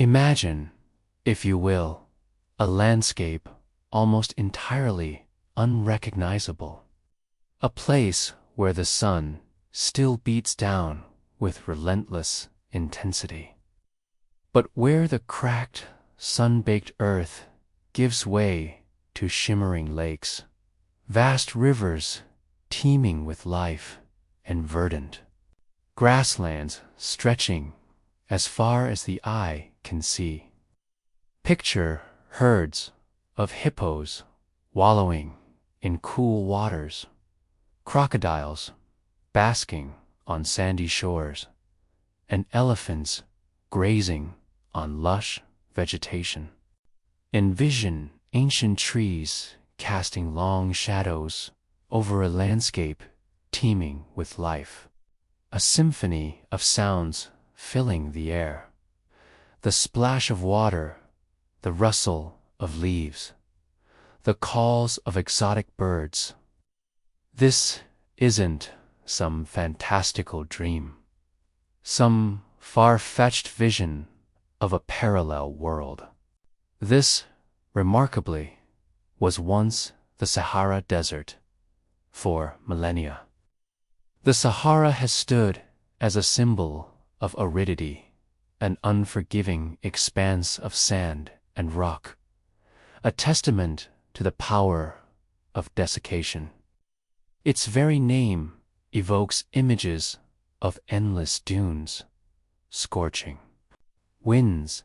Imagine, if you will, a landscape almost entirely unrecognizable. A place where the sun still beats down with relentless intensity, but where the cracked, sun-baked earth gives way to shimmering lakes, vast rivers teeming with life, and verdant grasslands stretching as far as the eye can see. Picture herds of hippos wallowing in cool waters, crocodiles basking on sandy shores, and elephants grazing on lush vegetation. Envision ancient trees casting long shadows over a landscape teeming with life, a symphony of sounds filling the air, the splash of water, the rustle of leaves, the calls of exotic birds. This isn't some fantastical dream, some far-fetched vision of a parallel world. This, remarkably, was once the Sahara Desert for millennia. The Sahara has stood as a symbol of aridity, an unforgiving expanse of sand and rock, a testament to the power of desiccation. Its very name evokes images of endless dunes, scorching winds,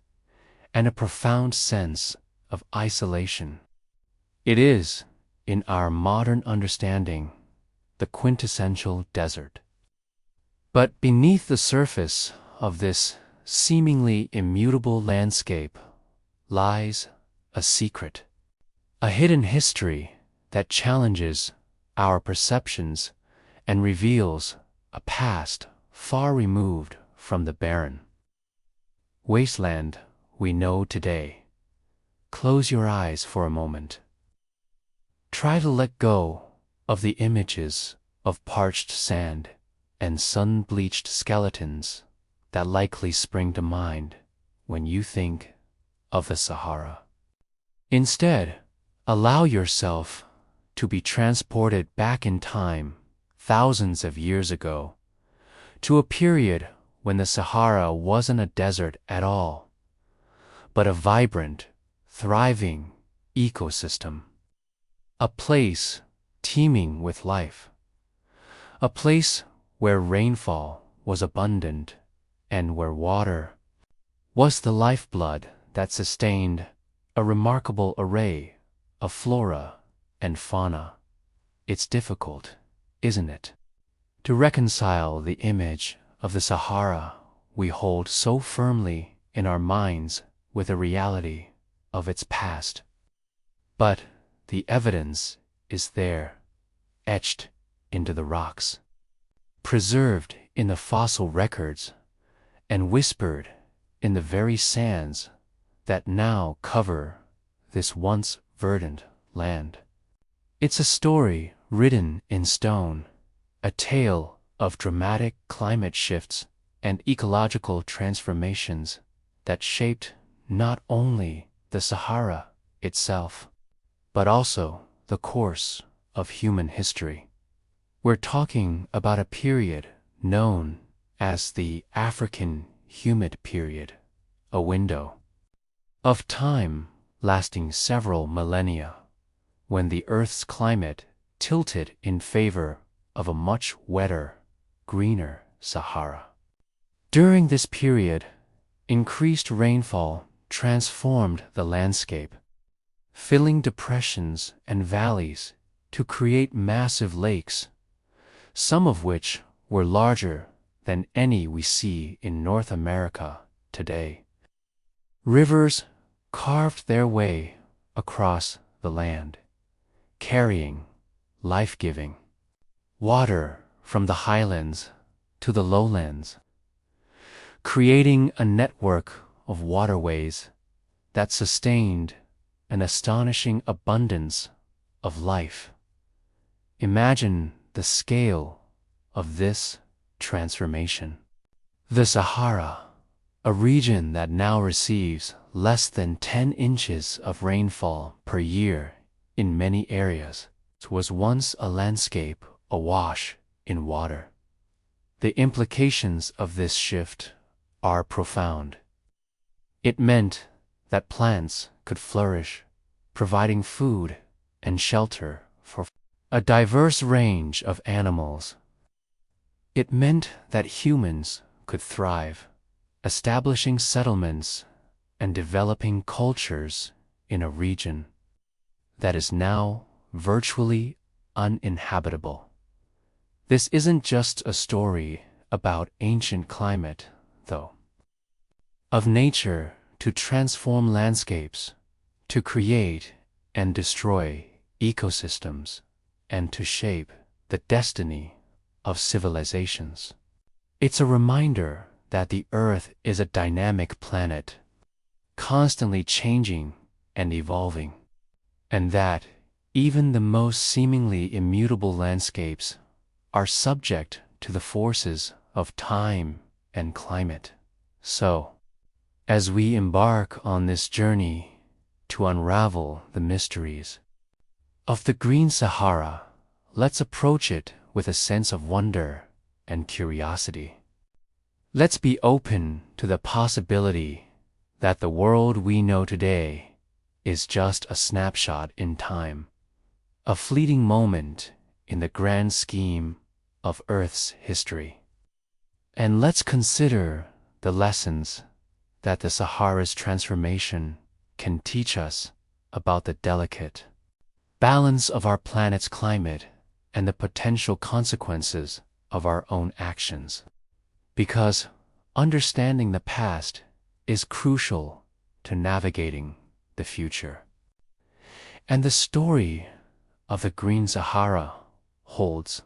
and a profound sense of isolation. It is, in our modern understanding, the quintessential desert. But beneath the surface of this seemingly immutable landscape lies a secret, a hidden history that challenges our perceptions and reveals a past far removed from the barren wasteland we know today. Close your eyes for a moment. Try to let go of the images of parched sand and sun-bleached skeletons that likely spring to mind when you think of the Sahara. Instead, allow yourself to be transported back in time thousands of years ago to a period when the Sahara wasn't a desert at all, but a vibrant, thriving ecosystem, a place teeming with life, a place where rainfall was abundant and where water was the lifeblood that sustained a remarkable array of flora and fauna. It's difficult, isn't it, to reconcile the image of the Sahara we hold so firmly in our minds with the reality of its past. But the evidence is there, etched into the rocks, preserved in the fossil records, and whispered in the very sands that now cover this once verdant land. It's a story written in stone, a tale of dramatic climate shifts and ecological transformations that shaped not only the Sahara itself, but also the course of human history. We're talking about a period known as the African Humid Period, a window of time lasting several millennia, when the Earth's climate tilted in favor of a much wetter, greener Sahara. During this period, increased rainfall transformed the landscape, filling depressions and valleys to create massive lakes, some of which were larger than any we see in North America today. Rivers carved their way across the land, carrying life-giving water from the highlands to the lowlands, creating a network of waterways that sustained an astonishing abundance of life. Imagine the scale of this transformation. The Sahara, a region that now receives less than 10 inches of rainfall per year in many areas, was once a landscape awash in water. The implications of this shift are profound. It meant that plants could flourish, providing food and shelter for a diverse range of animals. It meant that humans could thrive, establishing settlements and developing cultures in a region that is now virtually uninhabitable. This isn't just a story about ancient climate, though. Of nature to transform landscapes, to create and destroy ecosystems, and to shape the destiny of civilizations. It's a reminder that the Earth is a dynamic planet, constantly changing and evolving, and that even the most seemingly immutable landscapes are subject to the forces of time and climate. So, as we embark on this journey to unravel the mysteries of the Green Sahara, let's approach it with a sense of wonder and curiosity. Let's be open to the possibility that the world we know today is just a snapshot in time, a fleeting moment in the grand scheme of Earth's history. And let's consider the lessons that the Sahara's transformation can teach us about the delicate balance of our planet's climate and the potential consequences of our own actions. Because understanding the past is crucial to navigating the future. And the story of the Green Sahara holds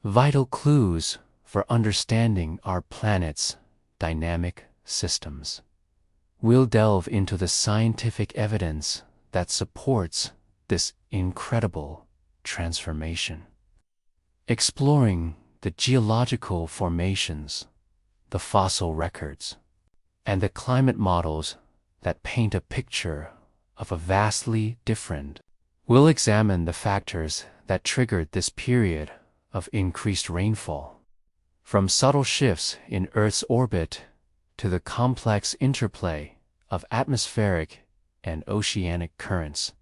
vital clues for understanding our planet's dynamic systems. We'll delve into the scientific evidence that supports this incredible transformation, exploring the geological formations, the fossil records, and the climate models that paint a picture of a vastly different. We'll examine the factors that triggered this period of increased rainfall, from subtle shifts in Earth's orbit to the complex interplay of atmospheric and oceanic currents.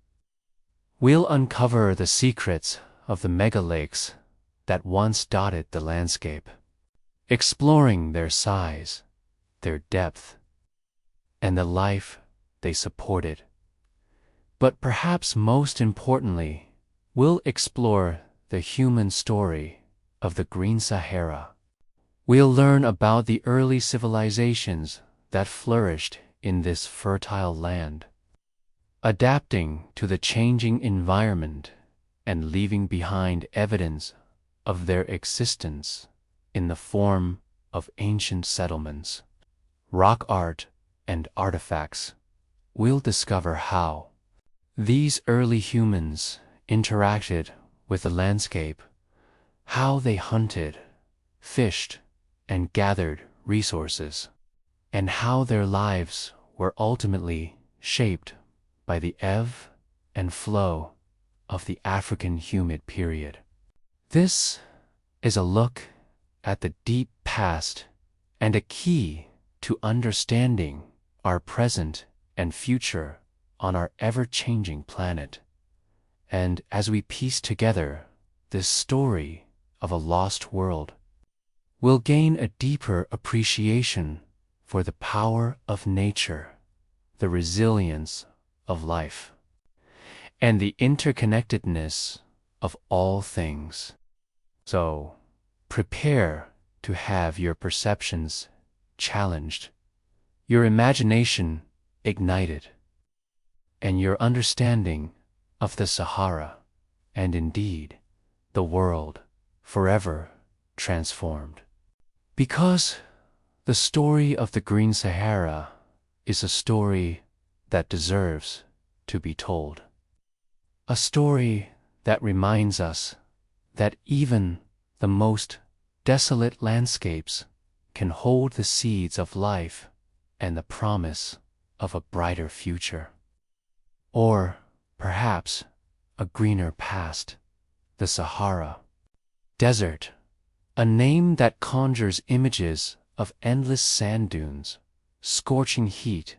We'll uncover the secrets of the megalakes that once dotted the landscape, exploring their size, their depth, and the life they supported. But perhaps most importantly, we'll explore the human story of the Green Sahara. We'll learn about the early civilizations that flourished in this fertile land, adapting to the changing environment and leaving behind evidence of their existence in the form of ancient settlements, rock art, and artifacts. We'll discover how these early humans interacted with the landscape, how they hunted, fished, and gathered resources, and how their lives were ultimately shaped by the ebb and flow of the African humid period. This is a look at the deep past and a key to understanding our present and future on our ever-changing planet. And as we piece together this story of a lost world, we'll gain a deeper appreciation for the power of nature, the resilience of life, and the interconnectedness of all things. So, prepare to have your perceptions challenged, your imagination ignited, and your understanding of the Sahara, and indeed the world, forever transformed. Because the story of the Green Sahara is a story that deserves to be told. A story that reminds us that even the most desolate landscapes can hold the seeds of life and the promise of a brighter future. Or, perhaps, a greener past, the Sahara Desert, a name that conjures images of endless sand dunes, scorching heat,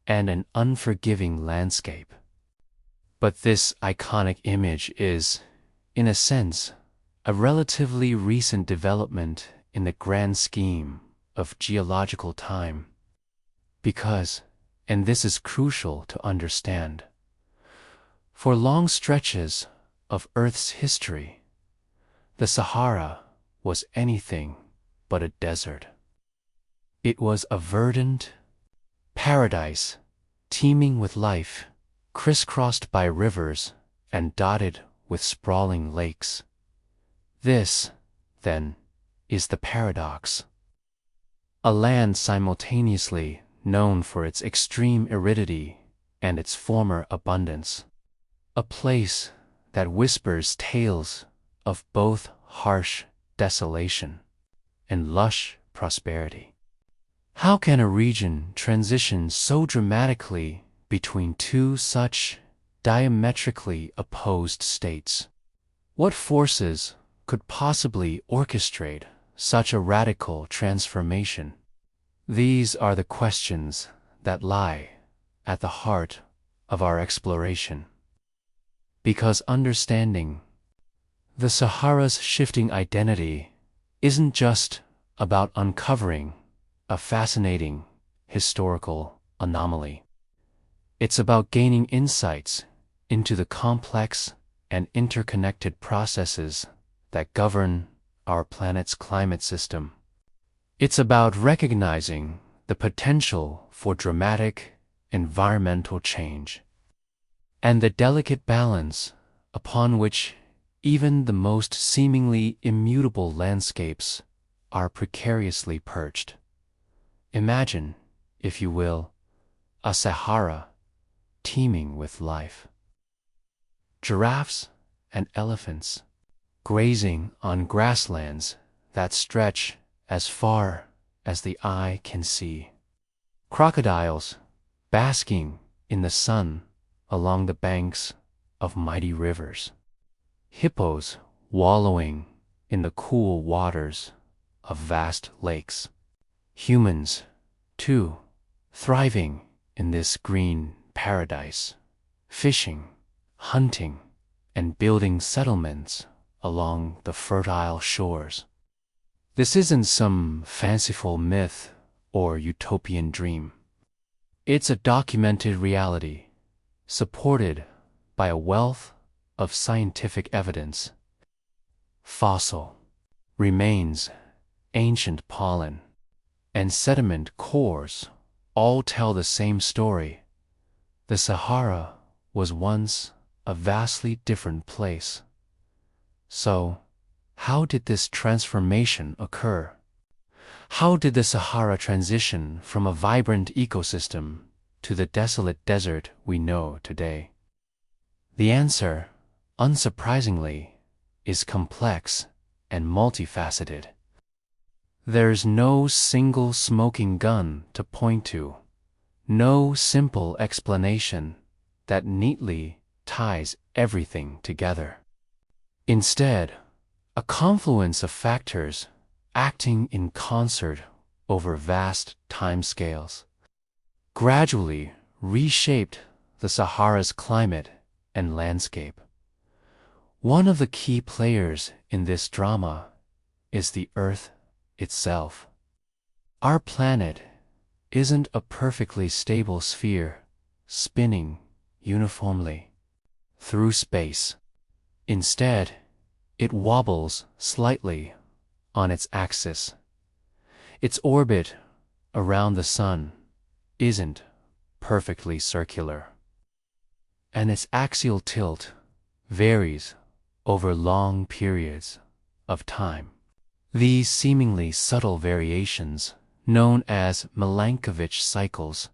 and an unforgiving landscape. But this iconic image is, in a sense, a relatively recent development in the grand scheme of geological time. Because, and this is crucial to understand, for long stretches of Earth's history, the Sahara was anything but a desert. It was a verdant paradise, teeming with life, crisscrossed by rivers and dotted with sprawling lakes. This, then, is the paradox. A land simultaneously known for its extreme aridity and its former abundance. A place that whispers tales of both harsh desolation and lush prosperity. How can a region transition so dramatically between two such diametrically opposed states? What forces could possibly orchestrate such a radical transformation? These are the questions that lie at the heart of our exploration. Because understanding the Sahara's shifting identity isn't just about uncovering a fascinating historical anomaly. It's about gaining insights into the complex and interconnected processes that govern our planet's climate system. It's about recognizing the potential for dramatic environmental change and the delicate balance upon which even the most seemingly immutable landscapes are precariously perched. Imagine, if you will, a Sahara teeming with life. Giraffes and elephants grazing on grasslands that stretch as far as the eye can see. Crocodiles basking in the sun along the banks of mighty rivers. Hippos wallowing in the cool waters of vast lakes. Humans, too, thriving in this green paradise, fishing, hunting, and building settlements along the fertile shores. This isn't some fanciful myth or utopian dream. It's a documented reality, supported by a wealth of scientific evidence. Fossil remains, ancient pollen, and sediment cores all tell the same story. The Sahara was once a vastly different place. So, how did this transformation occur? How did the Sahara transition from a vibrant ecosystem to the desolate desert we know today? The answer, unsurprisingly, is complex and multifaceted. There's no single smoking gun to point to, no simple explanation that neatly ties everything together. Instead, a confluence of factors acting in concert over vast timescales gradually reshaped the Sahara's climate and landscape. One of the key players in this drama is the Earth itself. Our planet isn't a perfectly stable sphere spinning uniformly through space. Instead, it wobbles slightly on its axis. Its orbit around the sun isn't perfectly circular, and its axial tilt varies over long periods of time. These seemingly subtle variations, known as Milankovitch cycles,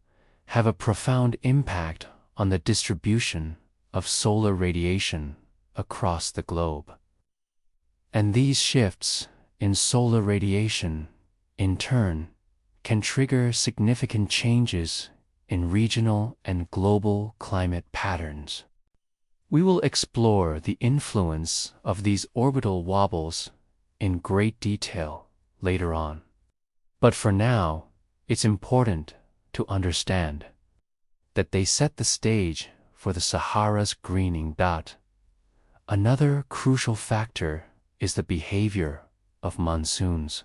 have a profound impact on the distribution of solar radiation across the globe. And these shifts in solar radiation, in turn, can trigger significant changes in regional and global climate patterns. We will explore the influence of these orbital wobbles in great detail later on. But for now, it's important to understand that they set the stage for the Sahara's greening. Another crucial factor is the behavior of monsoons.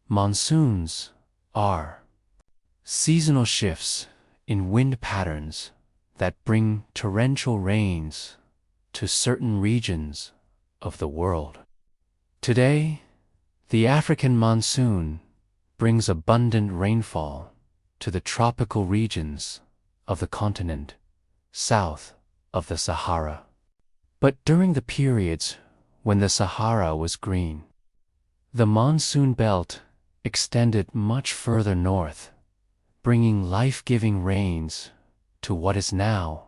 Monsoons are seasonal shifts in wind patterns that bring torrential rains to certain regions of the world. Today, the African monsoon brings abundant rainfall to the tropical regions of the continent south of the Sahara. But during the periods when the Sahara was green, the monsoon belt extended much further north, bringing life-giving rains to what is now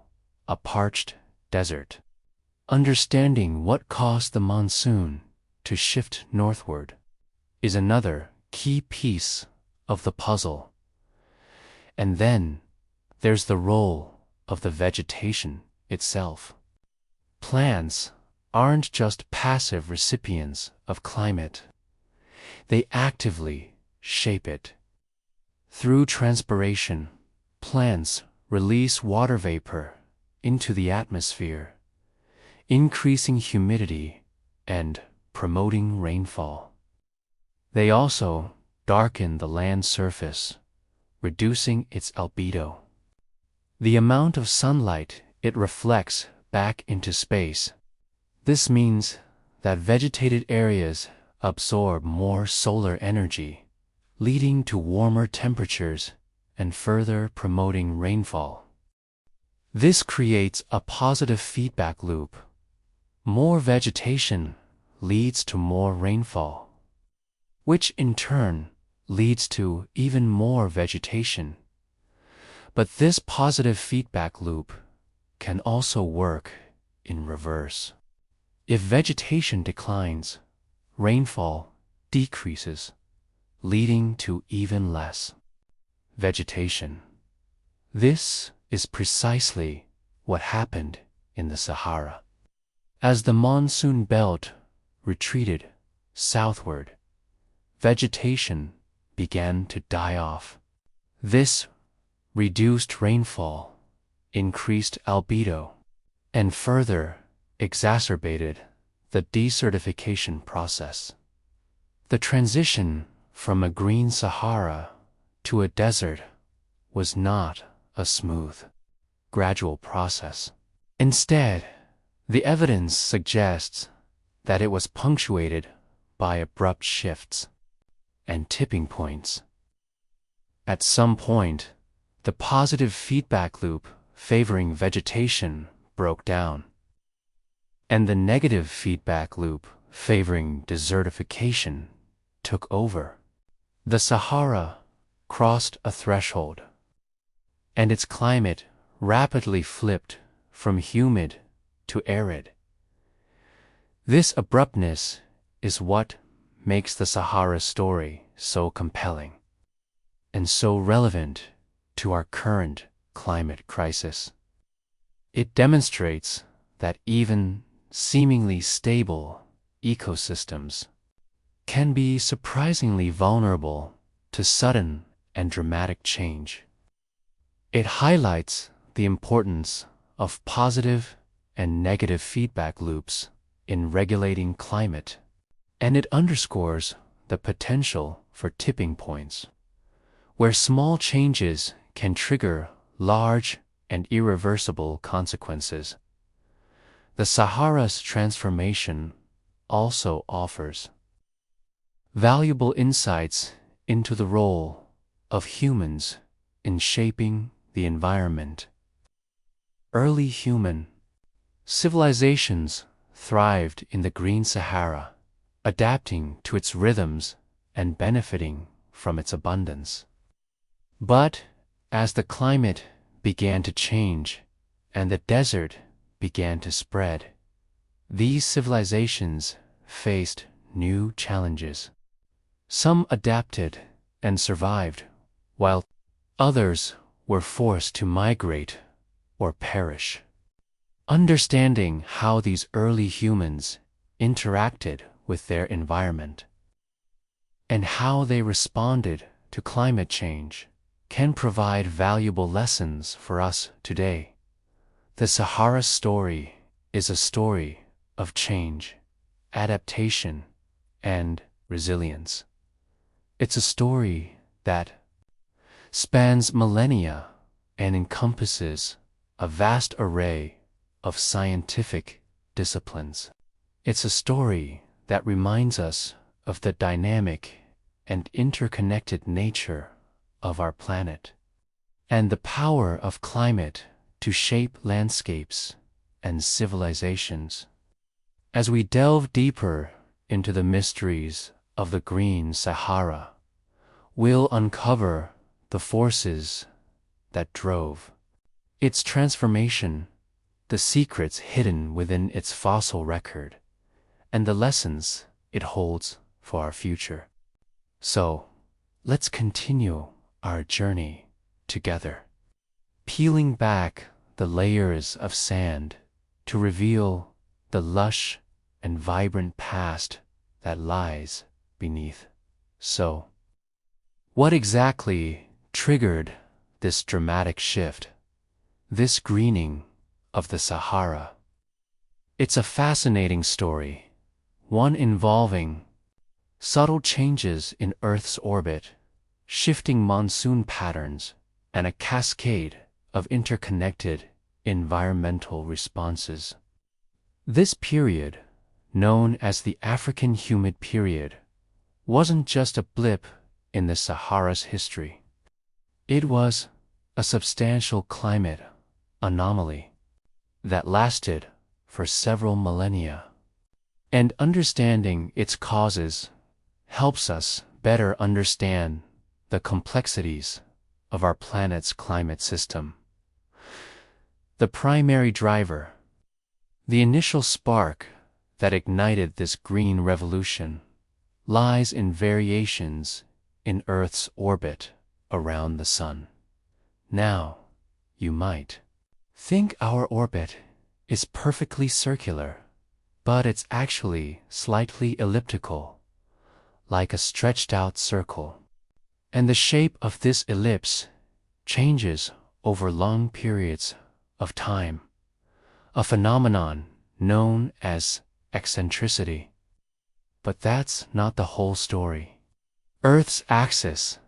a parched desert. Understanding what caused the monsoon to shift northward is another key piece of the puzzle. And then there's the role of the vegetation itself. Plants aren't just passive recipients of climate. They actively shape it. Through transpiration, plants release water vapor into the atmosphere, increasing humidity and promoting rainfall. They also darken the land surface, reducing its albedo. The amount of sunlight it reflects back into space. This means that vegetated areas absorb more solar energy, leading to warmer temperatures and further promoting rainfall. This creates a positive feedback loop. More vegetation leads to more rainfall, which in turn leads to even more vegetation. But this positive feedback loop can also work in reverse. If vegetation declines, rainfall decreases, leading to even less vegetation. This is precisely what happened in the Sahara. As the monsoon belt retreated southward, vegetation began to die off. This reduced rainfall, increased albedo, and further exacerbated the desertification process. The transition from a green Sahara to a desert was not a smooth, gradual process. Instead, the evidence suggests that it was punctuated by abrupt shifts and tipping points. At some point, the positive feedback loop favoring vegetation broke down, and the negative feedback loop favoring desertification took over. The Sahara crossed a threshold, and its climate rapidly flipped from humid to arid. This abruptness is what makes the Sahara story so compelling and so relevant to our current climate crisis. It demonstrates that even seemingly stable ecosystems can be surprisingly vulnerable to sudden and dramatic change. It highlights the importance of positive and negative feedback loops in regulating climate, and it underscores the potential for tipping points, where small changes can trigger large and irreversible consequences. The Sahara's transformation also offers valuable insights into the role of humans in shaping the environment. Early human civilizations thrived in the Green Sahara, adapting to its rhythms and benefiting from its abundance. But as the climate began to change and the desert began to spread, these civilizations faced new challenges. Some adapted and survived, while others were forced to migrate or perish. Understanding how these early humans interacted with their environment and how they responded to climate change can provide valuable lessons for us today. The Sahara story is a story of change, adaptation, and resilience. It's a story that spans millennia and encompasses a vast array of scientific disciplines. It's a story that reminds us of the dynamic and interconnected nature of our planet and the power of climate to shape landscapes and civilizations. As we delve deeper into the mysteries of the Green Sahara, we'll uncover the forces that drove its transformation, the secrets hidden within its fossil record, and the lessons it holds for our future. So, let's continue our journey together, peeling back the layers of sand to reveal the lush and vibrant past that lies beneath. So, what exactly triggered this dramatic shift, this greening of the Sahara? It's a fascinating story, one involving subtle changes in Earth's orbit, shifting monsoon patterns, and a cascade of interconnected environmental responses. This period, known as the African Humid Period, wasn't just a blip in the Sahara's history. It was a substantial climate anomaly that lasted for several millennia. And understanding its causes helps us better understand the complexities of our planet's climate system. The primary driver, the initial spark that ignited this green revolution, lies in variations in Earth's orbit around the Sun. Now, you might think our orbit is perfectly circular, but it's actually slightly elliptical, like a stretched-out circle. And the shape of this ellipse changes over long periods of time, a phenomenon known as eccentricity. But that's not the whole story. Earth's axis,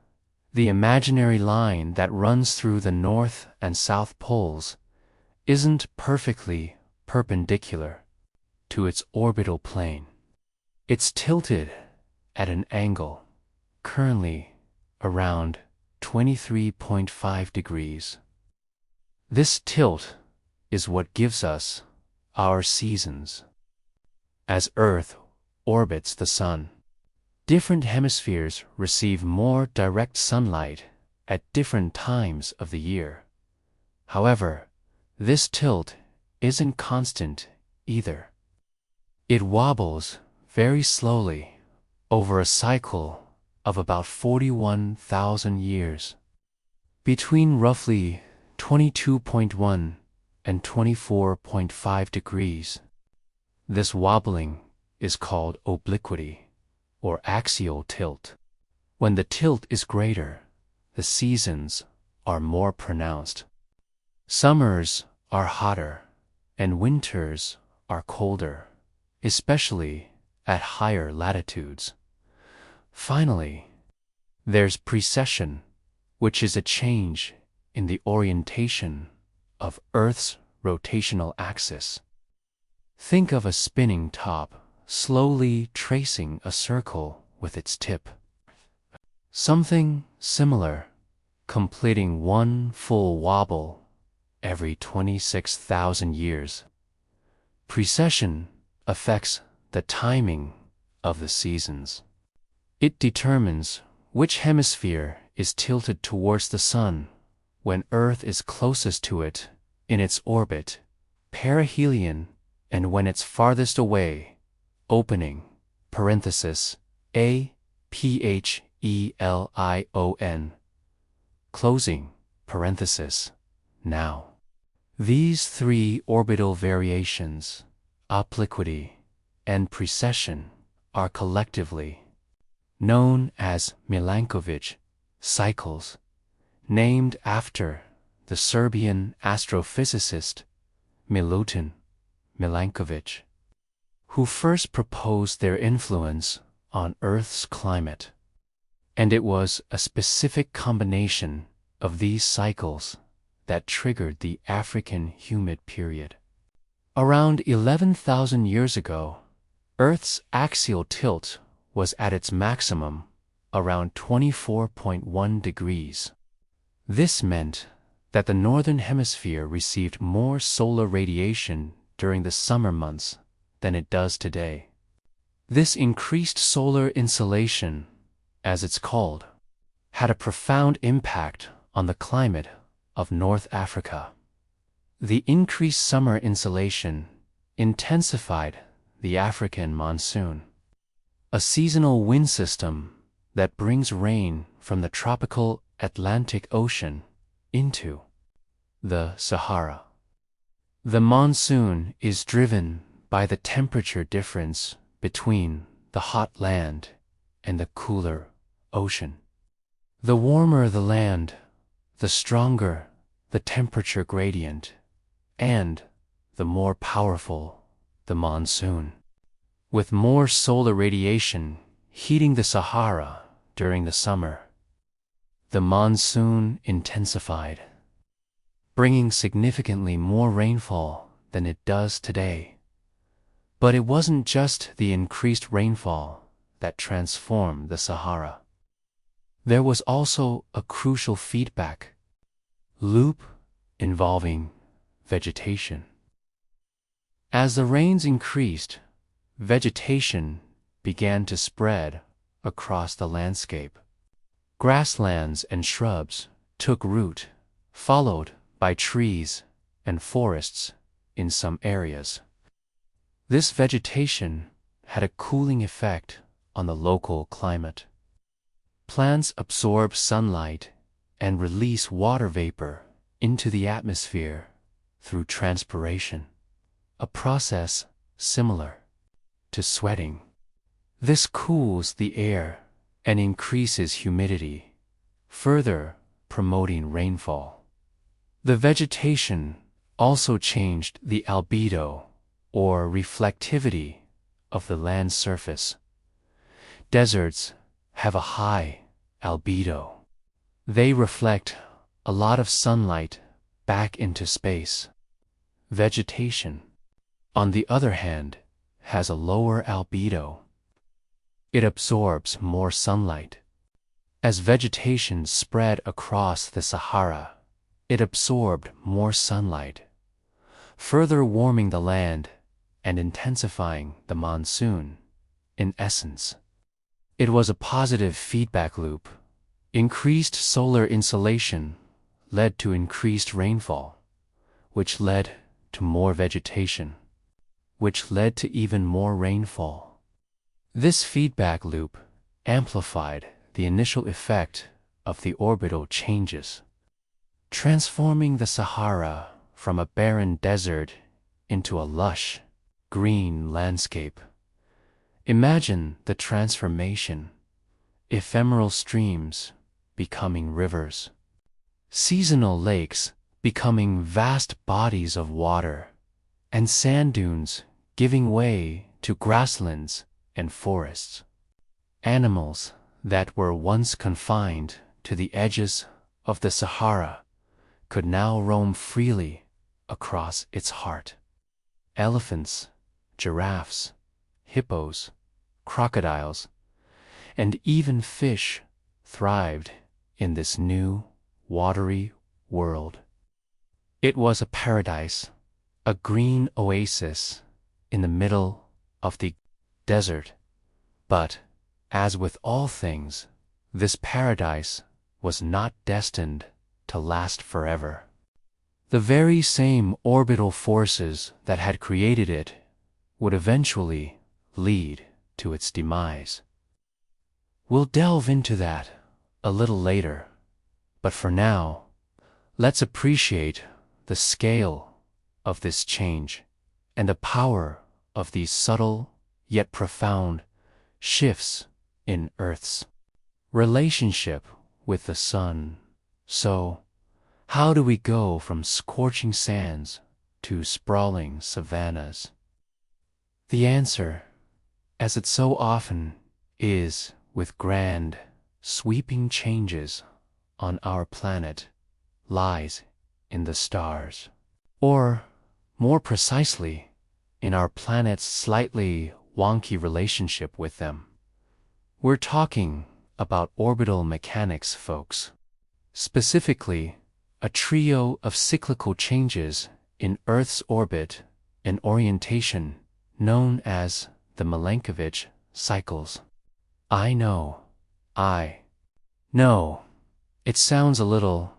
the imaginary line that runs through the North and South poles, isn't perfectly perpendicular to its orbital plane. It's tilted at an angle, currently around 23.5 degrees. This tilt is what gives us our seasons. As Earth orbits the Sun, different hemispheres receive more direct sunlight at different times of the year. However, this tilt isn't constant either. It wobbles very slowly over a cycle of about 41,000 years. Between roughly 22.1 and 24.5 degrees, this wobbling is called obliquity, or axial tilt. When the tilt is greater, the seasons are more pronounced. Summers are hotter, and winters are colder, especially at higher latitudes. Finally, there's precession, which is a change in the orientation of Earth's rotational axis. Think of a spinning top slowly tracing a circle with its tip. Something similar, completing one full wobble every 26,000 years. Precession affects the timing of the seasons. It determines which hemisphere is tilted towards the Sun when Earth is closest to it in its orbit, perihelion, and when it's farthest away, opening, parenthesis, APH Elion, closing parenthesis, now. These three orbital variations, obliquity and precession, are collectively known as Milankovitch cycles, named after the Serbian astrophysicist Milutin Milankovitch, who first proposed their influence on Earth's climate. And it was a specific combination of these cycles that triggered the African humid period. Around 11,000 years ago, Earth's axial tilt was at its maximum, around 24.1 degrees. This meant that the northern hemisphere received more solar radiation during the summer months than it does today. This increased solar insolation, as it's called, had a profound impact on the climate of North Africa. The increased summer insolation intensified the African monsoon, a seasonal wind system that brings rain from the tropical Atlantic Ocean into the Sahara. The monsoon is driven by the temperature difference between the hot land and the cooler ocean. The warmer the land, the stronger the temperature gradient, and the more powerful the monsoon. With more solar radiation heating the Sahara during the summer, the monsoon intensified, bringing significantly more rainfall than it does today. But it wasn't just the increased rainfall that transformed the Sahara. There was also a crucial feedback loop involving vegetation. As the rains increased, vegetation began to spread across the landscape. Grasslands and shrubs took root, followed by trees and forests in some areas. This vegetation had a cooling effect on the local climate. Plants absorb sunlight and release water vapor into the atmosphere through transpiration, a process similar to sweating. This cools the air and increases humidity, further promoting rainfall. The vegetation also changed the albedo, or reflectivity, of the land surface. Deserts have a high albedo. They reflect a lot of sunlight back into space. Vegetation, on the other hand, has a lower albedo. It absorbs more sunlight. As vegetation spread across the Sahara, it absorbed more sunlight, further warming the land and intensifying the monsoon. In essence, it was a positive feedback loop. Increased solar insolation led to increased rainfall, which led to more vegetation, which led to even more rainfall. This feedback loop amplified the initial effect of the orbital changes, transforming the Sahara from a barren desert into a lush, green landscape. Imagine the transformation: ephemeral streams becoming rivers, seasonal lakes becoming vast bodies of water, and sand dunes giving way to grasslands and forests. Animals that were once confined to the edges of the Sahara could now roam freely across its heart. Elephants, giraffes, hippos, crocodiles, and even fish thrived in this new, watery world. It was a paradise, a green oasis in the middle of the desert. But, as with all things, this paradise was not destined to last forever. The very same orbital forces that had created it would eventually lead to its demise. We'll delve into that a little later, but for now, let's appreciate the scale of this change and the power of these subtle yet profound shifts in Earth's relationship with the sun. So, how do we go from scorching sands to sprawling savannas? The answer, as it so often is with grand, sweeping changes on our planet, lies in the stars. Or, more precisely, in our planet's slightly wonky relationship with them. We're talking about orbital mechanics, folks. Specifically, a trio of cyclical changes in Earth's orbit and orientation known as the Milankovitch cycles. I know, it sounds a little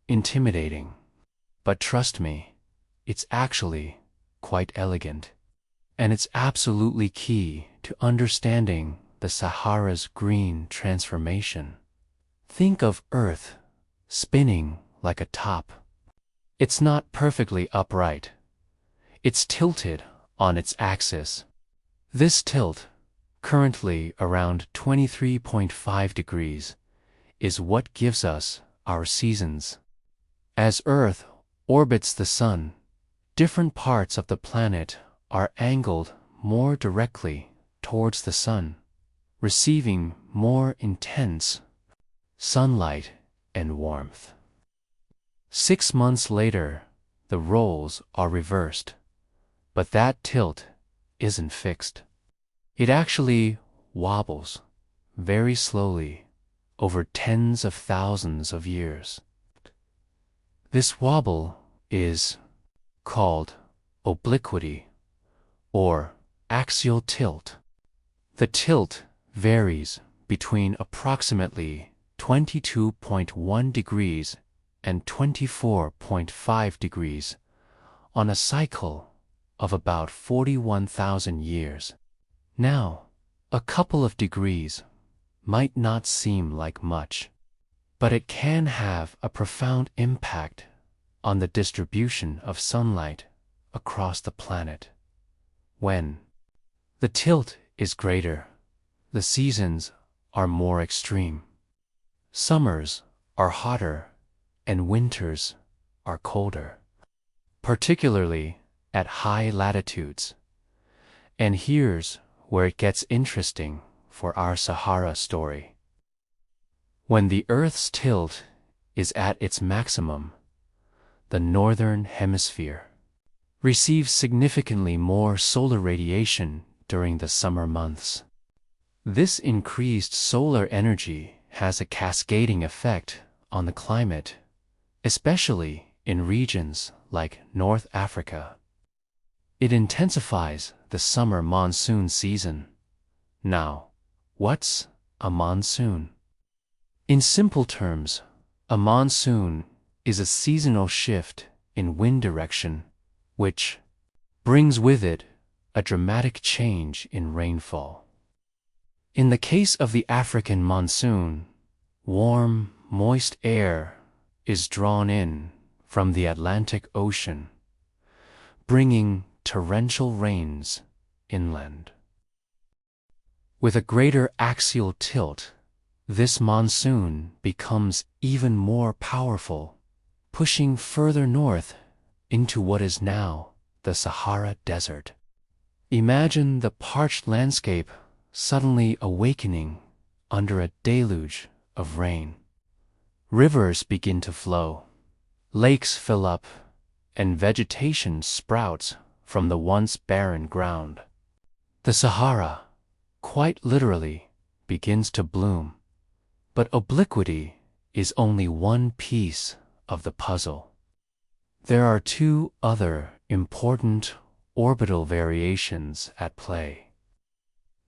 intimidating, but trust me, it's actually quite elegant. And it's absolutely key to understanding the Sahara's green transformation. Think of Earth spinning like a top. It's not perfectly upright. It's tilted on its axis. This tilt, currently around 23.5 degrees, is what gives us our seasons. As Earth orbits the sun, different parts of the planet are angled more directly towards the sun, receiving more intense sunlight and warmth. 6 months later, the roles are reversed, but that tilt isn't fixed. It actually wobbles very slowly over tens of thousands of years. This wobble is called obliquity or axial tilt. The tilt varies between approximately 22.1 degrees and 24.5 degrees on a cycle of about 41,000 years. Now, a couple of degrees might not seem like much, but it can have a profound impact on the distribution of sunlight across the planet. When the tilt is greater, the seasons are more extreme. Summers are hotter and winters are colder, particularly at high latitudes. And here's where it gets interesting for our Sahara story. When the Earth's tilt is at its maximum, the northern hemisphere receives significantly more solar radiation during the summer months. This increased solar energy has a cascading effect on the climate, especially in regions like North Africa. It intensifies the summer monsoon season. Now, what's a monsoon? In simple terms, a monsoon is a seasonal shift in wind direction which brings with it a dramatic change in rainfall. In the case of the African monsoon, warm, moist air is drawn in from the Atlantic Ocean, bringing torrential rains inland. With a greater axial tilt, this monsoon becomes even more powerful, pushing further north into what is now the Sahara Desert. Imagine the parched landscape suddenly awakening under a deluge of rain. Rivers begin to flow, lakes fill up, and vegetation sprouts from the once barren ground. The Sahara, quite literally, begins to bloom. But obliquity is only one piece of the puzzle. There are two other important orbital variations at play.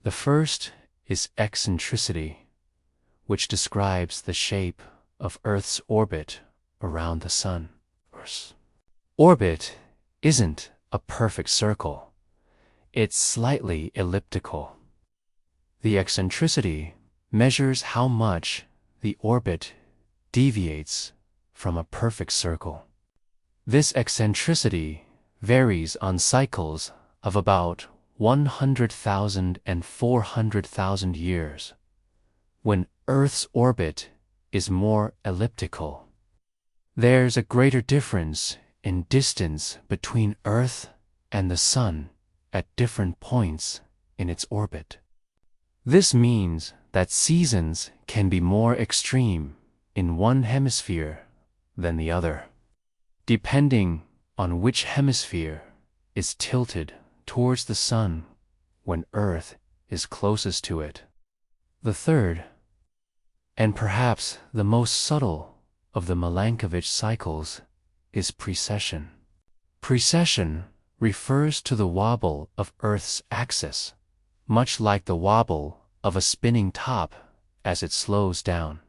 The first is eccentricity, which describes the shape of Earth's orbit around the Sun. Orbit isn't a perfect circle. It's slightly elliptical. The eccentricity measures how much the orbit deviates from a perfect circle. This eccentricity varies on cycles of about 100,000 and 400,000 years, when Earth's orbit is more elliptical. There's a greater difference in distance between Earth and the Sun at different points in its orbit. This means that seasons can be more extreme in one hemisphere than the other, depending on which hemisphere is tilted towards the Sun when Earth is closest to it. The third, and perhaps the most subtle of the Milankovitch cycles, is precession. Precession refers to the wobble of Earth's axis, much like the wobble of a spinning top as it slows down.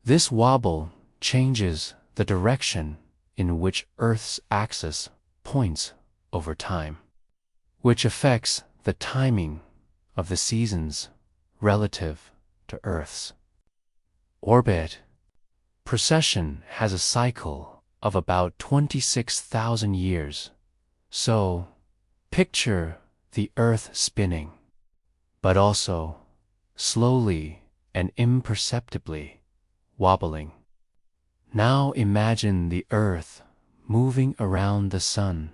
This wobble changes the direction in which Earth's axis points over time, which affects the timing of the seasons relative to Earth's orbit. Precession has a cycle of about 26,000 years, so picture the Earth spinning, but also slowly and imperceptibly wobbling. Now imagine the Earth moving around the Sun,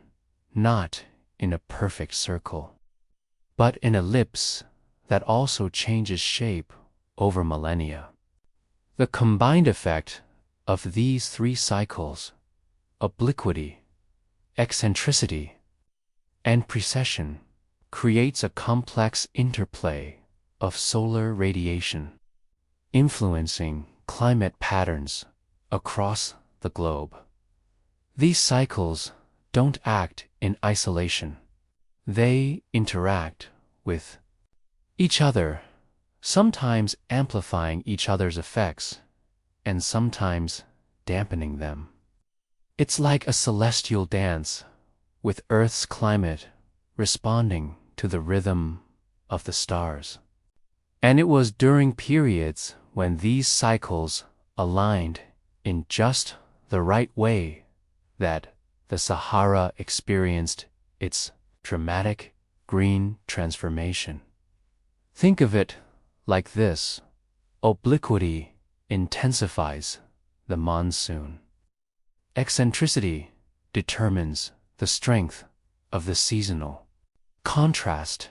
not in a perfect circle, but an ellipse that also changes shape over millennia. The combined effect of these three cycles, obliquity, eccentricity, and precession, creates a complex interplay of solar radiation, influencing climate patterns across the globe. These cycles don't act in isolation. They interact with each other, sometimes amplifying each other's effects and sometimes dampening them. It's like a celestial dance, with Earth's climate responding to the rhythm of the stars. And it was during periods when these cycles aligned in just the right way that the Sahara experienced its dramatic green transformation. Think of it like this: obliquity intensifies the monsoon. Eccentricity determines the strength of the seasonal contrast,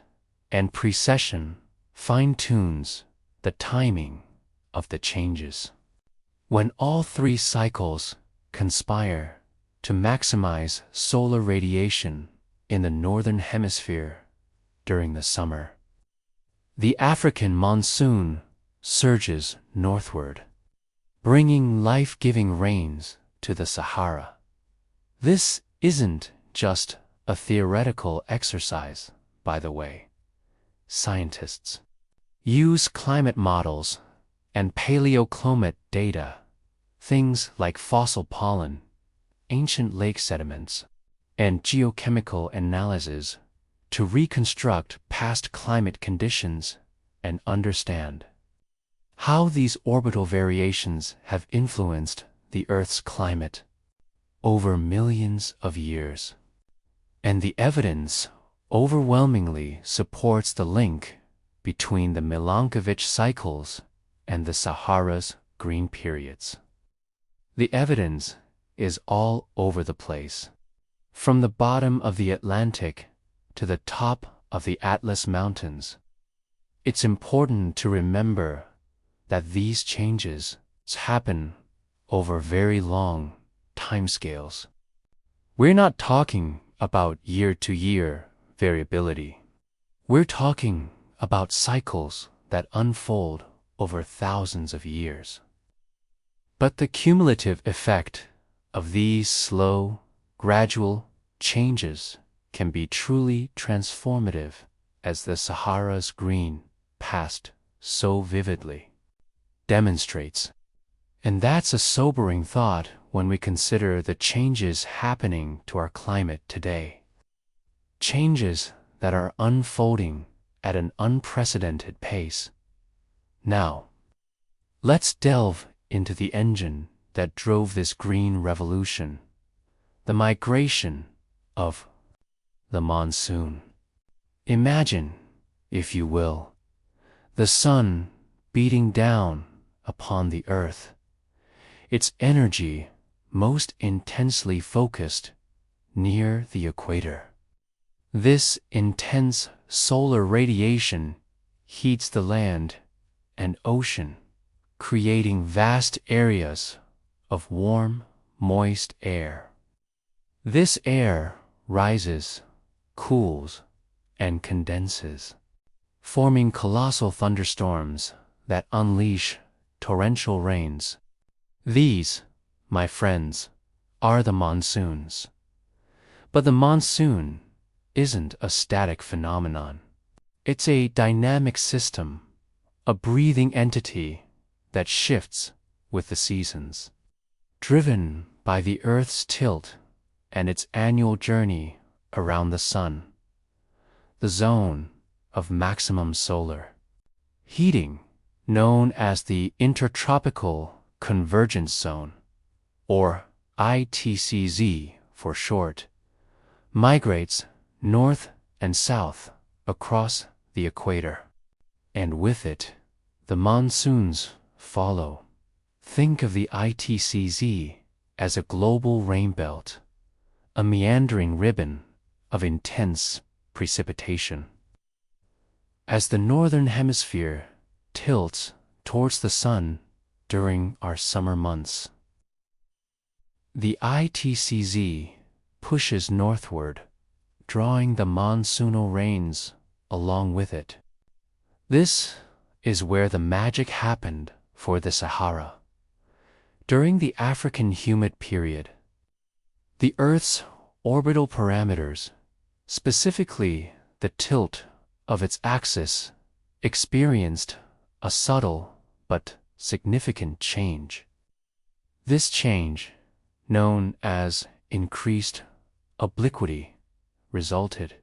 and precession fine-tunes the timing of the changes. When all three cycles conspire to maximize solar radiation in the northern hemisphere during the summer, the African monsoon surges northward, bringing life-giving rains to the Sahara. This isn't just a theoretical exercise, by the way. Scientists use climate models and paleoclimate data, things like fossil pollen, ancient lake sediments, and geochemical analysis, to reconstruct past climate conditions and understand how these orbital variations have influenced the Earth's climate over millions of years. And the evidence overwhelmingly supports the link between the Milankovitch cycles and the Sahara's green periods. The evidence is all over the place, from the bottom of the Atlantic to the top of the Atlas Mountains. It's important to remember that these changes happen over very long timescales. We're not talking about year-to-year variability. We're talking about cycles that unfold over thousands of years. But the cumulative effect of these slow, gradual changes can be truly transformative, as the Sahara's green past so vividly demonstrates. And that's a sobering thought when we consider the changes happening to our climate today. Changes that are unfolding at an unprecedented pace, Now, let's delve into the engine that drove this green revolution, the migration of the monsoon. Imagine, if you will, the sun beating down upon the earth, its energy most intensely focused near the equator. This intense solar radiation heats the land and ocean, creating vast areas of warm, moist air. This air rises, cools, and condenses, forming colossal thunderstorms that unleash torrential rains. These, my friends, are the monsoons. But the monsoon isn't a static phenomenon. It's a dynamic system, a breathing entity that shifts with the seasons. Driven by the Earth's tilt and its annual journey around the sun, the zone of maximum solar heating, known as the Intertropical Convergence Zone, or ITCZ for short, migrates north and south across the equator. And with it, the monsoons follow. Think of the ITCZ as a global rain belt, a meandering ribbon of intense precipitation. As the northern hemisphere tilts towards the sun during our summer months, the ITCZ pushes northward, drawing the monsoonal rains along with it. This is where the magic happened for the Sahara. During the African humid period, the Earth's orbital parameters, specifically the tilt of its axis, experienced a subtle but significant change. This change, known as increased obliquity, resulted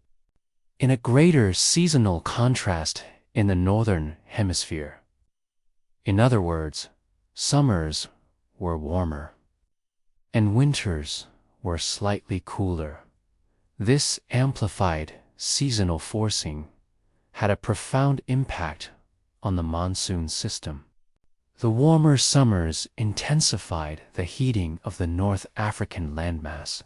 in a greater seasonal contrast in the northern hemisphere. In other words, summers were warmer and winters were slightly cooler. This amplified seasonal forcing had a profound impact on the monsoon system. The warmer summers intensified the heating of the North African landmass,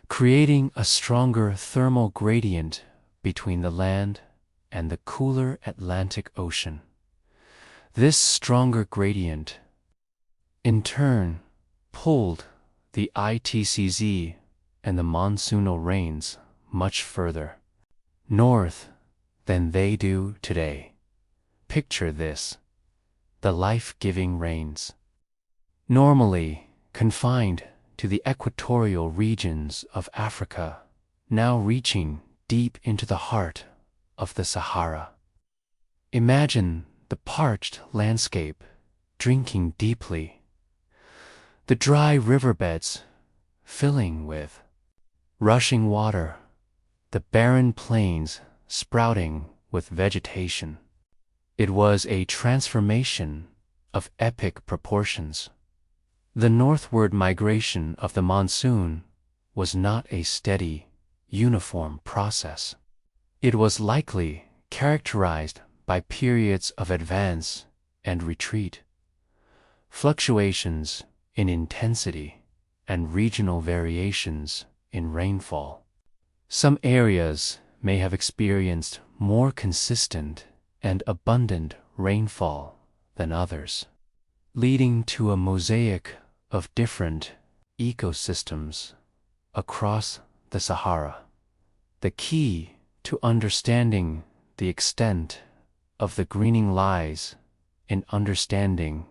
creating a stronger thermal gradient between the land and the cooler Atlantic Ocean. This stronger gradient, in turn, pulled the ITCZ and the monsoonal rains much further north than they do today. Picture this: the life-giving rains, normally confined to the equatorial regions of Africa, now reaching deep into the heart of the Sahara. Imagine the parched landscape drinking deeply, the dry riverbeds filling with rushing water, the barren plains sprouting with vegetation. It was a transformation of epic proportions. The northward migration of the monsoon was not a steady, uniform process. It was likely characterized by periods of advance and retreat, fluctuations in intensity, and regional variations in rainfall. Some areas may have experienced more consistent and abundant rainfall than others, leading to a mosaic of different ecosystems across the Sahara. The key to understanding the extent of the greening lies in understanding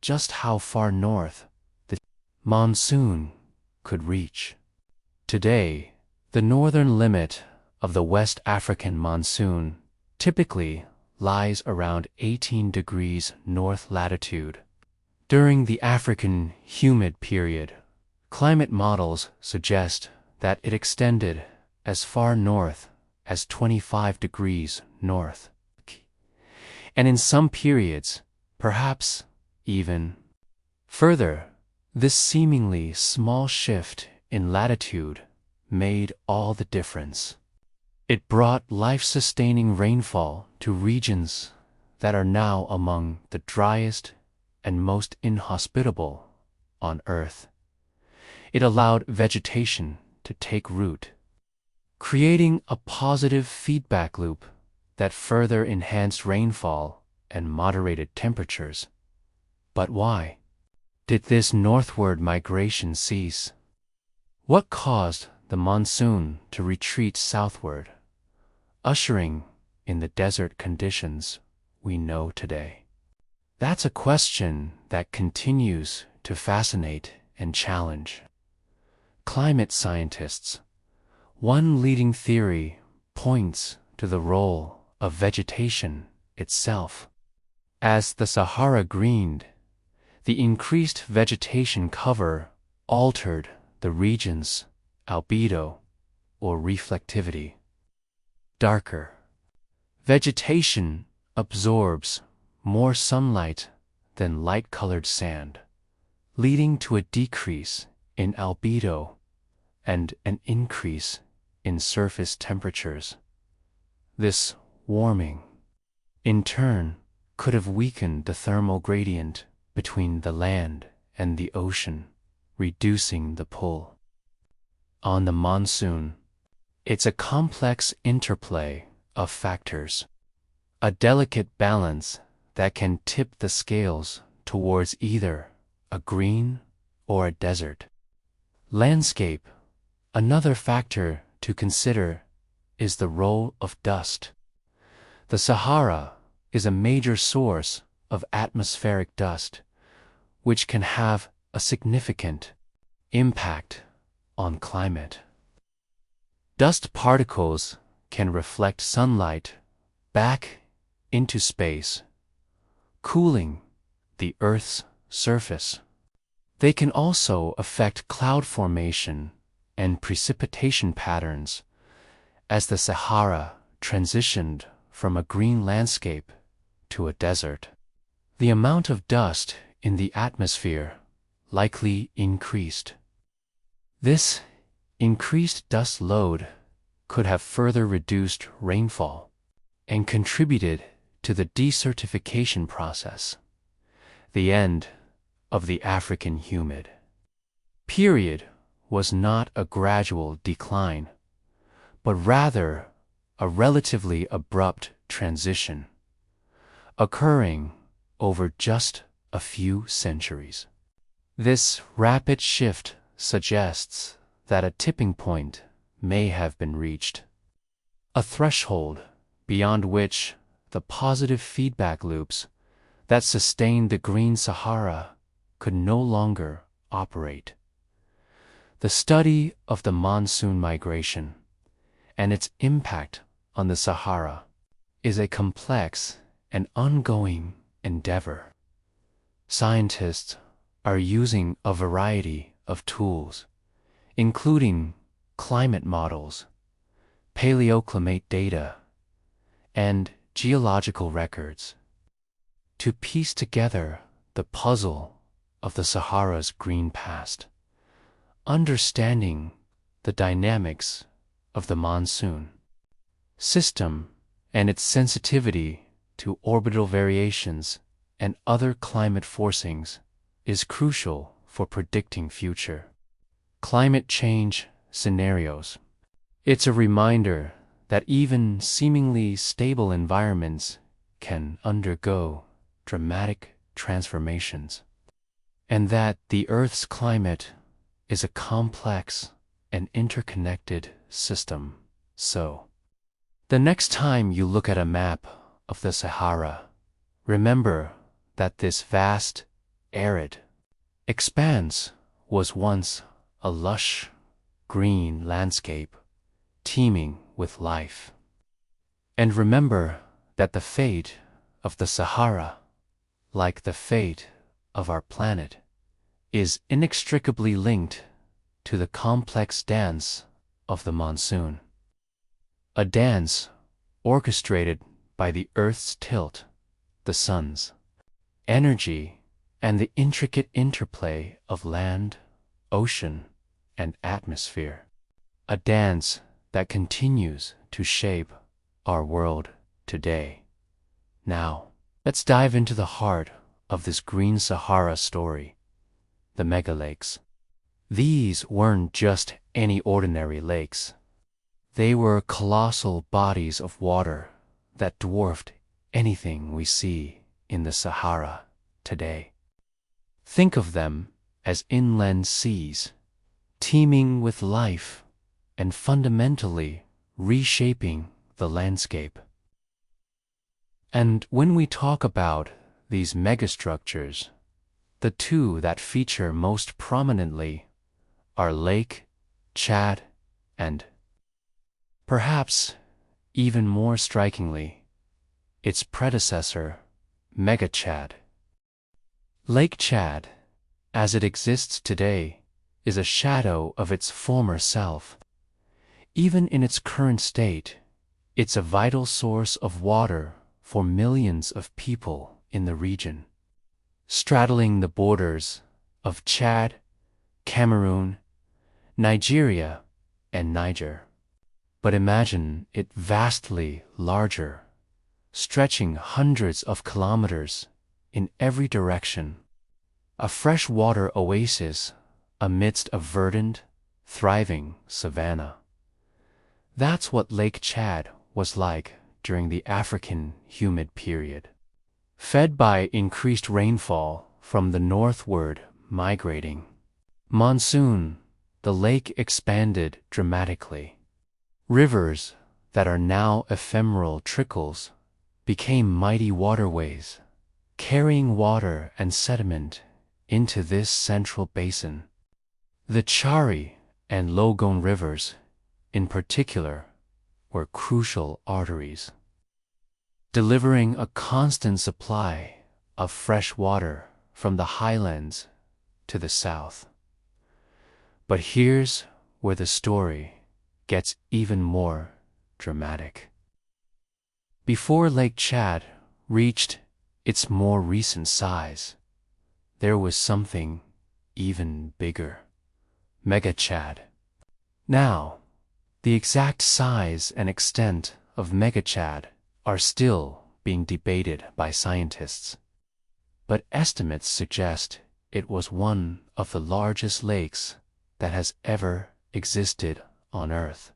just how far north the monsoon could reach. Today, the northern limit of the West African monsoon typically lies around 18 degrees north latitude. During the African humid period, climate models suggest that it extended as far north as 25 degrees north. and in some periods, perhaps even further. This seemingly small shift in latitude made all the difference. It brought life-sustaining rainfall to regions that are now among the driest and most inhospitable on Earth. It allowed vegetation to take root, creating a positive feedback loop that further enhanced rainfall and moderated temperatures. But why did this northward migration cease? What caused the monsoon to retreat southward, ushering in the desert conditions we know today? That's a question that continues to fascinate and challenge climate scientists. One leading theory points to the role of vegetation itself. As the Sahara greened, the increased vegetation cover altered the region's albedo, or reflectivity. Darker vegetation absorbs more sunlight than light-colored sand, leading to a decrease in albedo and an increase in surface temperatures. This warming, in turn, could have weakened the thermal gradient between the land and the ocean, reducing the pull on the monsoon. It's a complex interplay of factors, a delicate balance that can tip the scales towards either a green or a desert landscape. Another factor to consider is the role of dust. The Sahara is a major source of atmospheric dust, which can have a significant impact on climate. Dust particles can reflect sunlight back into space, cooling the Earth's surface. They can also affect cloud formation and precipitation patterns as the Sahara transitioned from a green landscape to a desert. The amount of dust in the atmosphere likely increased. This increased dust load could have further reduced rainfall and contributed to the desertification process, the end of the African humid period. Was not a gradual decline, but rather a relatively abrupt transition, occurring over just a few centuries. This rapid shift suggests that a tipping point may have been reached, a threshold beyond which the positive feedback loops that sustained the Green Sahara could no longer operate. The study of the monsoon migration and its impact on the Sahara is a complex and ongoing endeavor. Scientists are using a variety of tools, including climate models, paleoclimate data, and geological records, to piece together the puzzle of the Sahara's green past. Understanding the dynamics of the monsoon system and its sensitivity to orbital variations and other climate forcings is crucial for predicting future climate change scenarios. It's a reminder that even seemingly stable environments can undergo dramatic transformations, and that the Earth's climate is a complex and interconnected system. So, the next time you look at a map of the Sahara, remember that this vast, arid expanse was once a lush, green landscape teeming with life. And remember that the fate of the Sahara, like the fate of our planet, is inextricably linked to the complex dance of the monsoon. A dance orchestrated by the Earth's tilt the sun's energy and the intricate interplay of land, ocean, and atmosphere. A dance that continues to shape our world today. Now, let's dive into the heart of this Green Sahara story, the megalakes. These weren't just any ordinary lakes. They were colossal bodies of water that dwarfed anything we see in the Sahara today. Think of them as inland seas, teeming with life and fundamentally reshaping the landscape. And when we talk about these megastructures, the two that feature most prominently are Lake Chad and, perhaps even more strikingly, its predecessor, Mega Chad. Lake Chad, as it exists today, is a shadow of its former self. Even in its current state, it's a vital source of water for millions of people in the region, straddling the borders of Chad, Cameroon, Nigeria, and Niger. But imagine it vastly larger, stretching hundreds of kilometers in every direction. A freshwater oasis amidst a verdant, thriving savanna. That's what Lake Chad was like during the African humid period. Fed by increased rainfall from the northward migrating monsoon, the lake expanded dramatically. Rivers that are now ephemeral trickles became mighty waterways, carrying water and sediment into this central basin. The Chari and Logon rivers, in particular, were crucial arteries, delivering a constant supply of fresh water from the highlands to the south. But here's where the story gets even more dramatic. Before Lake Chad reached its more recent size, there was something even bigger, Mega Chad. Now, the exact size and extent of Mega Chad are still being debated by scientists, but estimates suggest it was one of the largest lakes that has ever existed on Earth.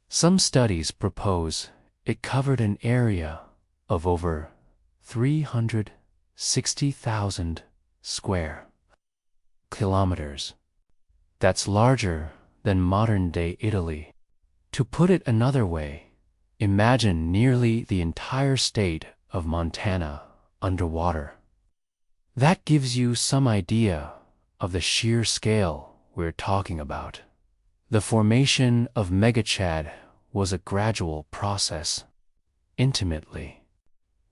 Some studies propose it covered an area of over 360,000 square kilometers. That's larger than modern-day Italy. To put it another way, imagine nearly the entire state of Montana underwater. That gives you some idea of the sheer scale we're talking about. The formation of Mega Chad was a gradual process, intimately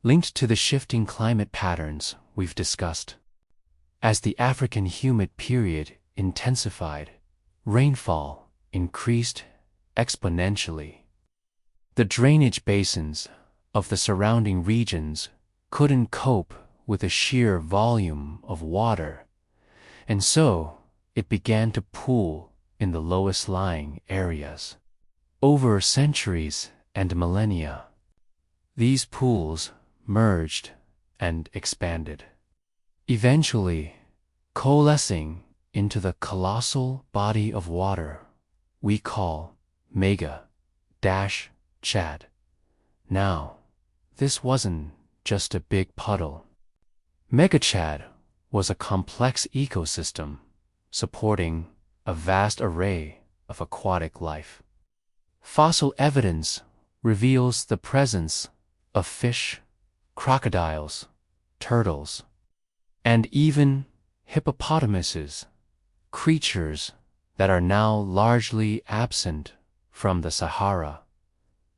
linked to the shifting climate patterns we've discussed. As the African humid period intensified, rainfall increased exponentially. The drainage basins of the surrounding regions couldn't cope with the sheer volume of water, and so it began to pool in the lowest lying areas. Over centuries and millennia, these pools merged and expanded, eventually coalescing into the colossal body of water we call Mega-Chad. Now, this wasn't just a big puddle. Mega-Chad was a complex ecosystem supporting a vast array of aquatic life. Fossil evidence reveals the presence of fish, crocodiles, turtles, and even hippopotamuses, creatures that are now largely absent from the Sahara.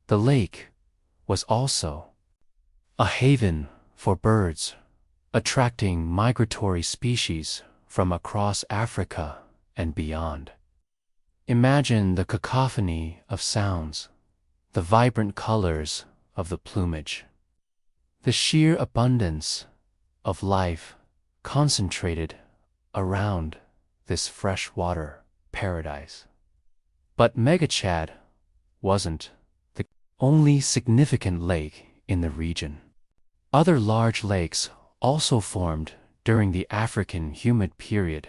The lake was also a haven for birds, attracting migratory species from across Africa and beyond. Imagine the cacophony of sounds, the vibrant colors of the plumage, the sheer abundance of life concentrated around this freshwater paradise. But Megachad wasn't the only significant lake in the region. Other large lakes also formed during the African humid period,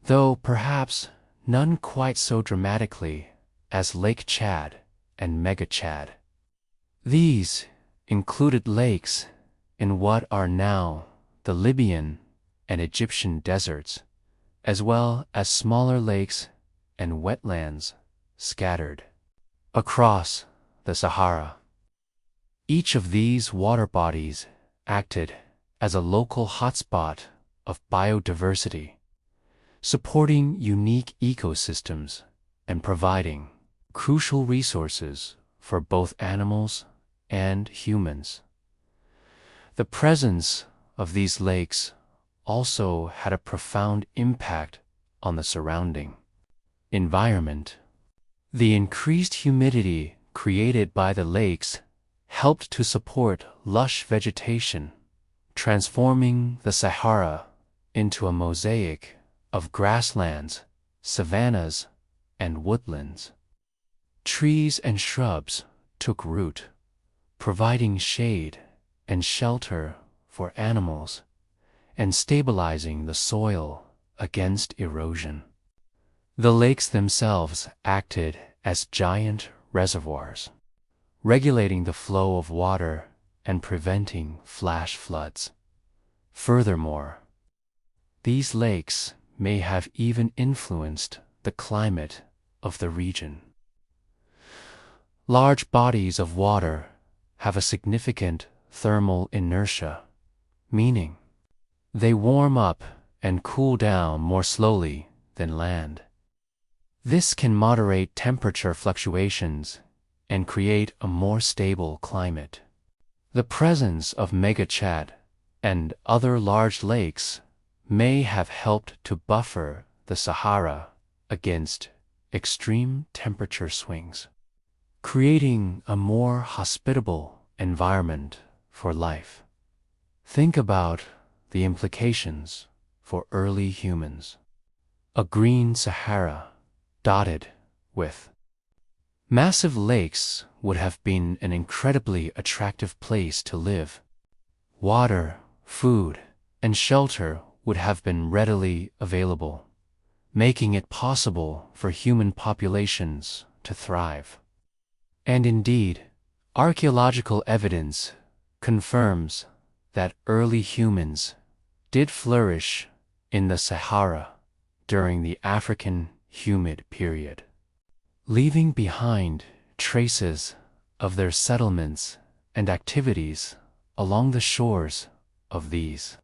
though perhaps none quite so dramatically as Lake Chad and Megachad. These included lakes in what are now the Libyan and Egyptian deserts, as well as smaller lakes and wetlands scattered across the Sahara. Each of these water bodies acted as a local hotspot of biodiversity, supporting unique ecosystems and providing crucial resources for both animals and humans. The presence of these lakes also had a profound impact on the surrounding environment. The increased humidity created by the lakes helped to support lush vegetation, transforming the Sahara into a mosaic of grasslands, savannas, and woodlands. Trees and shrubs took root, providing shade and shelter for animals and stabilizing the soil against erosion. The lakes themselves acted as giant reservoirs, regulating the flow of water and preventing flash floods. Furthermore, these lakes may have even influenced the climate of the region. Large bodies of water have a significant thermal inertia, meaning they warm up and cool down more slowly than land. This can moderate temperature fluctuations and create a more stable climate. The presence of Megachad and other large lakes may have helped to buffer the Sahara against extreme temperature swings, creating a more hospitable environment for life. Think about the implications for early humans. A green Sahara dotted with massive lakes would have been an incredibly attractive place to live. Water, food, and shelter would have been readily available, making it possible for human populations to thrive. And indeed, archaeological evidence confirms that early humans did flourish in the Sahara during the African humid period, leaving behind traces of their settlements and activities along the shores of these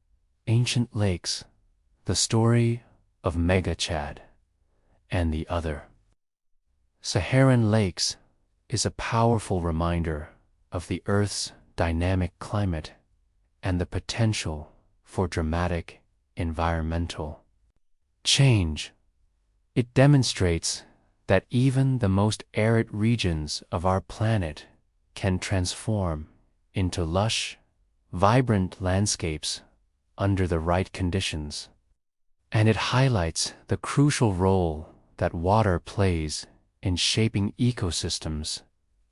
ancient lakes. The story of Megachad and the other Saharan lakes is a powerful reminder of the Earth's dynamic climate and the potential for dramatic environmental change. It demonstrates that even the most arid regions of our planet can transform into lush, vibrant landscapes under the right conditions. And it highlights the crucial role that water plays in shaping ecosystems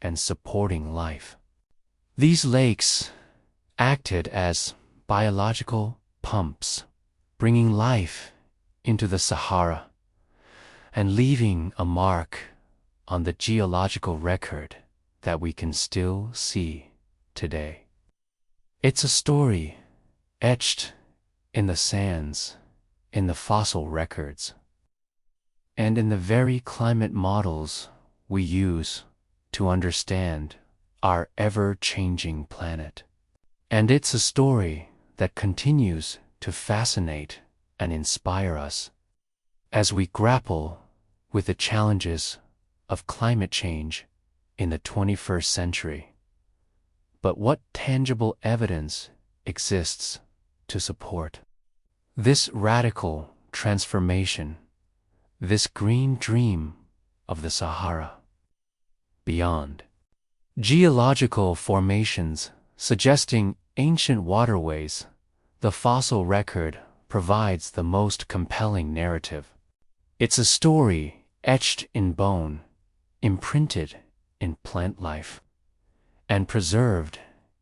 and supporting life. These lakes acted as biological pumps, bringing life into the Sahara and leaving a mark on the geological record that we can still see today. It's a story etched in the sands, in the fossil records, and in the very climate models we use to understand our ever-changing planet. And it's a story that continues to fascinate and inspire us as we grapple with the challenges of climate change in the 21st century. But what tangible evidence exists to support this radical transformation, this green dream of the Sahara? Beyond geological formations suggesting ancient waterways, the fossil record provides the most compelling narrative. It's a story etched in bone, imprinted in plant life, and preserved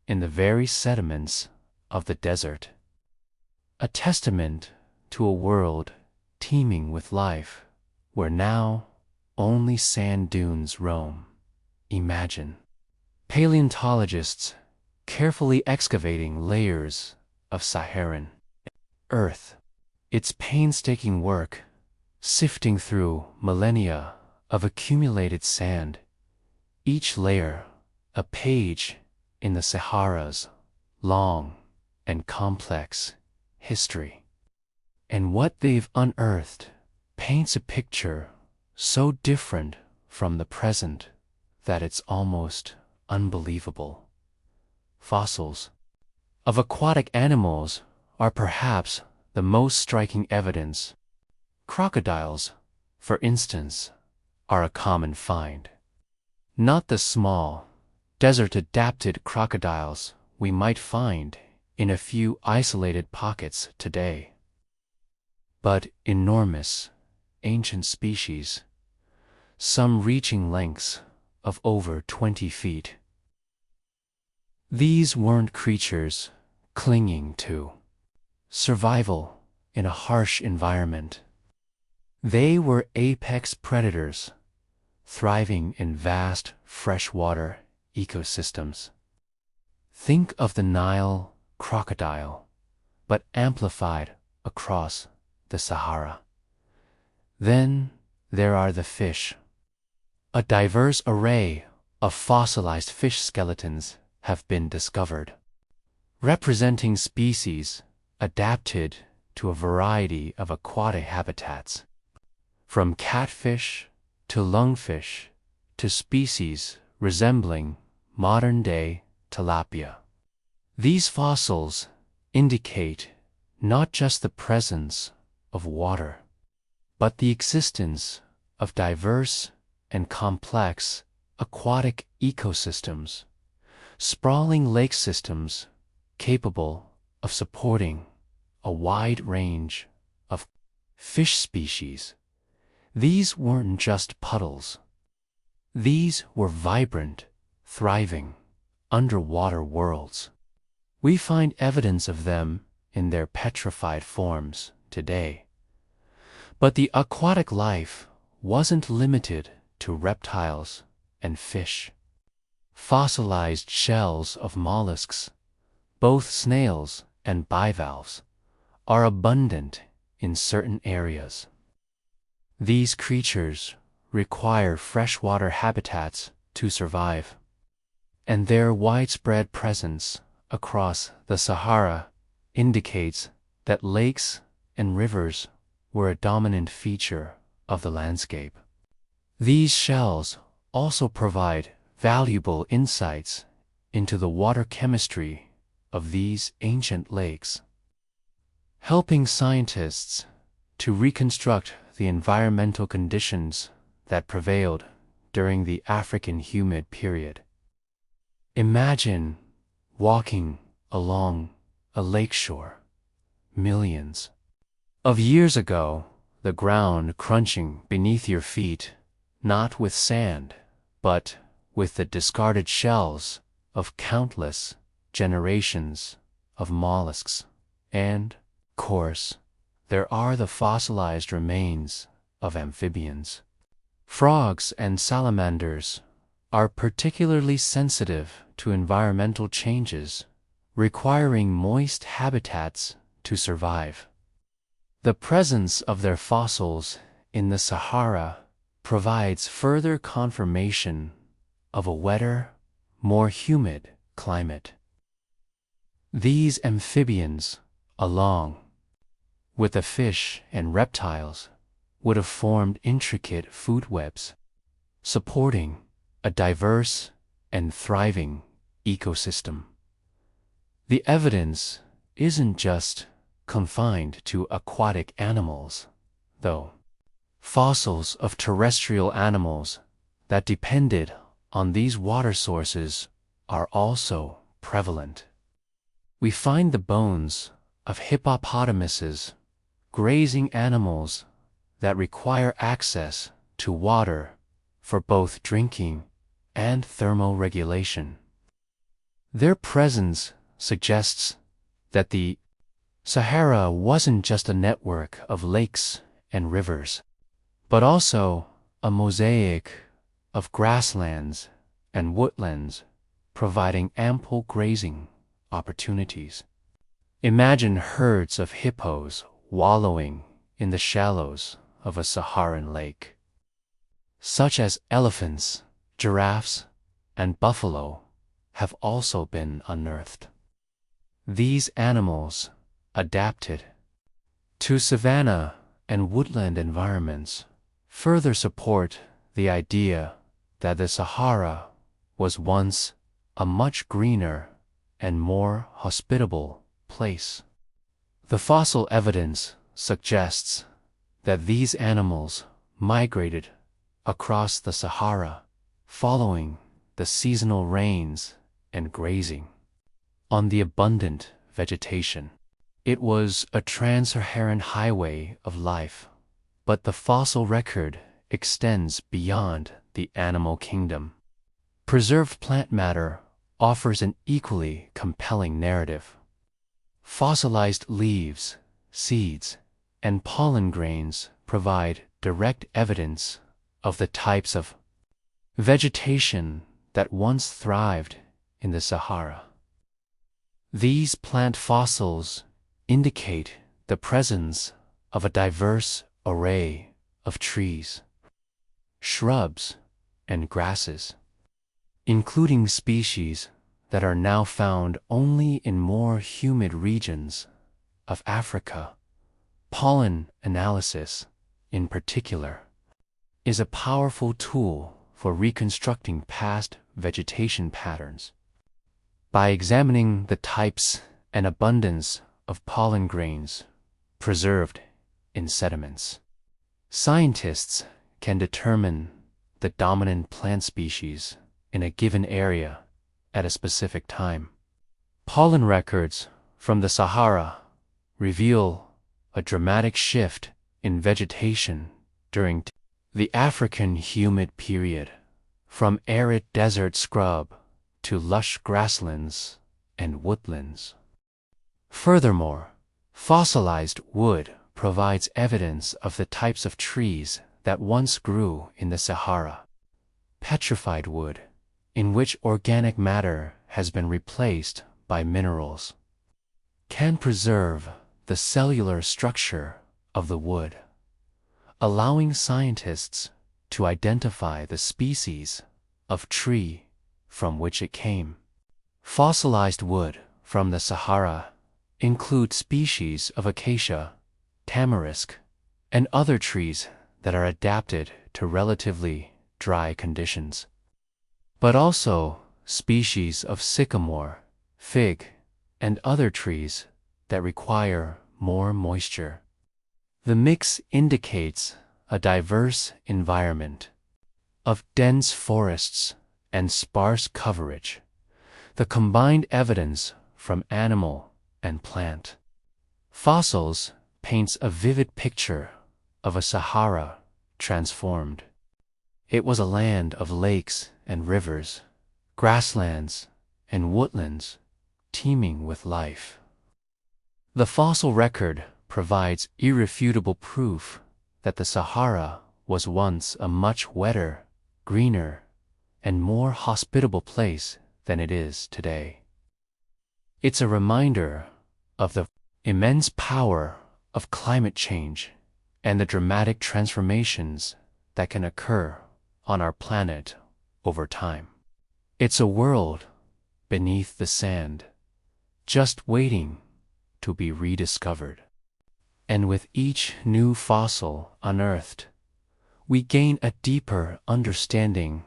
in the very sediments of the desert. A testament to a world teeming with life, where now only sand dunes roam. Imagine paleontologists carefully excavating layers of Saharan earth, its painstaking work sifting through millennia of accumulated sand, each layer a page in the Sahara's long and complex history. And what they've unearthed paints a picture so different from the present that it's almost unbelievable. Fossils of aquatic animals are perhaps the most striking evidence. Crocodiles, for instance, are a common find. Not the small, desert-adapted crocodiles we might find in a few isolated pockets today, but enormous, ancient species, some reaching lengths of over 20 feet. These weren't creatures clinging to survival in a harsh environment. They were apex predators, thriving in vast freshwater ecosystems. Think of the Nile crocodile, but amplified across the Sahara. Then there are the fish. A diverse array of fossilized fish skeletons have been discovered, representing species adapted to a variety of aquatic habitats, from catfish to lungfish to species resembling modern-day tilapia. These fossils indicate not just the presence of water, but the existence of diverse and complex aquatic ecosystems, sprawling lake systems capable of supporting a wide range of fish species. These weren't just puddles. These were vibrant, thriving, underwater worlds. We find evidence of them in their petrified forms today. But the aquatic life wasn't limited to reptiles and fish. Fossilized shells of mollusks, both snails and bivalves, are abundant in certain areas. These creatures require freshwater habitats to survive, and their widespread presence across the Sahara indicates that lakes and rivers were a dominant feature of the landscape. These shells also provide valuable insights into the water chemistry of these ancient lakes, helping scientists to reconstruct the environmental conditions that prevailed during the African humid period. Imagine walking along a lakeshore millions of years ago, the ground crunching beneath your feet, not with sand, but with the discarded shells of countless generations of mollusks. And, of course, there are the fossilized remains of amphibians. Frogs and salamanders are particularly sensitive to environmental changes, requiring moist habitats to survive. The presence of their fossils in the Sahara provides further confirmation of a wetter, more humid climate. These amphibians, along with the fish and reptiles, would have formed intricate food webs, supporting a diverse and thriving ecosystem. The evidence isn't just confined to aquatic animals, though. Fossils of terrestrial animals that depended on these water sources are also prevalent. We find the bones of hippopotamuses, grazing animals that require access to water for both drinking and thermoregulation. Their presence suggests that the Sahara wasn't just a network of lakes and rivers, but also a mosaic of grasslands and woodlands providing ample grazing opportunities. Imagine herds of hippos wallowing in the shallows of a Saharan lake, such as elephants, giraffes, and buffalo have also been unearthed. These animals adapted to savanna and woodland environments further support the idea that the Sahara was once a much greener and more hospitable place. The fossil evidence suggests that these animals migrated across the Sahara following the seasonal rains and grazing on the abundant vegetation. It was a trans-Saharan highway of life, but the fossil record extends beyond the animal kingdom. Preserved plant matter offers an equally compelling narrative. Fossilized leaves, seeds, and pollen grains provide direct evidence of the types of vegetation that once thrived in the Sahara. These plant fossils indicate the presence of a diverse array of trees, shrubs, and grasses, including species that are now found only in more humid regions of Africa. Pollen analysis, in particular, is a powerful tool for reconstructing past vegetation patterns. By examining the types and abundance of pollen grains preserved in sediments, scientists can determine the dominant plant species in a given area at a specific time. Pollen records from the Sahara reveal a dramatic shift in vegetation during the African humid period, from arid desert scrub to lush grasslands and woodlands. Furthermore, fossilized wood provides evidence of the types of trees that once grew in the Sahara. Petrified wood, in which organic matter has been replaced by minerals, can preserve the cellular structure of the wood, allowing scientists to identify the species of tree from which it came. Fossilized wood from the Sahara include species of acacia, tamarisk, and other trees that are adapted to relatively dry conditions, but also species of sycamore, fig, and other trees that require more moisture. The mix indicates a diverse environment of dense forests and sparse coverage, the combined evidence from animal and plant fossils paints a vivid picture of a Sahara transformed. It was a land of lakes and rivers, grasslands and woodlands teeming with life. The fossil record provides irrefutable proof that the Sahara was once a much wetter, greener, and more hospitable place than it is today. It's a reminder of the immense power of climate change and the dramatic transformations that can occur on our planet over time. It's a world beneath the sand, just waiting to be rediscovered. And with each new fossil unearthed, we gain a deeper understanding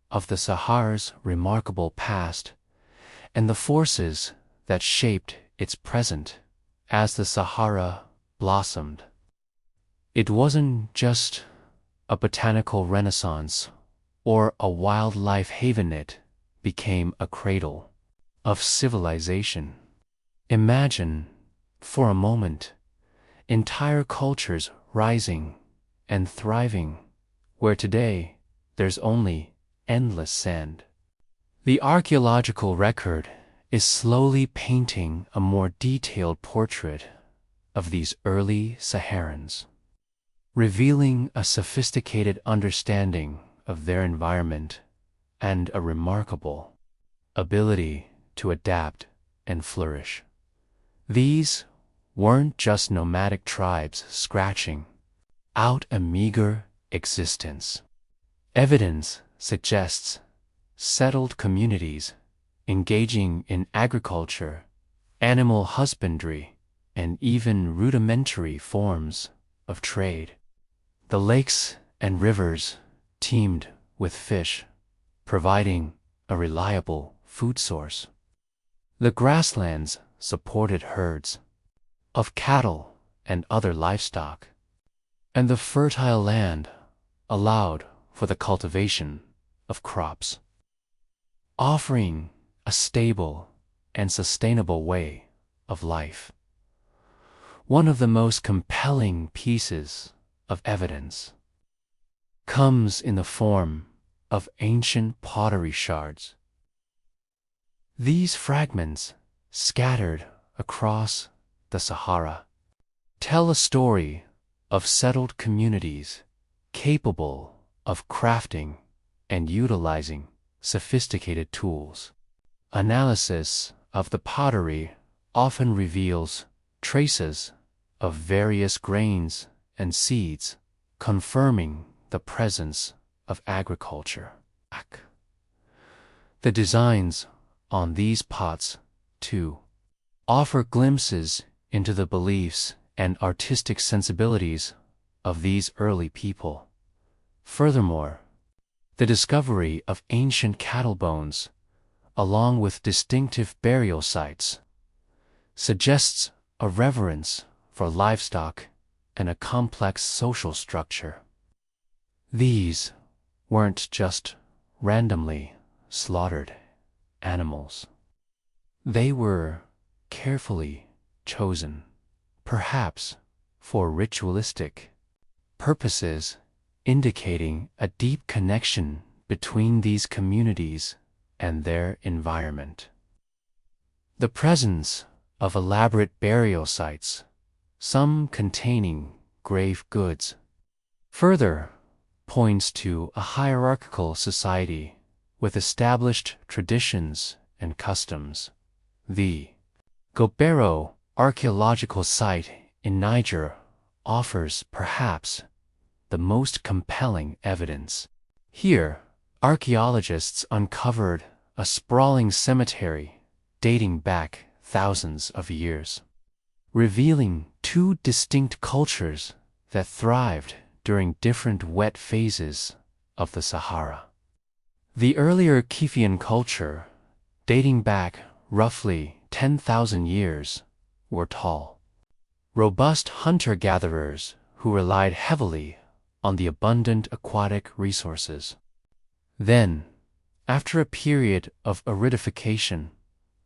of the Sahara's remarkable past and the forces that shaped its present as the Sahara blossomed. It wasn't just a botanical renaissance or a wildlife haven, it became a cradle of civilization. Imagine, for a moment, entire cultures rising and thriving where today there's only endless sand. The archaeological record is slowly painting a more detailed portrait of these early Saharans, revealing a sophisticated understanding of their environment and a remarkable ability to adapt and flourish. These weren't just nomadic tribes scratching out a meager existence. Evidence suggests settled communities engaging in agriculture, animal husbandry, and even rudimentary forms of trade. The lakes and rivers teemed with fish, providing a reliable food source. The grasslands supported herds of cattle and other livestock, and the fertile land allowed for the cultivation of crops, offering a stable and sustainable way of life. One of the most compelling pieces of evidence comes in the form of ancient pottery shards. These fragments, scattered across the Sahara, tell a story of settled communities capable of crafting and utilizing sophisticated tools. Analysis of the pottery often reveals traces of various grains and seeds, confirming the presence of agriculture. The designs on these pots, too, offer glimpses into the beliefs and artistic sensibilities of these early people. Furthermore, the discovery of ancient cattle bones, along with distinctive burial sites, suggests a reverence for livestock and a complex social structure. These weren't just randomly slaughtered animals. They were carefully chosen, perhaps for ritualistic purposes, indicating a deep connection between these communities and their environment. The presence of elaborate burial sites, some containing grave goods, further points to a hierarchical society with established traditions and customs. The Gobero archaeological site in Niger offers perhaps the most compelling evidence. Here, archaeologists uncovered a sprawling cemetery dating back thousands of years, revealing two distinct cultures that thrived during different wet phases of the Sahara. The earlier Kifian culture, dating back roughly 10,000 years, were tall, robust hunter-gatherers who relied heavily on the abundant aquatic resources. Then, after a period of aridification,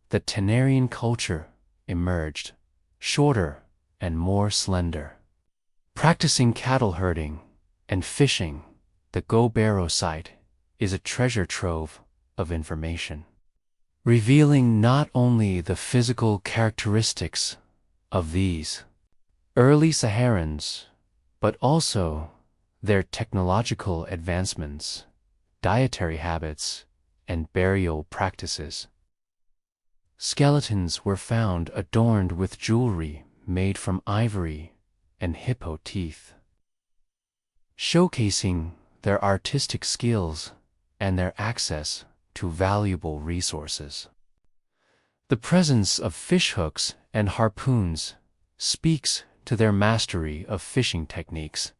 the Tenarian culture emerged, shorter and more slender. Practicing cattle herding and fishing, the Gobero site is a treasure trove of information, revealing not only the physical characteristics of these early Saharans, but also their technological advancements, dietary habits, and burial practices. Skeletons were found adorned with jewelry made from ivory and hippo teeth, showcasing their artistic skills and their access to valuable resources. The presence of fishhooks and harpoons speaks to their mastery of fishing techniques,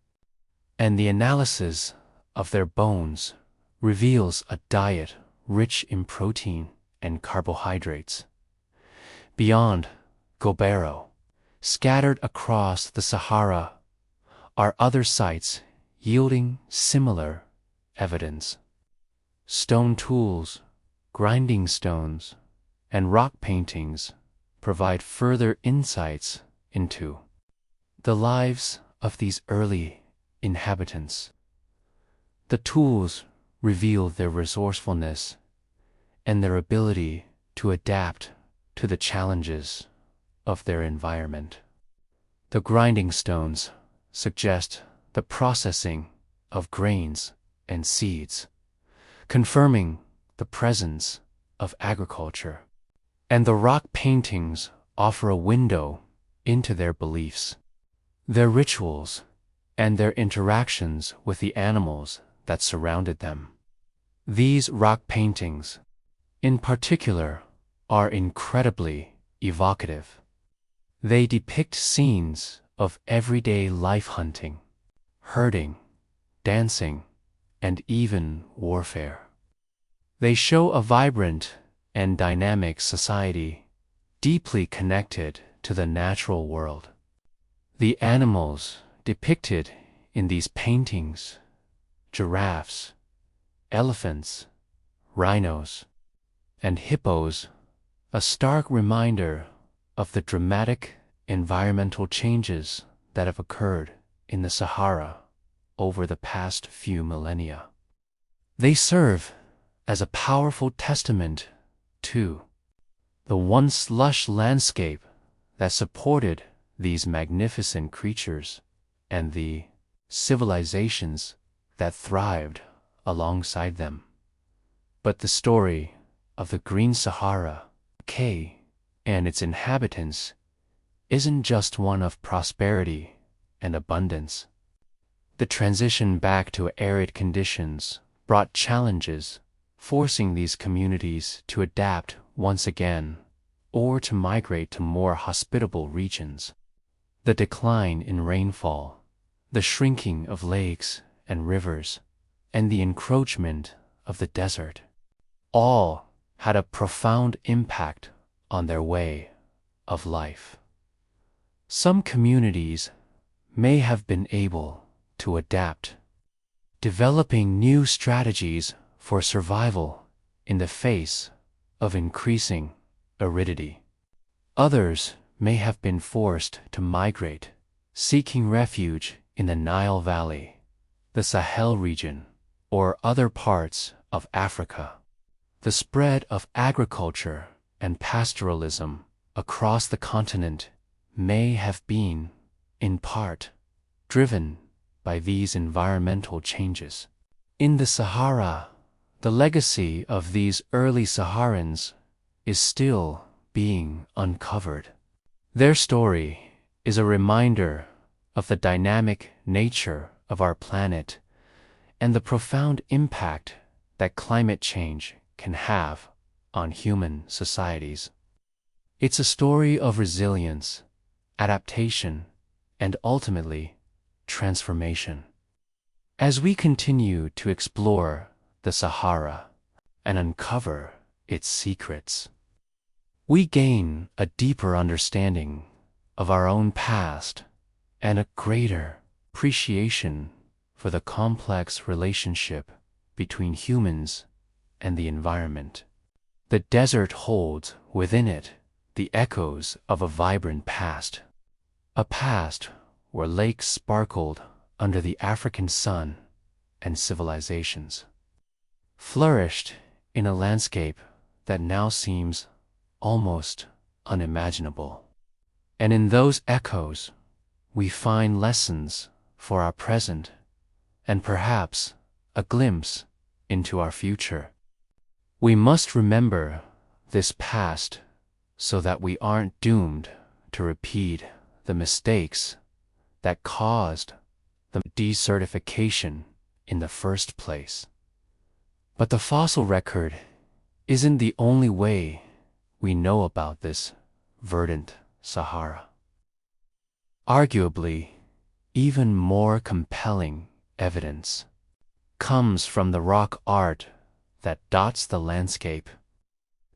and the analysis of their bones reveals a diet rich in protein and carbohydrates. Beyond Gobero, scattered across the Sahara, are other sites yielding similar evidence. Stone tools, grinding stones, and rock paintings provide further insights into the lives of these early inhabitants. The tools reveal their resourcefulness and their ability to adapt to the challenges of their environment. The grinding stones suggest the processing of grains and seeds, confirming the presence of agriculture. And the rock paintings offer a window into their beliefs, their rituals, and their interactions with the animals that surrounded them. These rock paintings, in particular, are incredibly evocative. They depict scenes of everyday life: hunting, herding, dancing, and even warfare. They show a vibrant and dynamic society, deeply connected to the natural world. The animals depicted in these paintings, giraffes, elephants, rhinos, and hippos, a stark reminder of the dramatic environmental changes that have occurred in the Sahara over the past few millennia. They serve as a powerful testament to the once lush landscape that supported these magnificent creatures and the civilizations that thrived alongside them. But the story of the Green Sahara, and its inhabitants isn't just one of prosperity and abundance. The transition back to arid conditions brought challenges, forcing these communities to adapt once again or to migrate to more hospitable regions. The decline in rainfall, the shrinking of lakes and rivers, and the encroachment of the desert all had a profound impact on their way of life. Some communities may have been able to adapt, developing new strategies for survival in the face of increasing aridity. Others may have been forced to migrate, seeking refuge in the Nile Valley, the Sahel region, or other parts of Africa. The spread of agriculture and pastoralism across the continent may have been, in part, driven by these environmental changes. In the Sahara, the legacy of these early Saharans is still being uncovered. Their story is a reminder of the dynamic nature of our planet and the profound impact that climate change can have on human societies. It's a story of resilience, adaptation, and ultimately, transformation. As we continue to explore the Sahara and uncover its secrets, we gain a deeper understanding of our own past and a greater appreciation for the complex relationship between humans and the environment. The desert holds within it the echoes of a vibrant past, a past where lakes sparkled under the African sun and civilizations flourished in a landscape that now seems almost unimaginable. And in those echoes, we find lessons for our present and perhaps a glimpse into our future. We must remember this past so that we aren't doomed to repeat the mistakes that caused the desertification in the first place. But the fossil record isn't the only way we know about this verdant Sahara. Arguably, even more compelling evidence comes from the rock art that dots the landscape.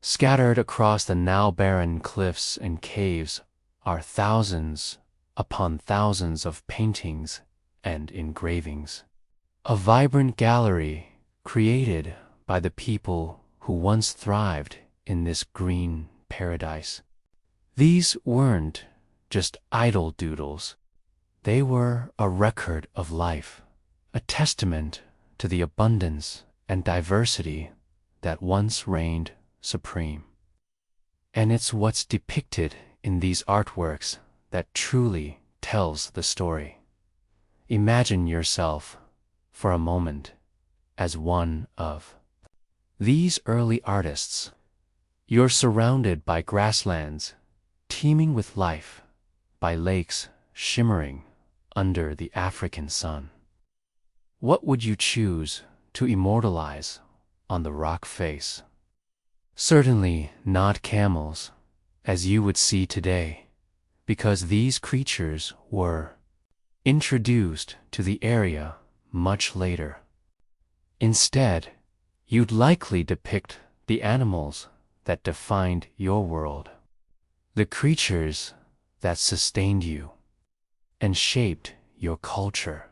Scattered across the now barren cliffs and caves are thousands upon thousands of paintings and engravings. A vibrant gallery created by the people who once thrived in this green paradise. These weren't just idle doodles. They were a record of life, a testament to the abundance and diversity that once reigned supreme. And it's what's depicted in these artworks that truly tells the story. Imagine yourself, for a moment, as one of these early artists. You're surrounded by grasslands teeming with life, by lakes shimmering under the African sun. What would you choose to immortalize on the rock face? Certainly not camels, as you would see today, because these creatures were introduced to the area much later. Instead, you'd likely depict the animals that defined your world, the creatures that sustained you and shaped your culture.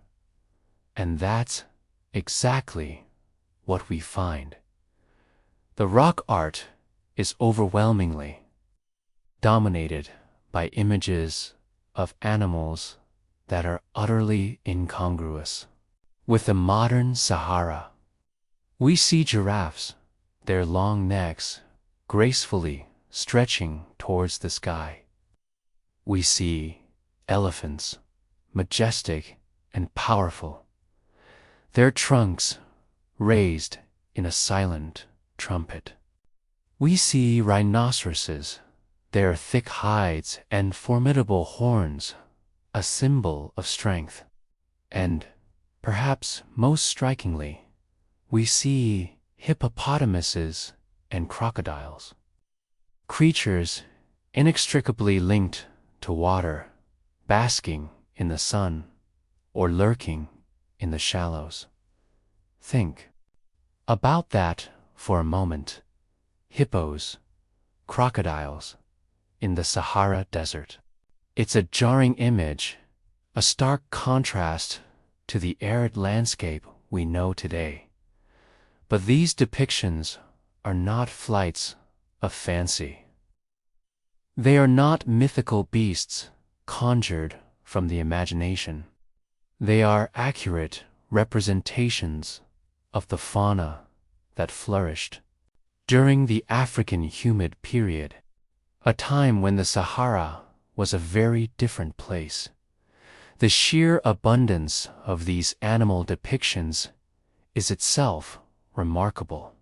And that's exactly what we find. The rock art is overwhelmingly dominated by images of animals that are utterly incongruous with the modern Sahara. We see giraffes, their long necks gracefully stretching towards the sky. We see elephants, majestic and powerful, their trunks raised in a silent trumpet. We see rhinoceroses, their thick hides and formidable horns, a symbol of strength. And, perhaps most strikingly, we see hippopotamuses and crocodiles, creatures inextricably linked to water, basking in the sun or lurking in the shallows. Think about that for a moment. Hippos, crocodiles in the Sahara Desert. It's a jarring image, a stark contrast to the arid landscape we know today. But these depictions are not flights of fancy. They are not mythical beasts conjured from the imagination. They are accurate representations of the fauna that flourished during the African humid period, a time when the Sahara was a very different place. The sheer abundance of these animal depictions is itself remarkable.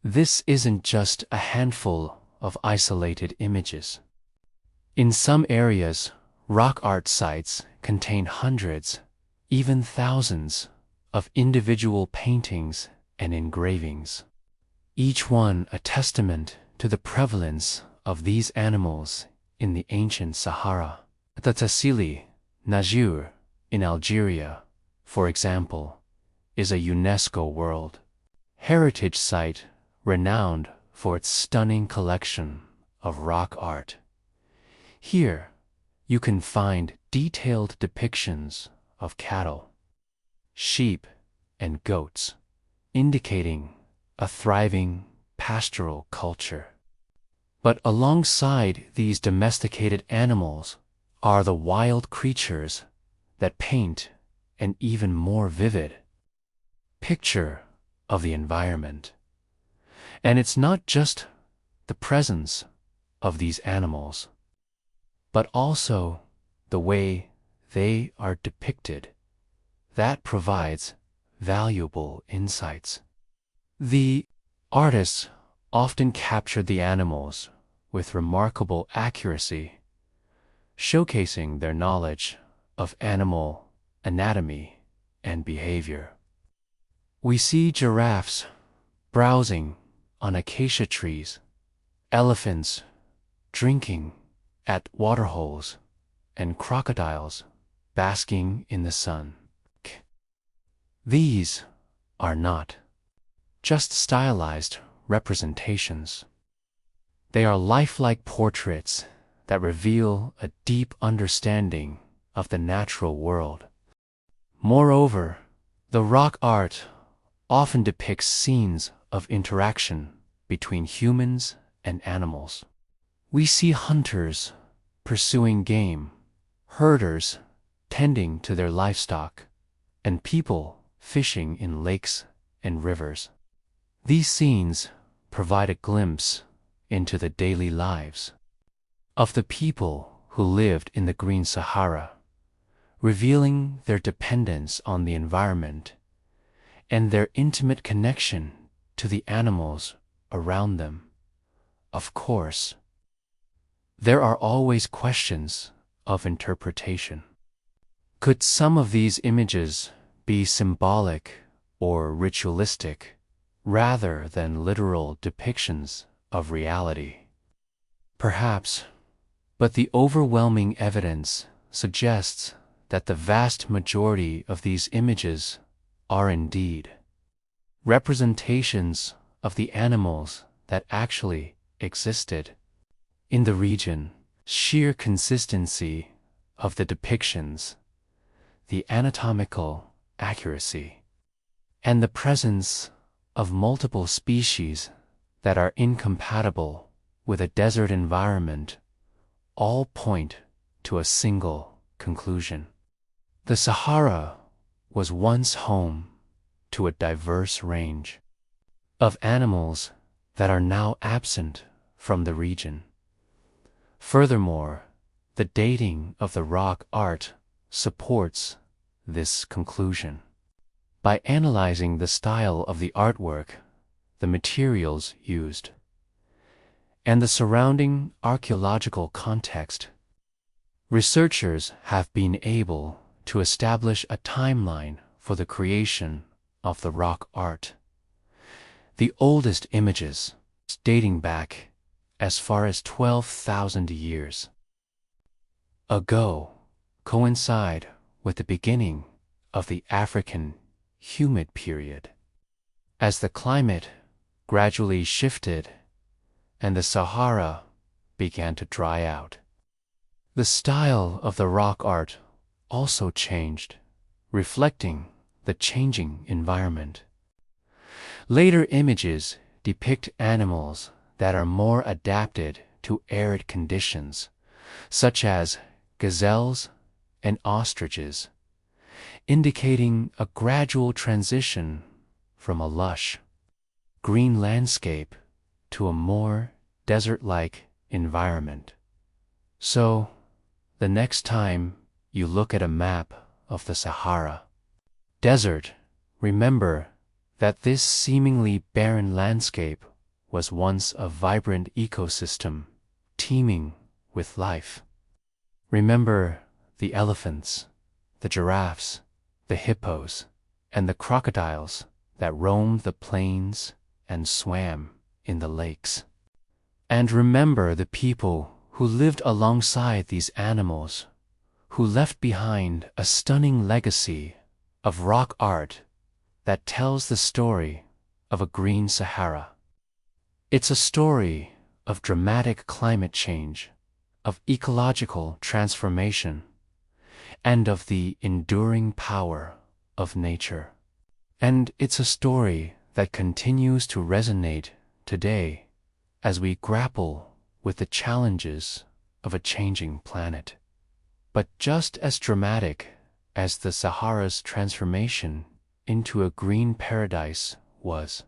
This isn't just a handful of isolated images. In some areas, rock art sites contain hundreds, even thousands, of individual paintings and engravings, each one a testament to the prevalence of these animals in the ancient Sahara. The Tassili, Najur, in Algeria, for example, is a UNESCO World Heritage Site renowned for its stunning collection of rock art. Here, you can find detailed depictions of cattle, sheep, and goats, indicating a thriving pastoral culture. But alongside these domesticated animals are the wild creatures that paint an even more vivid picture of the environment. And it's not just the presence of these animals, but also the way they are depicted that provides valuable insights. The artists often captured the animals with remarkable accuracy, showcasing their knowledge of animal anatomy and behavior. We see giraffes browsing on acacia trees, elephants drinking at waterholes, and crocodiles basking in the sun. These are not just stylized representations. They are lifelike portraits that reveal a deep understanding of the natural world. Moreover, the rock art often depicts scenes of interaction between humans and animals. We see hunters pursuing game, herders tending to their livestock, and people fishing in lakes and rivers. These scenes provide a glimpse into the daily lives of the people who lived in the Green Sahara, revealing their dependence on the environment and their intimate connection to the animals around them. Of course, there are always questions of interpretation. Could some of these images be symbolic or ritualistic rather than literal depictions of reality? Perhaps, but the overwhelming evidence suggests that the vast majority of these images are indeed representations of the animals that actually existed in the region. Sheer consistency of the depictions, the anatomical accuracy, and the presence of multiple species that are incompatible with a desert environment all point to a single conclusion. The Sahara was once home to a diverse range of animals that are now absent from the region. Furthermore, the dating of the rock art supports this conclusion. By analyzing the style of the artwork, the materials used, and the surrounding archaeological context, researchers have been able to establish a timeline for the creation of the rock art. The oldest images, dating back as far as 12,000 years ago, coincide with the beginning of the African humid period. As the climate gradually shifted and the Sahara began to dry out, the style of the rock art also changed, reflecting the changing environment. Later images depict animals that are more adapted to arid conditions, such as gazelles and ostriches, indicating a gradual transition from a lush, green landscape to a more desert-like environment. So, the next time you look at a map of the Sahara Desert, remember that this seemingly barren landscape was once a vibrant ecosystem teeming with life. Remember the elephants, the giraffes, the hippos, and the crocodiles that roamed the plains and swam in the lakes. And remember the people who lived alongside these animals, who left behind a stunning legacy of rock art that tells the story of a green Sahara. It's a story of dramatic climate change, of ecological transformation, and of the enduring power of nature. And it's a story that continues to resonate today as we grapple with the challenges of a changing planet. But just as dramatic as the Sahara's transformation into a green paradise was,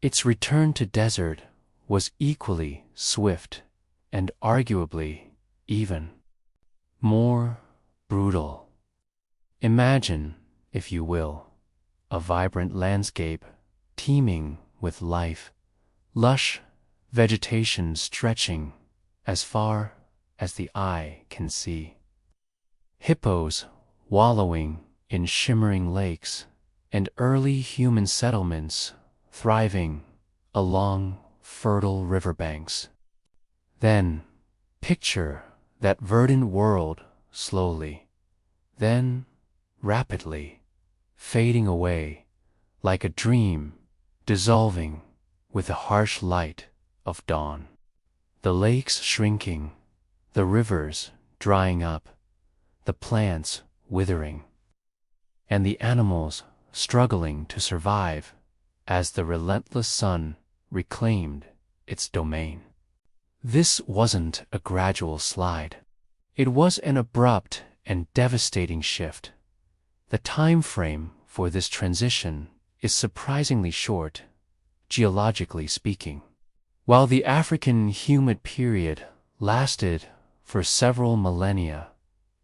its return to desert was equally swift and arguably even more brutal. Imagine, if you will, a vibrant landscape teeming with life, lush vegetation stretching as far as the eye can see, hippos wallowing in shimmering lakes, and early human settlements thriving along fertile riverbanks. Then picture that verdant world slowly, then rapidly fading away like a dream dissolving with the harsh light of dawn. The lakes shrinking, the rivers drying up, the plants withering, and the animals struggling to survive as the relentless sun reclaimed its domain. This wasn't a gradual slide. It was an abrupt and devastating shift. The time frame for this transition is surprisingly short, geologically speaking. While the African humid period lasted for several millennia,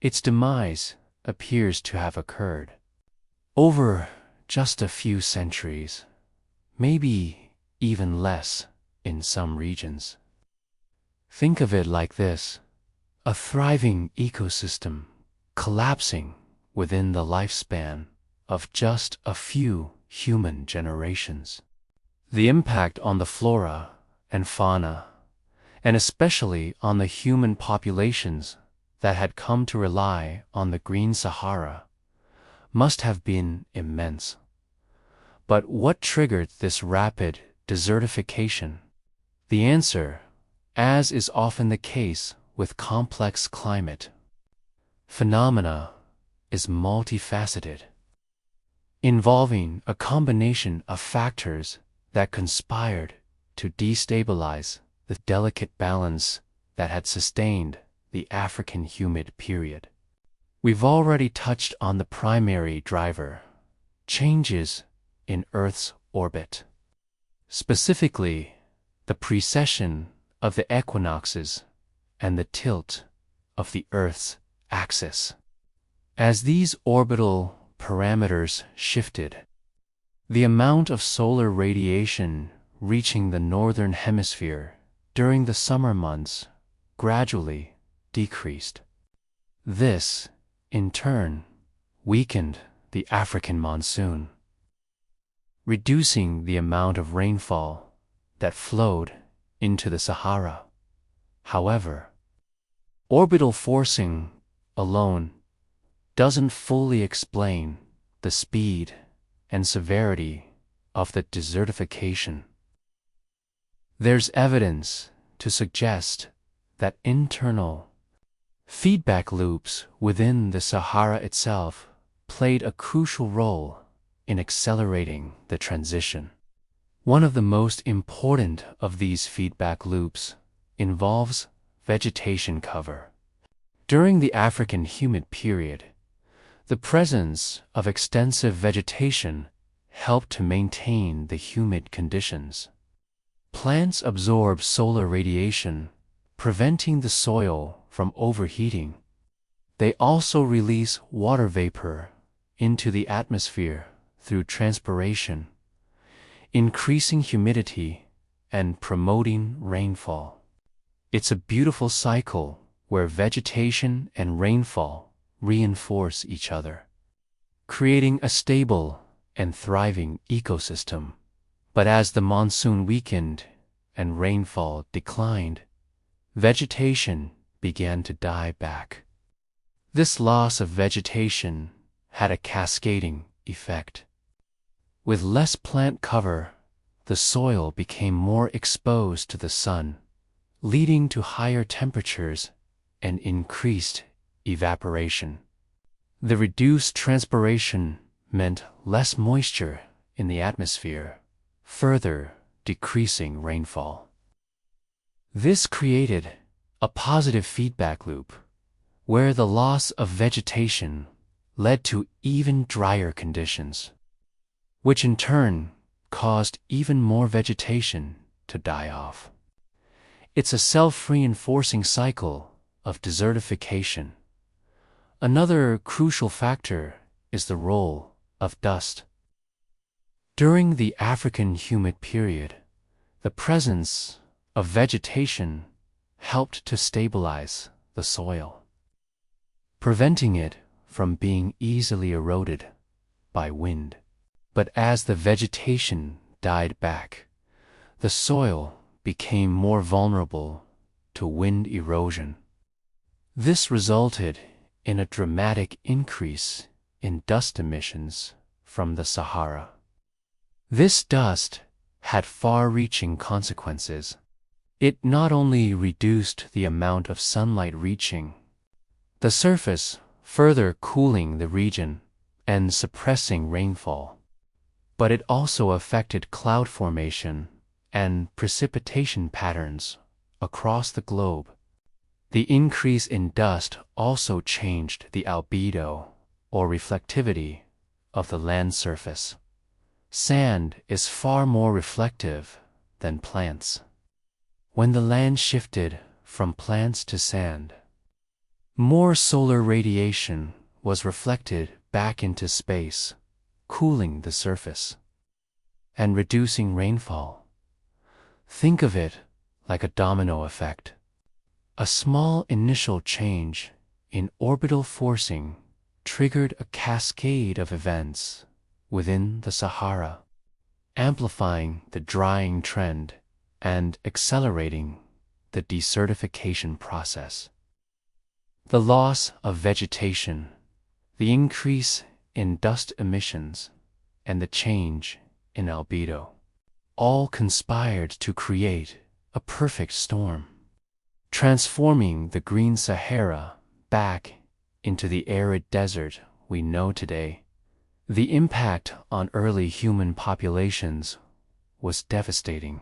its demise appears to have occurred over just a few centuries, maybe even less in some regions. Think of it like this: a thriving ecosystem collapsing within the lifespan of just a few human generations. The impact on the flora and fauna, and especially on the human populations that had come to rely on the Green Sahara, must have been immense. But what triggered this rapid desertification? The answer, as is often the case with complex climate phenomena, is multifaceted, involving a combination of factors that conspired to destabilize the delicate balance that had sustained the African humid period. We've already touched on the primary driver: changes in Earth's orbit. Specifically, the precession of the equinoxes and the tilt of the Earth's axis. As these orbital parameters shifted, the amount of solar radiation reaching the northern hemisphere during the summer months gradually decreased. This, in turn, weakened the African monsoon, reducing the amount of rainfall that flowed into the Sahara. However, orbital forcing alone doesn't fully explain the speed and severity of the desertification. There's evidence to suggest that internal feedback loops within the Sahara itself played a crucial role in accelerating the transition. One of the most important of these feedback loops involves vegetation cover. During the African humid period, the presence of extensive vegetation helped to maintain the humid conditions. Plants absorb solar radiation, preventing the soil from overheating. They also release water vapor into the atmosphere through transpiration, increasing humidity and promoting rainfall. It's a beautiful cycle where vegetation and rainfall reinforce each other, creating a stable and thriving ecosystem. But as the monsoon weakened and rainfall declined, vegetation began to die back. This loss of vegetation had a cascading effect. With less plant cover, the soil became more exposed to the sun, leading to higher temperatures and increased evaporation. The reduced transpiration meant less moisture in the atmosphere, further decreasing rainfall. This created a positive feedback loop, where the loss of vegetation led to even drier conditions, which in turn caused even more vegetation to die off. It's a self-reinforcing cycle of desertification. Another crucial factor is the role of dust. During the African humid period, the presence of vegetation helped to stabilize the soil, preventing it from being easily eroded by wind. But as the vegetation died back, the soil became more vulnerable to wind erosion. This resulted in a dramatic increase in dust emissions from the Sahara. This dust had far-reaching consequences. It not only reduced the amount of sunlight reaching the surface, further cooling the region and suppressing rainfall, but it also affected cloud formation and precipitation patterns across the globe. The increase in dust also changed the albedo, or reflectivity, of the land surface. Sand is far more reflective than plants. When the land shifted from plants to sand, more solar radiation was reflected back into space, cooling the surface and reducing rainfall. Think of it like a domino effect. A small initial change in orbital forcing triggered a cascade of events within the Sahara, amplifying the drying trend and accelerating the desertification process. The loss of vegetation, the increase in dust emissions, and the change in albedo all conspired to create a perfect storm, transforming the Green Sahara back into the arid desert we know today. The impact on early human populations was devastating.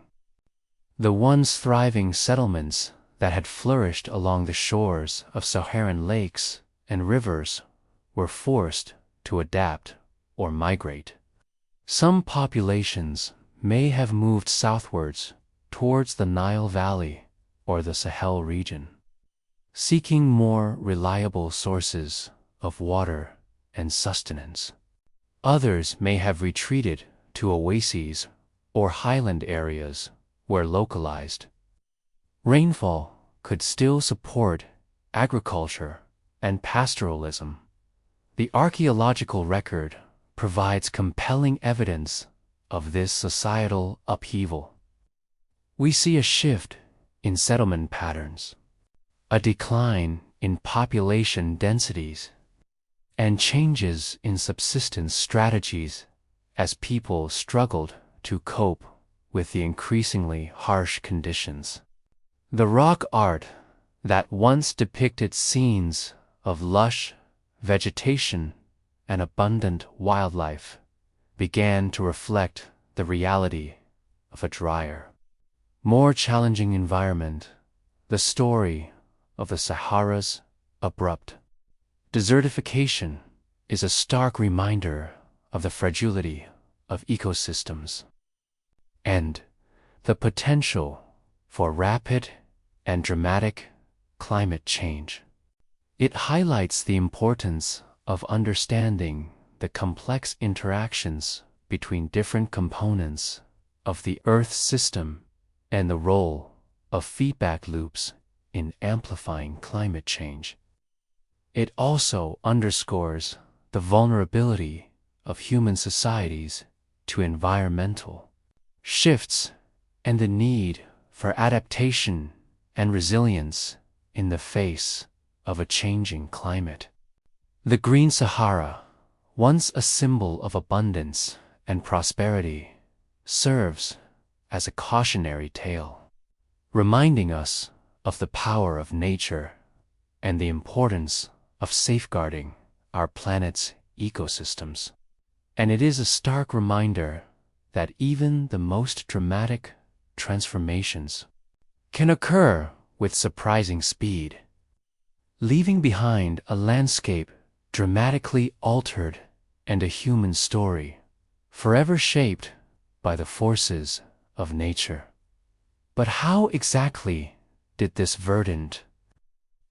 The once thriving settlements that had flourished along the shores of Saharan lakes and rivers were forced to adapt or migrate. Some populations may have moved southwards towards the Nile Valley or the Sahel region, seeking more reliable sources of water and sustenance. Others may have retreated to oases or highland areas where localized rainfall could still support agriculture and pastoralism. The archaeological record provides compelling evidence of this societal upheaval. We see a shift in settlement patterns, a decline in population densities, and changes in subsistence strategies as people struggled to cope with the increasingly harsh conditions. The rock art that once depicted scenes of lush vegetation and abundant wildlife began to reflect the reality of a drier, more challenging environment. The story of the Sahara's abrupt desertification is a stark reminder of the fragility of ecosystems and the potential for rapid and dramatic climate change. It highlights the importance of understanding the complex interactions between different components of the Earth system and the role of feedback loops in amplifying climate change. It also underscores the vulnerability of human societies to environmental shifts and the need for adaptation and resilience in the face of a changing climate. The Green Sahara, once a symbol of abundance and prosperity, serves as a cautionary tale, reminding us of the power of nature and the importance of safeguarding our planet's ecosystems. And it is a stark reminder that even the most dramatic transformations can occur with surprising speed, leaving behind a landscape dramatically altered and a human story forever shaped by the forces of nature. But how exactly did this verdant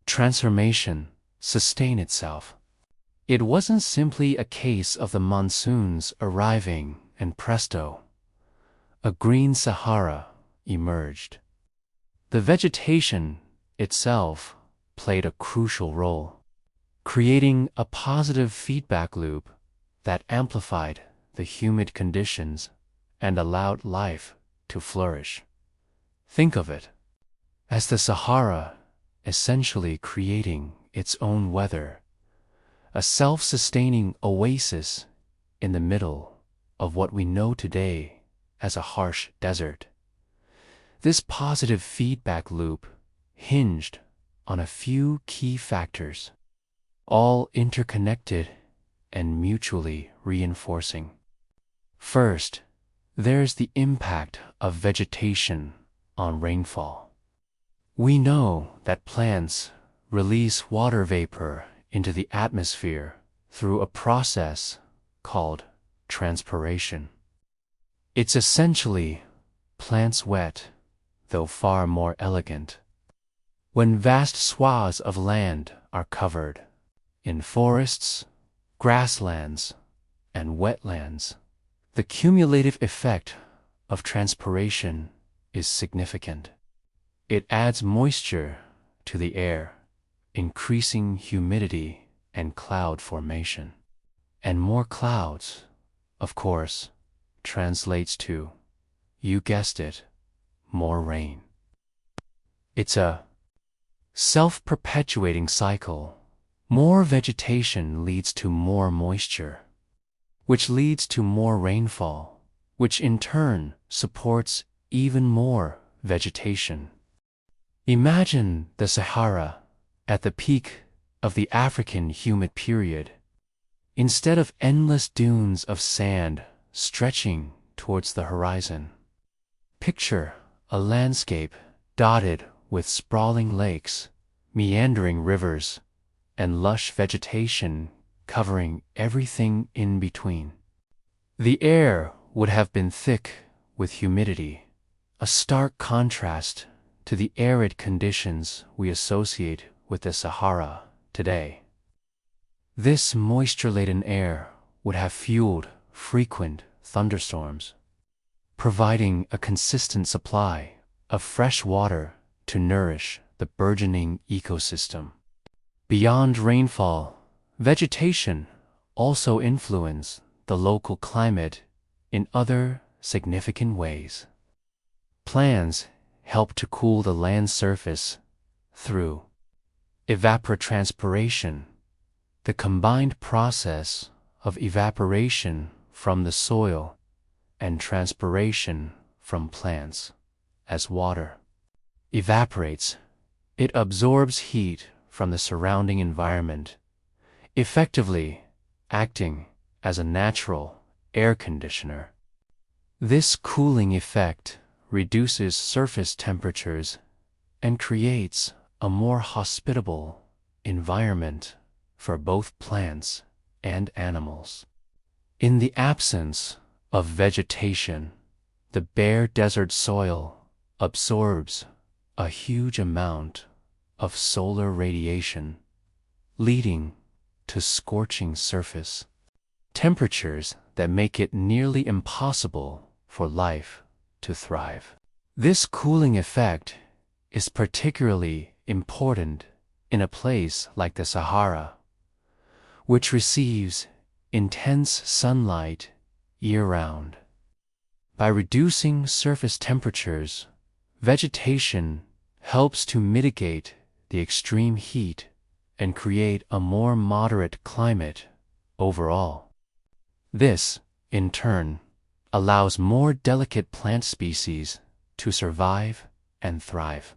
transformation sustain itself? It wasn't simply a case of the monsoons arriving and presto, a green Sahara emerged. The vegetation itself played a crucial role, creating a positive feedback loop that amplified the humid conditions and allowed life to flourish. Think of it as the Sahara essentially creating its own weather, a self-sustaining oasis in the middle of what we know today as a harsh desert. This positive feedback loop hinged on a few key factors, all interconnected and mutually reinforcing. First, there's the impact of vegetation on rainfall. We know that plants release water vapor into the atmosphere through a process called transpiration. It's essentially plants wet, though far more elegant. When vast swaths of land are covered in forests, grasslands, and wetlands, the cumulative effect of transpiration is significant. It adds moisture to the air, increasing humidity and cloud formation. And more clouds, of course, translates to, you guessed it, more rain. It's a self-perpetuating cycle. More vegetation leads to more moisture, which leads to more rainfall, which in turn supports even more vegetation. Imagine the Sahara at the peak of the African humid period. Instead of endless dunes of sand stretching towards the horizon, picture a landscape dotted with sprawling lakes, meandering rivers, and lush vegetation covering everything in between. The air would have been thick with humidity, a stark contrast to the arid conditions we associate with the Sahara today. This moisture-laden air would have fueled frequent thunderstorms, providing a consistent supply of fresh water to nourish the burgeoning ecosystem. Beyond rainfall, vegetation also influences the local climate in other significant ways. Plants help to cool the land surface through evapotranspiration, the combined process of evaporation from the soil and transpiration from plants. As water evaporates, it absorbs heat from the surrounding environment, effectively acting as a natural air conditioner. This cooling effect reduces surface temperatures and creates a more hospitable environment for both plants and animals. In the absence of vegetation, the bare desert soil absorbs a huge amount of solar radiation, leading to scorching surface temperatures that make it nearly impossible for life to thrive. This cooling effect is particularly important in a place like the Sahara, which receives intense sunlight year-round. By reducing surface temperatures, vegetation helps to mitigate the extreme heat and create a more moderate climate overall. This, in turn, allows more delicate plant species to survive and thrive,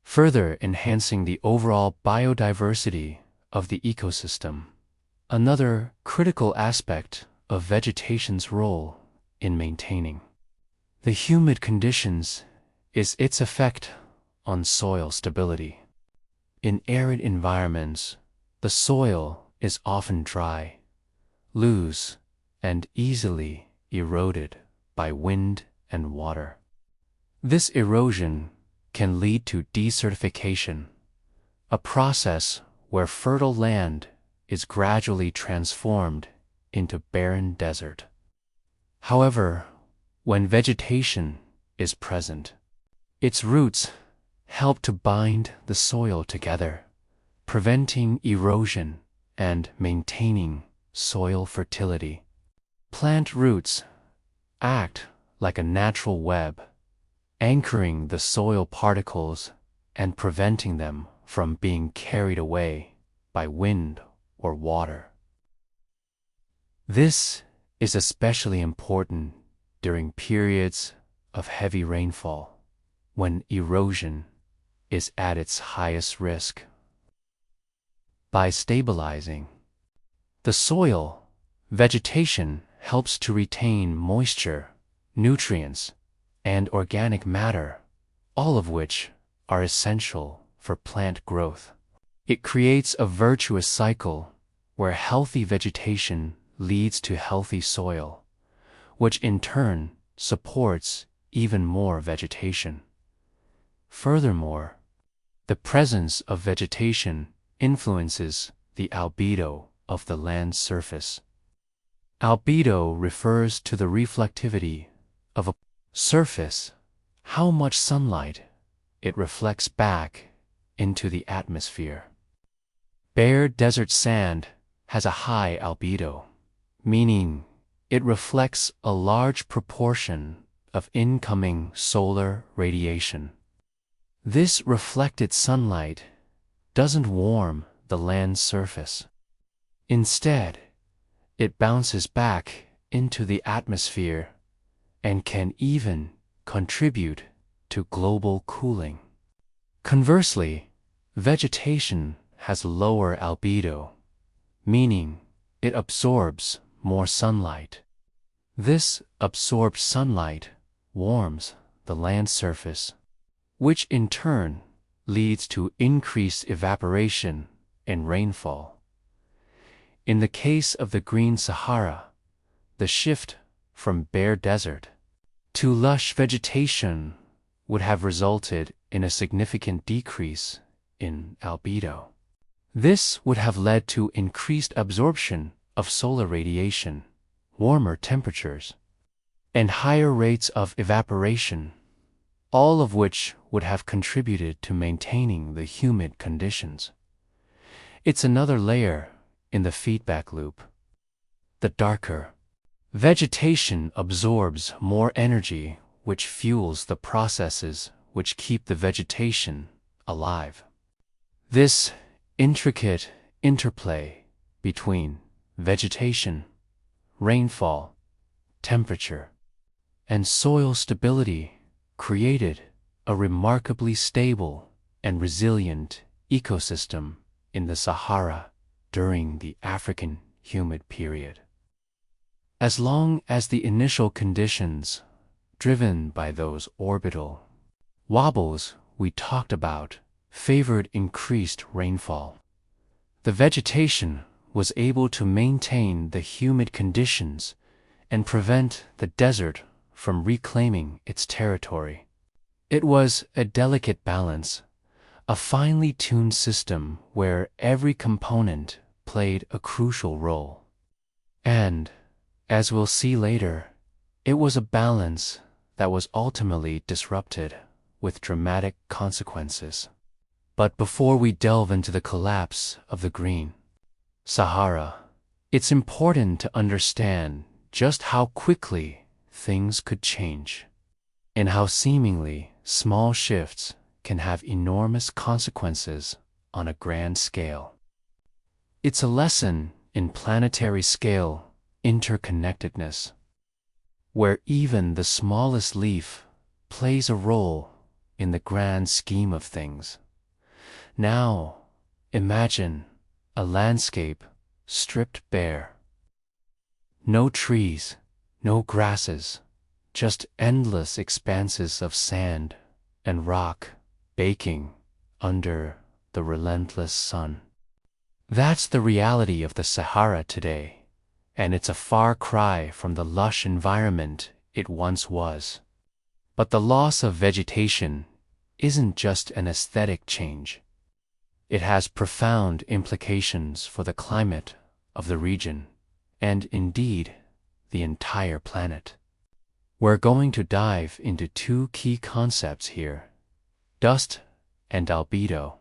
further enhancing the overall biodiversity of the ecosystem. Another critical aspect of vegetation's role in maintaining the humid conditions is its effect on soil stability. In arid environments, the soil is often dry, loose, and easily eroded by wind and water. This erosion can lead to desertification, a process where fertile land is gradually transformed into barren desert. However, when vegetation is present, its roots help to bind the soil together, preventing erosion and maintaining soil fertility. Plant roots act like a natural web, anchoring the soil particles and preventing them from being carried away by wind or water. This is especially important during periods of heavy rainfall, when erosion is at its highest risk. By stabilizing the soil, vegetation helps to retain moisture, nutrients, and organic matter, all of which are essential for plant growth. It creates a virtuous cycle where healthy vegetation leads to healthy soil, which in turn supports even more vegetation. Furthermore, the presence of vegetation influences the albedo of the land's surface. Albedo refers to the reflectivity of a surface, how much sunlight it reflects back into the atmosphere. Bare desert sand has a high albedo, meaning it reflects a large proportion of incoming solar radiation. This reflected sunlight doesn't warm the land's surface. Instead, it bounces back into the atmosphere and can even contribute to global cooling. Conversely, vegetation has lower albedo, meaning it absorbs more sunlight. This absorbed sunlight warms the land surface, which in turn leads to increased evaporation and rainfall. In the case of the Green Sahara, the shift from bare desert to lush vegetation would have resulted in a significant decrease in albedo. This would have led to increased absorption of solar radiation, warmer temperatures, and higher rates of evaporation, all of which would have contributed to maintaining the humid conditions. It's another layer in the feedback loop. The darker vegetation absorbs more energy, which fuels the processes which keep the vegetation alive. This intricate interplay between vegetation, rainfall, temperature, and soil stability created a remarkably stable and resilient ecosystem in the Sahara during the African humid period. As long as the initial conditions, driven by those orbital wobbles we talked about, favored increased rainfall, the vegetation was able to maintain the humid conditions and prevent the desert from reclaiming its territory. It was a delicate balance, a finely tuned system where every component played a crucial role. And, as we'll see later, it was a balance that was ultimately disrupted with dramatic consequences. But before we delve into the collapse of the Green Sahara, it's important to understand just how quickly things could change, and how seemingly small shifts can have enormous consequences on a grand scale. It's a lesson in planetary scale interconnectedness, where even the smallest leaf plays a role in the grand scheme of things. Now, imagine a landscape stripped bare. No trees, no grasses, just endless expanses of sand and rock baking under the relentless sun. That's the reality of the Sahara today, and it's a far cry from the lush environment it once was. But the loss of vegetation isn't just an aesthetic change. It has profound implications for the climate of the region, and indeed, the entire planet. We're going to dive into two key concepts here: dust and albedo,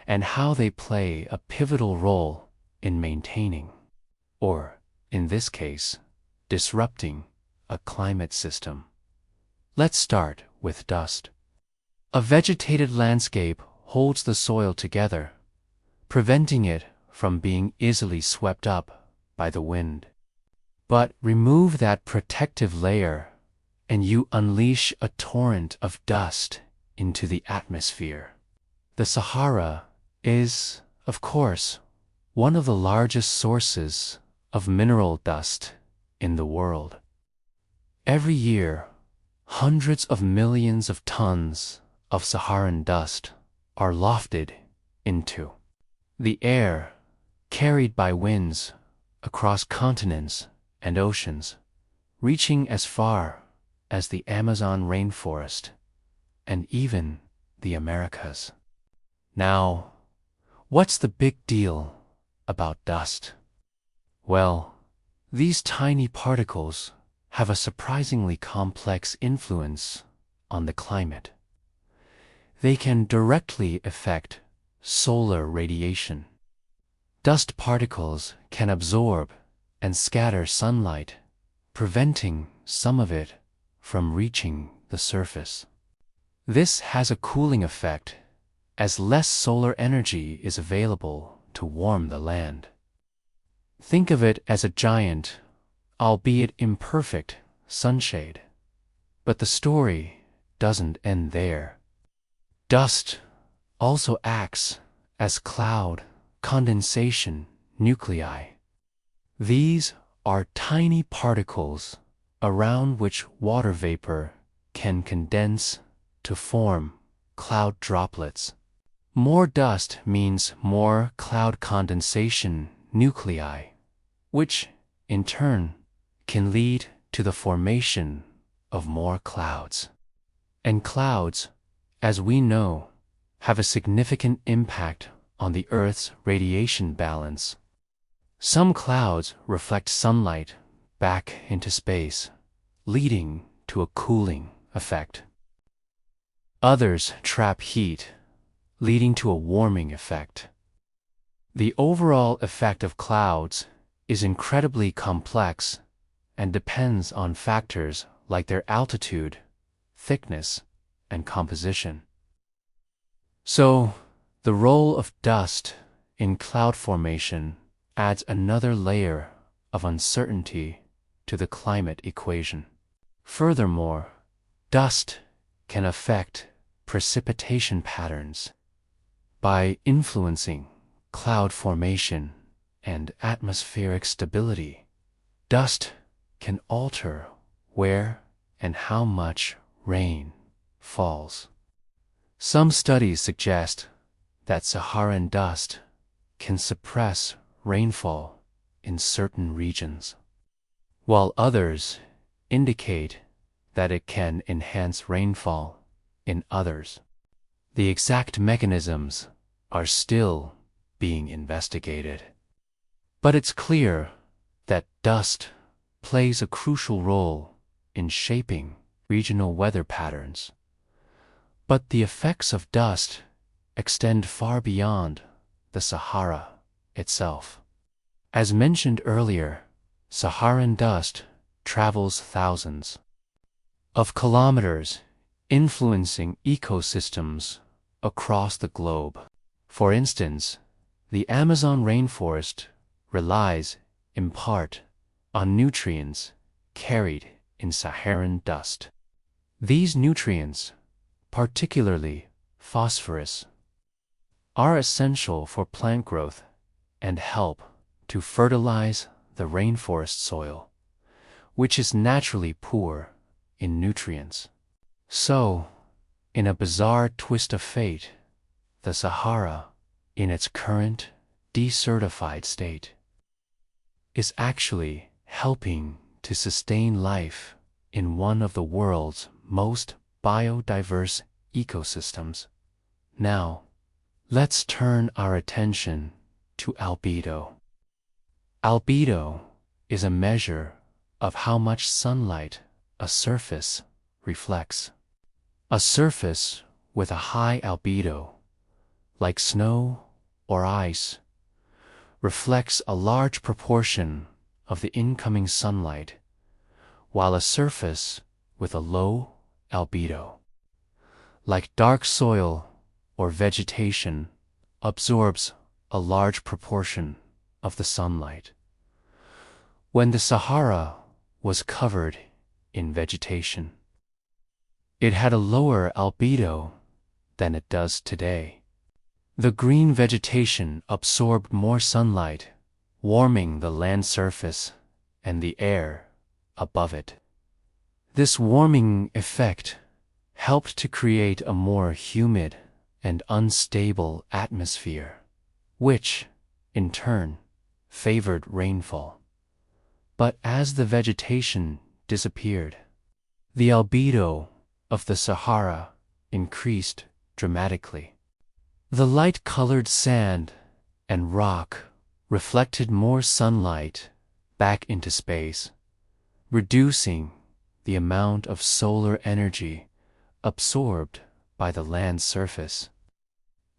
and how they play a pivotal role in maintaining, or in this case, disrupting, a climate system. Let's start with dust. A vegetated landscape holds the soil together, preventing it from being easily swept up by the wind. But remove that protective layer, and you unleash a torrent of dust into the atmosphere. The Sahara is, of course, one of the largest sources of mineral dust in the world. Every year, hundreds of millions of tons of Saharan dust are lofted into the air, carried by winds across continents and oceans, reaching as far as the Amazon rainforest and even the Americas. Now, what's the big deal about dust? Well, these tiny particles have a surprisingly complex influence on the climate. They can directly affect solar radiation. Dust particles can absorb and scatter sunlight, preventing some of it from reaching the surface. This has a cooling effect, as less solar energy is available to warm the land. Think of it as a giant, albeit imperfect, sunshade. But the story doesn't end there. Dust also acts as cloud condensation nuclei. These are tiny particles around which water vapor can condense to form cloud droplets. More dust means more cloud condensation nuclei, which, in turn, can lead to the formation of more clouds. And clouds, as we know, have a significant impact on the Earth's radiation balance. Some clouds reflect sunlight back into space, leading to a cooling effect. Others trap heat, leading to a warming effect. The overall effect of clouds is incredibly complex and depends on factors like their altitude, thickness, and composition. So, the role of dust in cloud formation adds another layer of uncertainty to the climate equation. Furthermore, dust can affect precipitation patterns by influencing cloud formation and atmospheric stability. Dust can alter where and how much rain falls. Some studies suggest that Saharan dust can suppress rainfall in certain regions, while others indicate that it can enhance rainfall in others. The exact mechanisms are still being investigated. But it's clear that dust plays a crucial role in shaping regional weather patterns. But the effects of dust extend far beyond the Sahara itself. As mentioned earlier, Saharan dust travels thousands of kilometers, influencing ecosystems across the globe. For instance, the Amazon rainforest relies, in part, on nutrients carried in Saharan dust. These nutrients, particularly phosphorus, are essential for plant growth and help to fertilize the rainforest soil, which is naturally poor in nutrients. So, in a bizarre twist of fate, the Sahara, in its current desertified state, is actually helping to sustain life in one of the world's most biodiverse ecosystems. Now, let's turn our attention to albedo. Albedo is a measure of how much sunlight a surface reflects. A surface with a high albedo, like snow or ice, reflects a large proportion of the incoming sunlight, while a surface with a low albedo, like dark soil or vegetation, absorbs a large proportion of the sunlight. When the Sahara was covered in vegetation, it had a lower albedo than it does today. The green vegetation absorbed more sunlight, warming the land surface and the air above it. This warming effect helped to create a more humid and unstable atmosphere, which, in turn, favored rainfall. But as the vegetation disappeared, the albedo of the Sahara increased dramatically. The light-colored sand and rock reflected more sunlight back into space, reducing the amount of solar energy absorbed by the land's surface.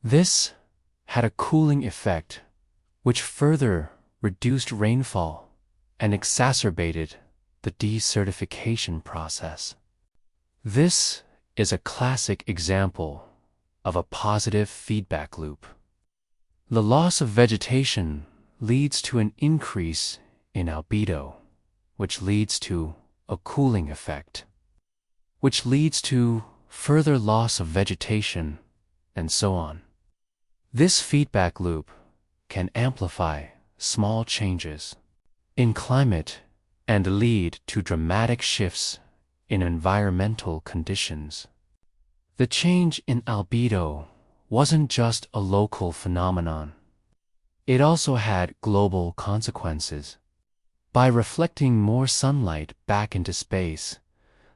This had a cooling effect which further reduced rainfall and exacerbated the desertification process. This is a classic example of a positive feedback loop. The loss of vegetation leads to an increase in albedo, which leads to a cooling effect, which leads to further loss of vegetation, and so on. This feedback loop can amplify small changes in climate and lead to dramatic shifts in environmental conditions. The change in albedo wasn't just a local phenomenon. It also had global consequences. By reflecting more sunlight back into space,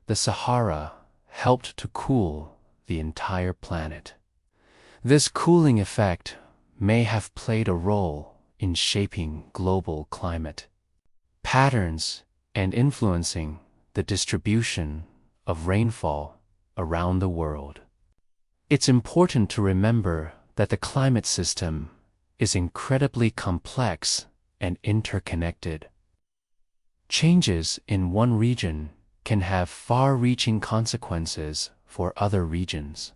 the Sahara helped to cool the entire planet. This cooling effect may have played a role in shaping global climate patterns and influencing the distribution of rainfall around the world. It's important to remember that the climate system is incredibly complex and interconnected. Changes in one region can have far-reaching consequences for other regions.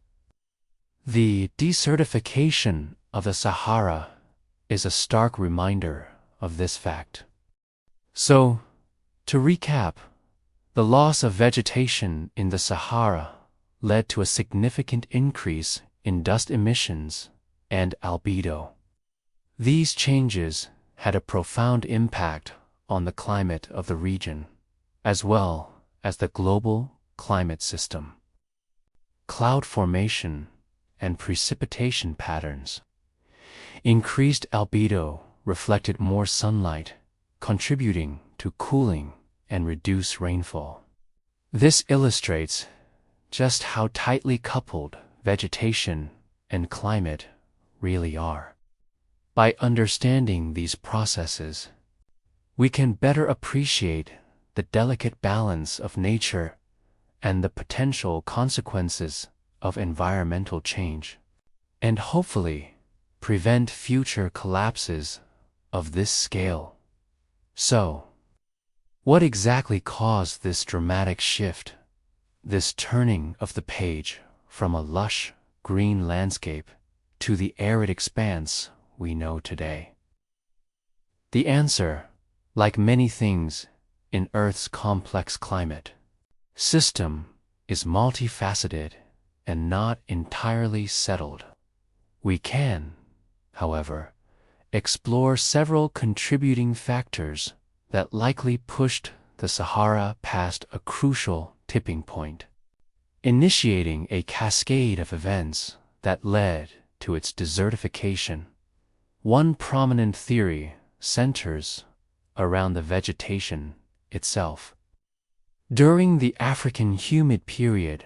The desertification of the Sahara is a stark reminder of this fact. So, to recap, the loss of vegetation in the Sahara led to a significant increase in dust emissions and albedo. These changes had a profound impact on the climate of the region, as well as the global climate system. Cloud formation and precipitation patterns. Increased albedo reflected more sunlight, contributing to cooling and reduced rainfall. This illustrates just how tightly coupled vegetation and climate really are. By understanding these processes, we can better appreciate the delicate balance of nature and the potential consequences of environmental change, and hopefully prevent future collapses of this scale. So, what exactly caused this dramatic shift, this turning of the page from a lush, green landscape to the arid expanse we know today? The answer, like many things in Earth's complex climate system, is multifaceted and not entirely settled. We can, however, explore several contributing factors that likely pushed the Sahara past a crucial tipping point, initiating a cascade of events that led to its desertification. One prominent theory centers around the vegetation itself. During the African humid period,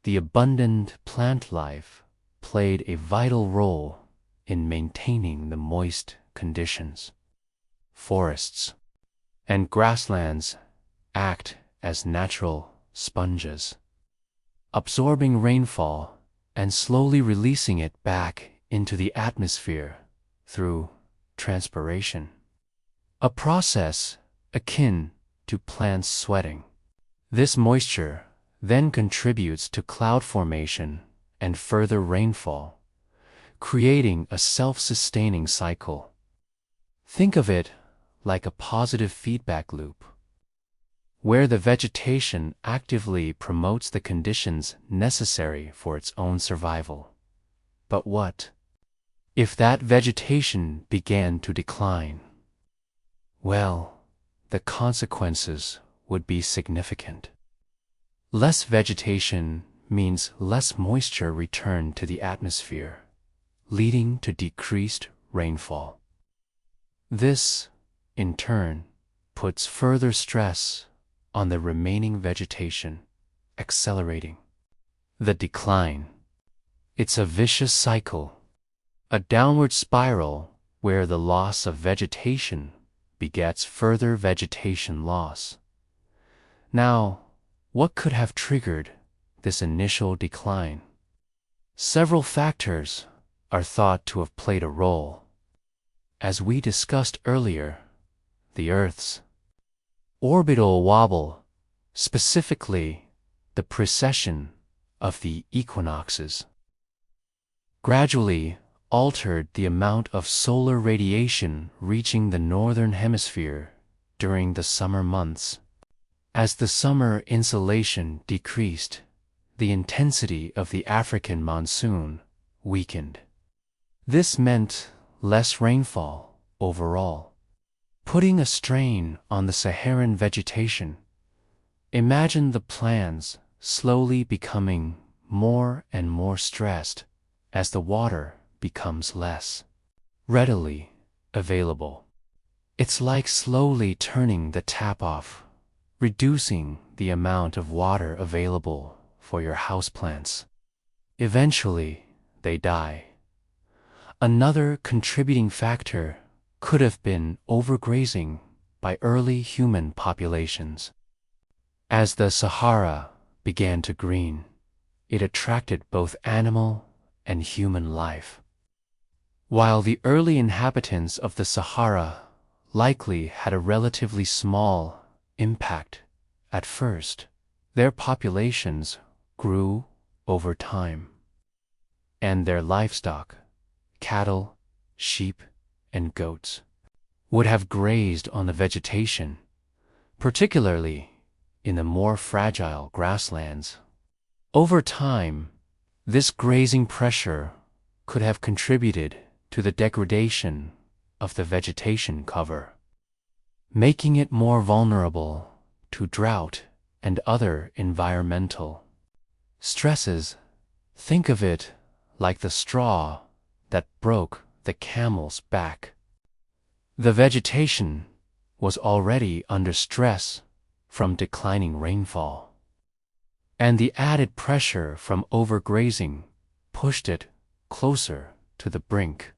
the abundant plant life played a vital role in maintaining the moist conditions. Forests and grasslands act as natural sponges, absorbing rainfall and slowly releasing it back into the atmosphere through transpiration, a process akin to plants sweating. This moisture then contributes to cloud formation and further rainfall, creating a self-sustaining cycle. Think of it like a positive feedback loop, where the vegetation actively promotes the conditions necessary for its own survival. But what if that vegetation began to decline? Well, the consequences would be significant. Less vegetation means less moisture returned to the atmosphere, leading to decreased rainfall. This, in turn, puts further stress on the remaining vegetation, accelerating the decline. It's a vicious cycle, a downward spiral where the loss of vegetation begets further vegetation loss. Now, what could have triggered this initial decline? Several factors are thought to have played a role. As we discussed earlier, the Earth's orbital wobble, specifically the precession of the equinoxes, gradually altered the amount of solar radiation reaching the northern hemisphere during the summer months. As the summer insolation decreased, the intensity of the African monsoon weakened. This meant less rainfall overall, putting a strain on the Saharan vegetation. Imagine the plants slowly becoming more and more stressed as the water becomes less readily available. It's like slowly turning the tap off, reducing the amount of water available for your houseplants. Eventually, they die. Another contributing factor could have been overgrazing by early human populations. As the Sahara began to green, it attracted both animal and human life. While the early inhabitants of the Sahara likely had a relatively small impact at first, their populations grew over time, and their livestock, cattle, sheep, and goats, would have grazed on the vegetation, particularly in the more fragile grasslands. Over time, this grazing pressure could have contributed to the degradation of the vegetation cover, making it more vulnerable to drought and other environmental stresses. Think of it like the straw that broke the camel's back. The vegetation was already under stress from declining rainfall, and the added pressure from overgrazing pushed it closer to the brink.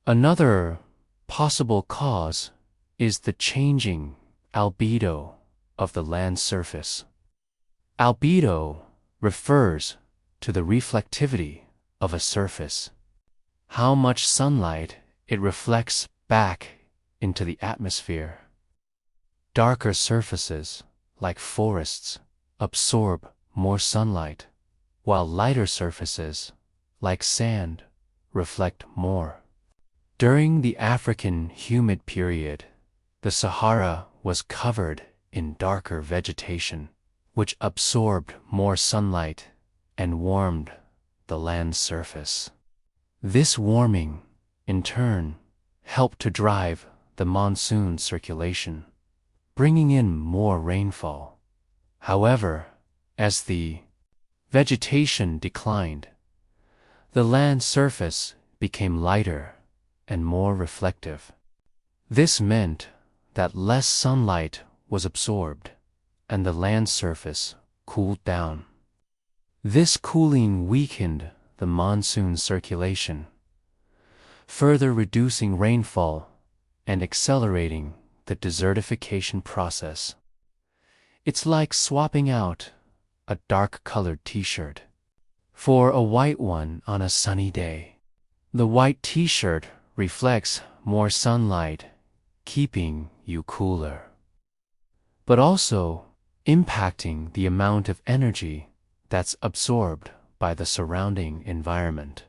Another possible cause is the changing albedo of the land surface. Albedo refers to the reflectivity of a surface, how much sunlight it reflects back into the atmosphere. Darker surfaces, like forests, absorb more sunlight, while lighter surfaces, like sand, reflect more. During the African humid period, the Sahara was covered in darker vegetation, which absorbed more sunlight and warmed the land surface. This warming, in turn, helped to drive the monsoon circulation, bringing in more rainfall. However, as the vegetation declined, the land surface became lighter and more reflective. This meant that less sunlight was absorbed and the land surface cooled down. This cooling weakened the monsoon circulation, further reducing rainfall and accelerating the desertification process. It's like swapping out a dark-colored t-shirt for a white one on a sunny day. The white t-shirt reflects more sunlight, keeping you cooler, but also impacting the amount of energy that's absorbed by the surrounding environment.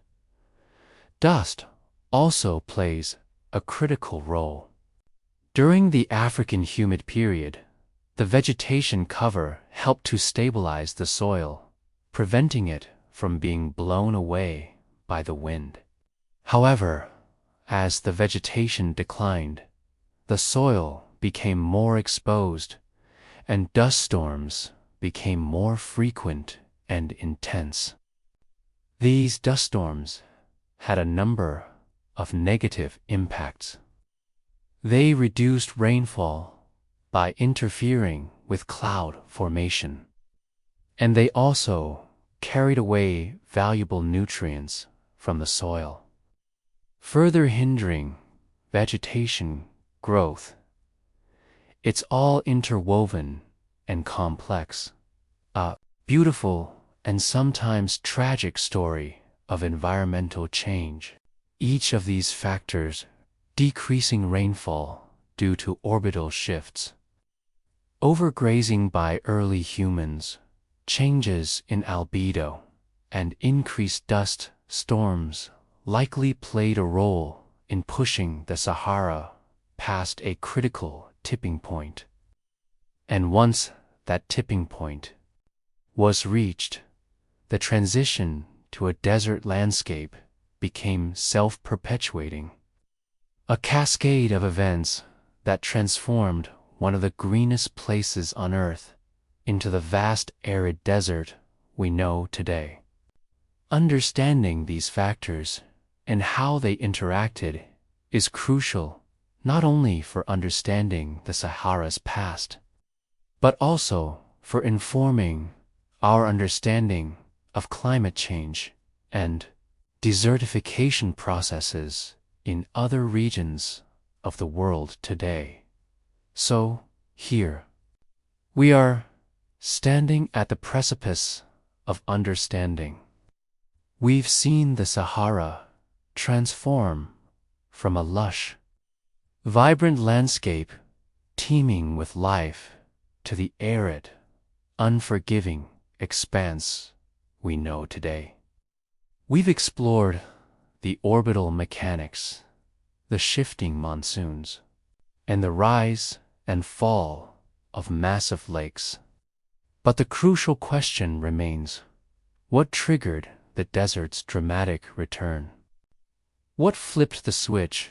Dust also plays a critical role. During the African humid period, the vegetation cover helped to stabilize the soil, preventing it from being blown away by the wind. However, as the vegetation declined, the soil became more exposed and dust storms became more frequent and intense. These dust storms had a number of negative impacts. They reduced rainfall by interfering with cloud formation, and they also carried away valuable nutrients from the soil, further hindering vegetation growth. It's all interwoven and complex, a beautiful and sometimes tragic story of environmental change. Each of these factors decreasing rainfall due to orbital shifts, overgrazing by early humans, changes in albedo, and increased dust storms likely played a role in pushing the Sahara past a critical tipping point. And once that tipping point was reached, the transition to a desert landscape became self-perpetuating, a cascade of events that transformed one of the greenest places on Earth into the vast arid desert we know today. Understanding these factors and how they interacted is crucial not only for understanding the Sahara's past, but also for informing our understanding of climate change and desertification processes in other regions of the world today. So, here, we are standing at the precipice of understanding. We've seen the Sahara transform from a lush, vibrant landscape teeming with life to the arid, unforgiving expanse we know today. We've explored the orbital mechanics, the shifting monsoons, and the rise and fall of massive lakes. But the crucial question remains: what triggered the desert's dramatic return? What flipped the switch,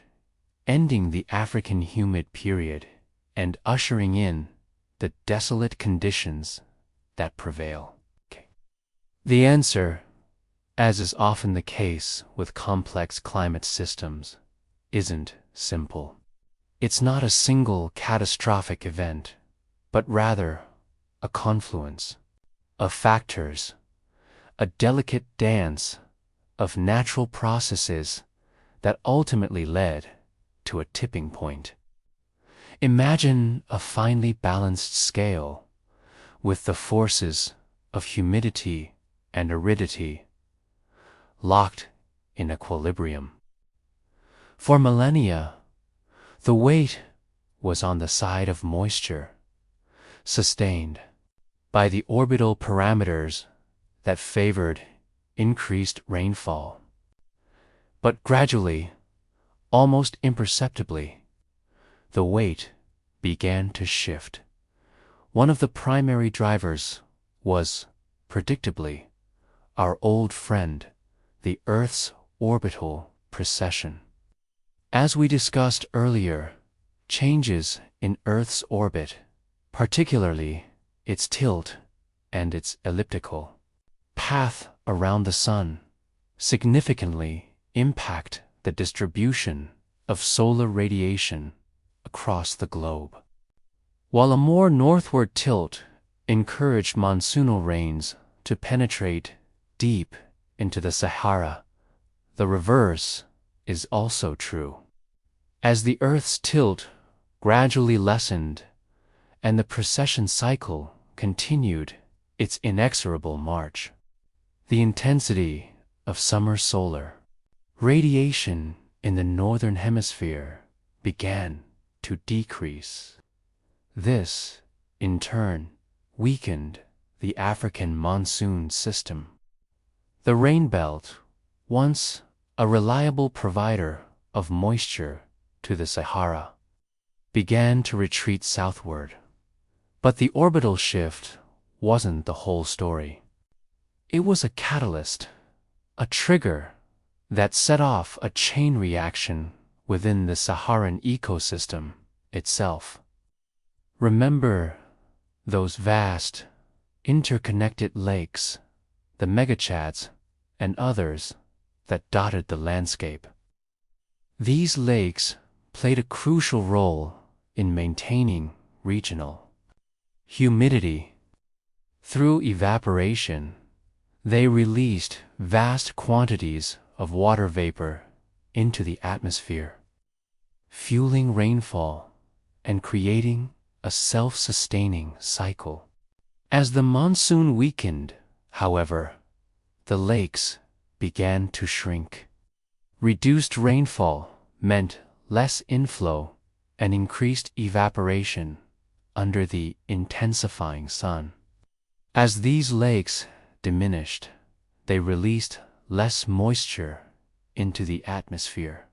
ending the African humid period and ushering in the desolate conditions that prevail? The answer, as is often the case with complex climate systems, isn't simple. It's not a single catastrophic event, but rather a confluence of factors, a delicate dance of natural processes that ultimately led to a tipping point. Imagine a finely balanced scale with the forces of humidity and aridity locked in equilibrium. For millennia, the weight was on the side of moisture, sustained by the orbital parameters that favored increased rainfall. But gradually, almost imperceptibly, the weight began to shift. One of the primary drivers was, predictably, our old friend, the Earth's orbital precession. As we discussed earlier, changes in Earth's orbit, particularly its tilt and its elliptical path around the Sun, significantly impact the distribution of solar radiation across the globe. While a more northward tilt encouraged monsoonal rains to penetrate deep into the Sahara, the reverse is also true. As the Earth's tilt gradually lessened and the precession cycle continued its inexorable march, the intensity of summer solar radiation in the northern hemisphere began to decrease. This, in turn, weakened the African monsoon system. The rain belt, once a reliable provider of moisture to the Sahara, began to retreat southward. But the orbital shift wasn't the whole story. It was a catalyst, a trigger that set off a chain reaction within the Saharan ecosystem itself. Remember those vast, interconnected lakes the megachads, and others that dotted the landscape. These lakes played a crucial role in maintaining regional humidity. Through evaporation, they released vast quantities of water vapor into the atmosphere, fueling rainfall and creating a self-sustaining cycle. As the monsoon weakened, however, the lakes began to shrink. Reduced rainfall meant less inflow and increased evaporation under the intensifying sun. As these lakes diminished, they released less moisture into the atmosphere,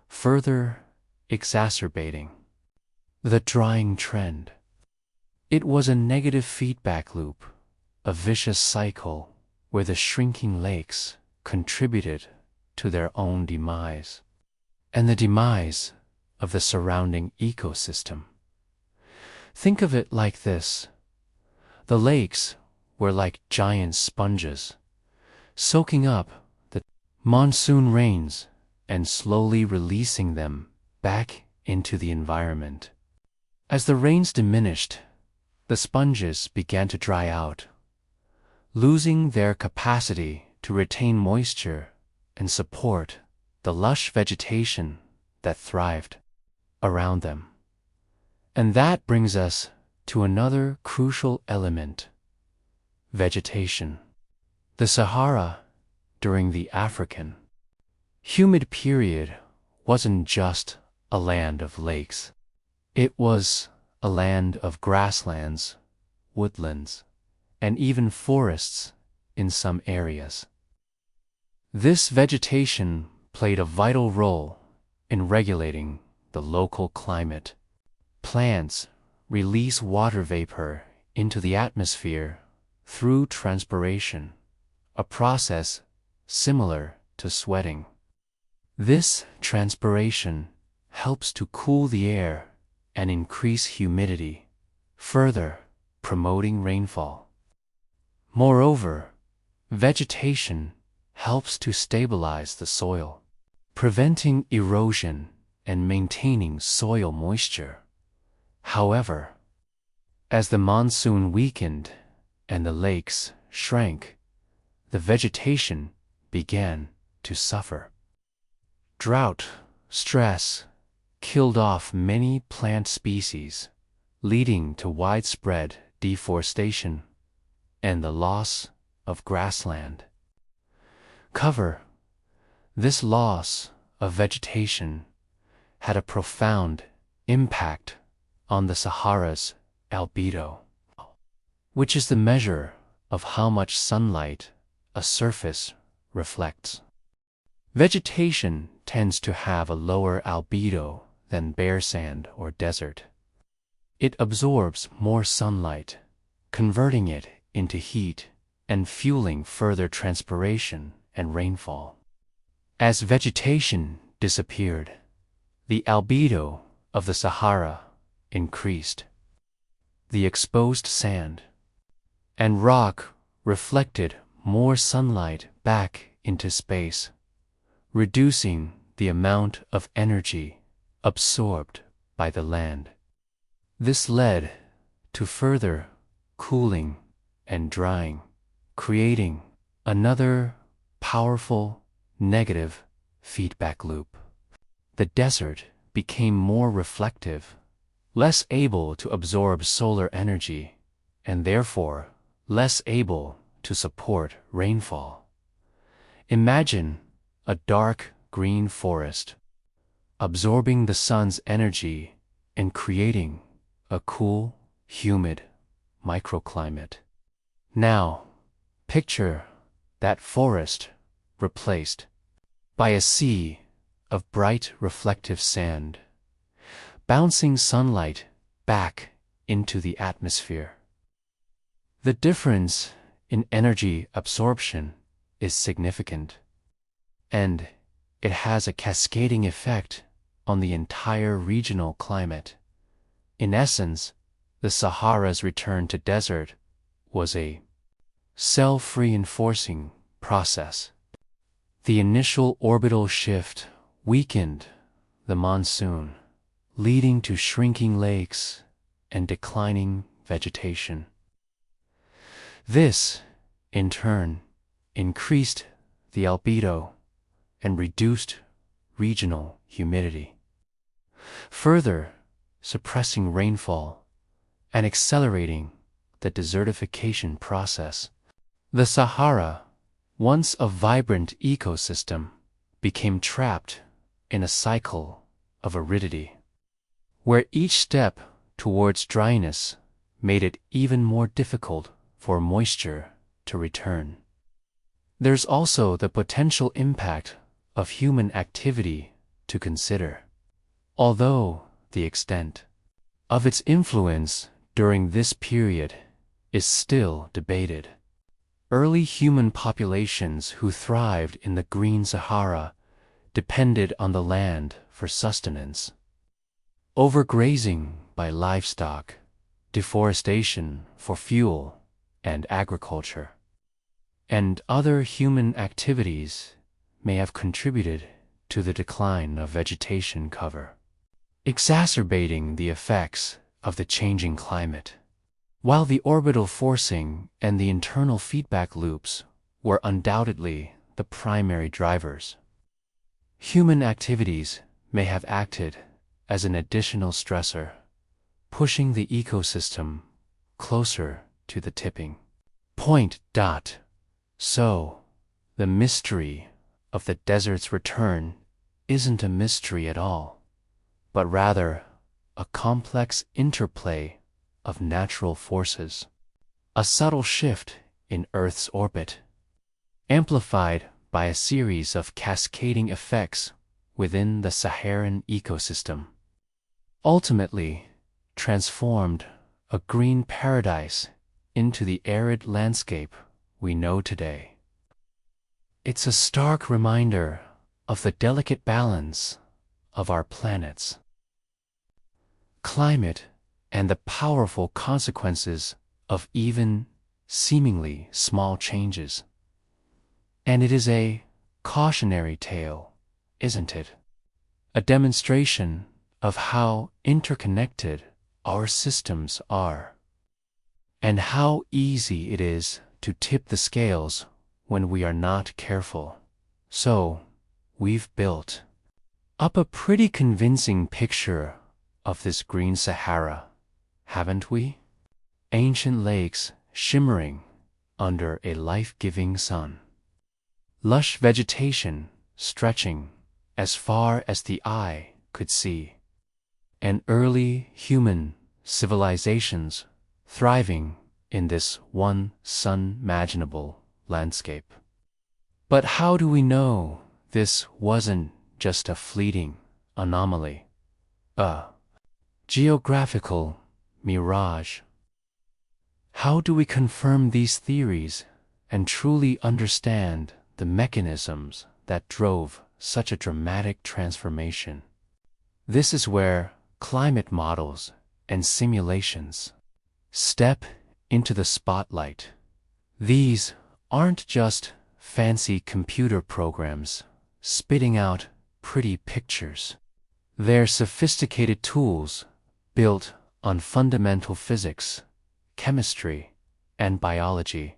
further exacerbating the drying trend. It was a negative feedback loop, a vicious cycle where the shrinking lakes contributed to their own demise and the demise of the surrounding ecosystem. Think of it like this. The lakes were like giant sponges, soaking up the monsoon rains and slowly releasing them back into the environment. As the rains diminished, the sponges began to dry out, losing their capacity to retain moisture and support the lush vegetation that thrived around them. And that brings us to another crucial element: vegetation. The Sahara, during the African humid period, wasn't just a land of lakes. It was a land of grasslands, woodlands, and even forests in some areas. This vegetation played a vital role in regulating the local climate. Plants release water vapor into the atmosphere through transpiration, a process similar to sweating. This transpiration helps to cool the air and increase humidity, further promoting rainfall. Moreover, vegetation helps to stabilize the soil, preventing erosion and maintaining soil moisture. However, as the monsoon weakened and the lakes shrank, the vegetation began to suffer. Drought, stress, killed off many plant species, leading to widespread deforestation and the loss of grassland cover. This loss of vegetation had a profound impact on the Sahara's albedo, which is the measure of how much sunlight a surface reflects. Vegetation tends to have a lower albedo than bare sand or desert. It absorbs more sunlight, converting it into heat and fueling further transpiration and rainfall. As vegetation disappeared, the albedo of the Sahara increased. The exposed sand and rock reflected more sunlight back into space, reducing the amount of energy absorbed by the land. This led to further cooling and drying, creating another powerful negative feedback loop. The desert became more reflective, less able to absorb solar energy, and therefore less able to support rainfall. Imagine a dark green forest, absorbing the sun's energy and creating a cool, humid microclimate. Now, picture that forest replaced by a sea of bright reflective sand, bouncing sunlight back into the atmosphere. The difference in energy absorption is significant, and it has a cascading effect on the entire regional climate. In essence, the Sahara's return to desert was a self-reinforcing process. The initial orbital shift weakened the monsoon, leading to shrinking lakes and declining vegetation. This, in turn, increased the albedo and reduced regional humidity, further suppressing rainfall and accelerating the desertification process. The Sahara, once a vibrant ecosystem, became trapped in a cycle of aridity, where each step towards dryness made it even more difficult for moisture to return. There's also the potential impact of human activity to consider. Although the extent of its influence during this period is still debated, early human populations who thrived in the Green Sahara depended on the land for sustenance. Overgrazing by livestock, deforestation for fuel and agriculture, and other human activities may have contributed to the decline of vegetation cover, exacerbating the effects of the changing climate. While the orbital forcing and the internal feedback loops were undoubtedly the primary drivers, human activities may have acted as an additional stressor, pushing the ecosystem closer to the tipping point. So, the mystery of the desert's return isn't a mystery at all, but rather a complex interplay of natural forces, a subtle shift in Earth's orbit, amplified by a series of cascading effects within the Saharan ecosystem, ultimately transformed a green paradise into the arid landscape we know today. It's a stark reminder of the delicate balance of our planet's climate and the powerful consequences of even seemingly small changes. And it is a cautionary tale, isn't it? A demonstration of how interconnected our systems are, and how easy it is to tip the scales when we are not careful. So, we've built up a pretty convincing picture of this Green Sahara, haven't we? Ancient lakes shimmering under a life-giving sun, lush vegetation stretching as far as the eye could see, and early human civilizations thriving in this one sun-imaginable landscape. But how do we know this wasn't just a fleeting anomaly, a geographical mirage? How do we confirm these theories and truly understand the mechanisms that drove such a dramatic transformation? This is where climate models and simulations step into the spotlight. These aren't just fancy computer programs spitting out pretty pictures. They're sophisticated tools built on fundamental physics, chemistry, and biology,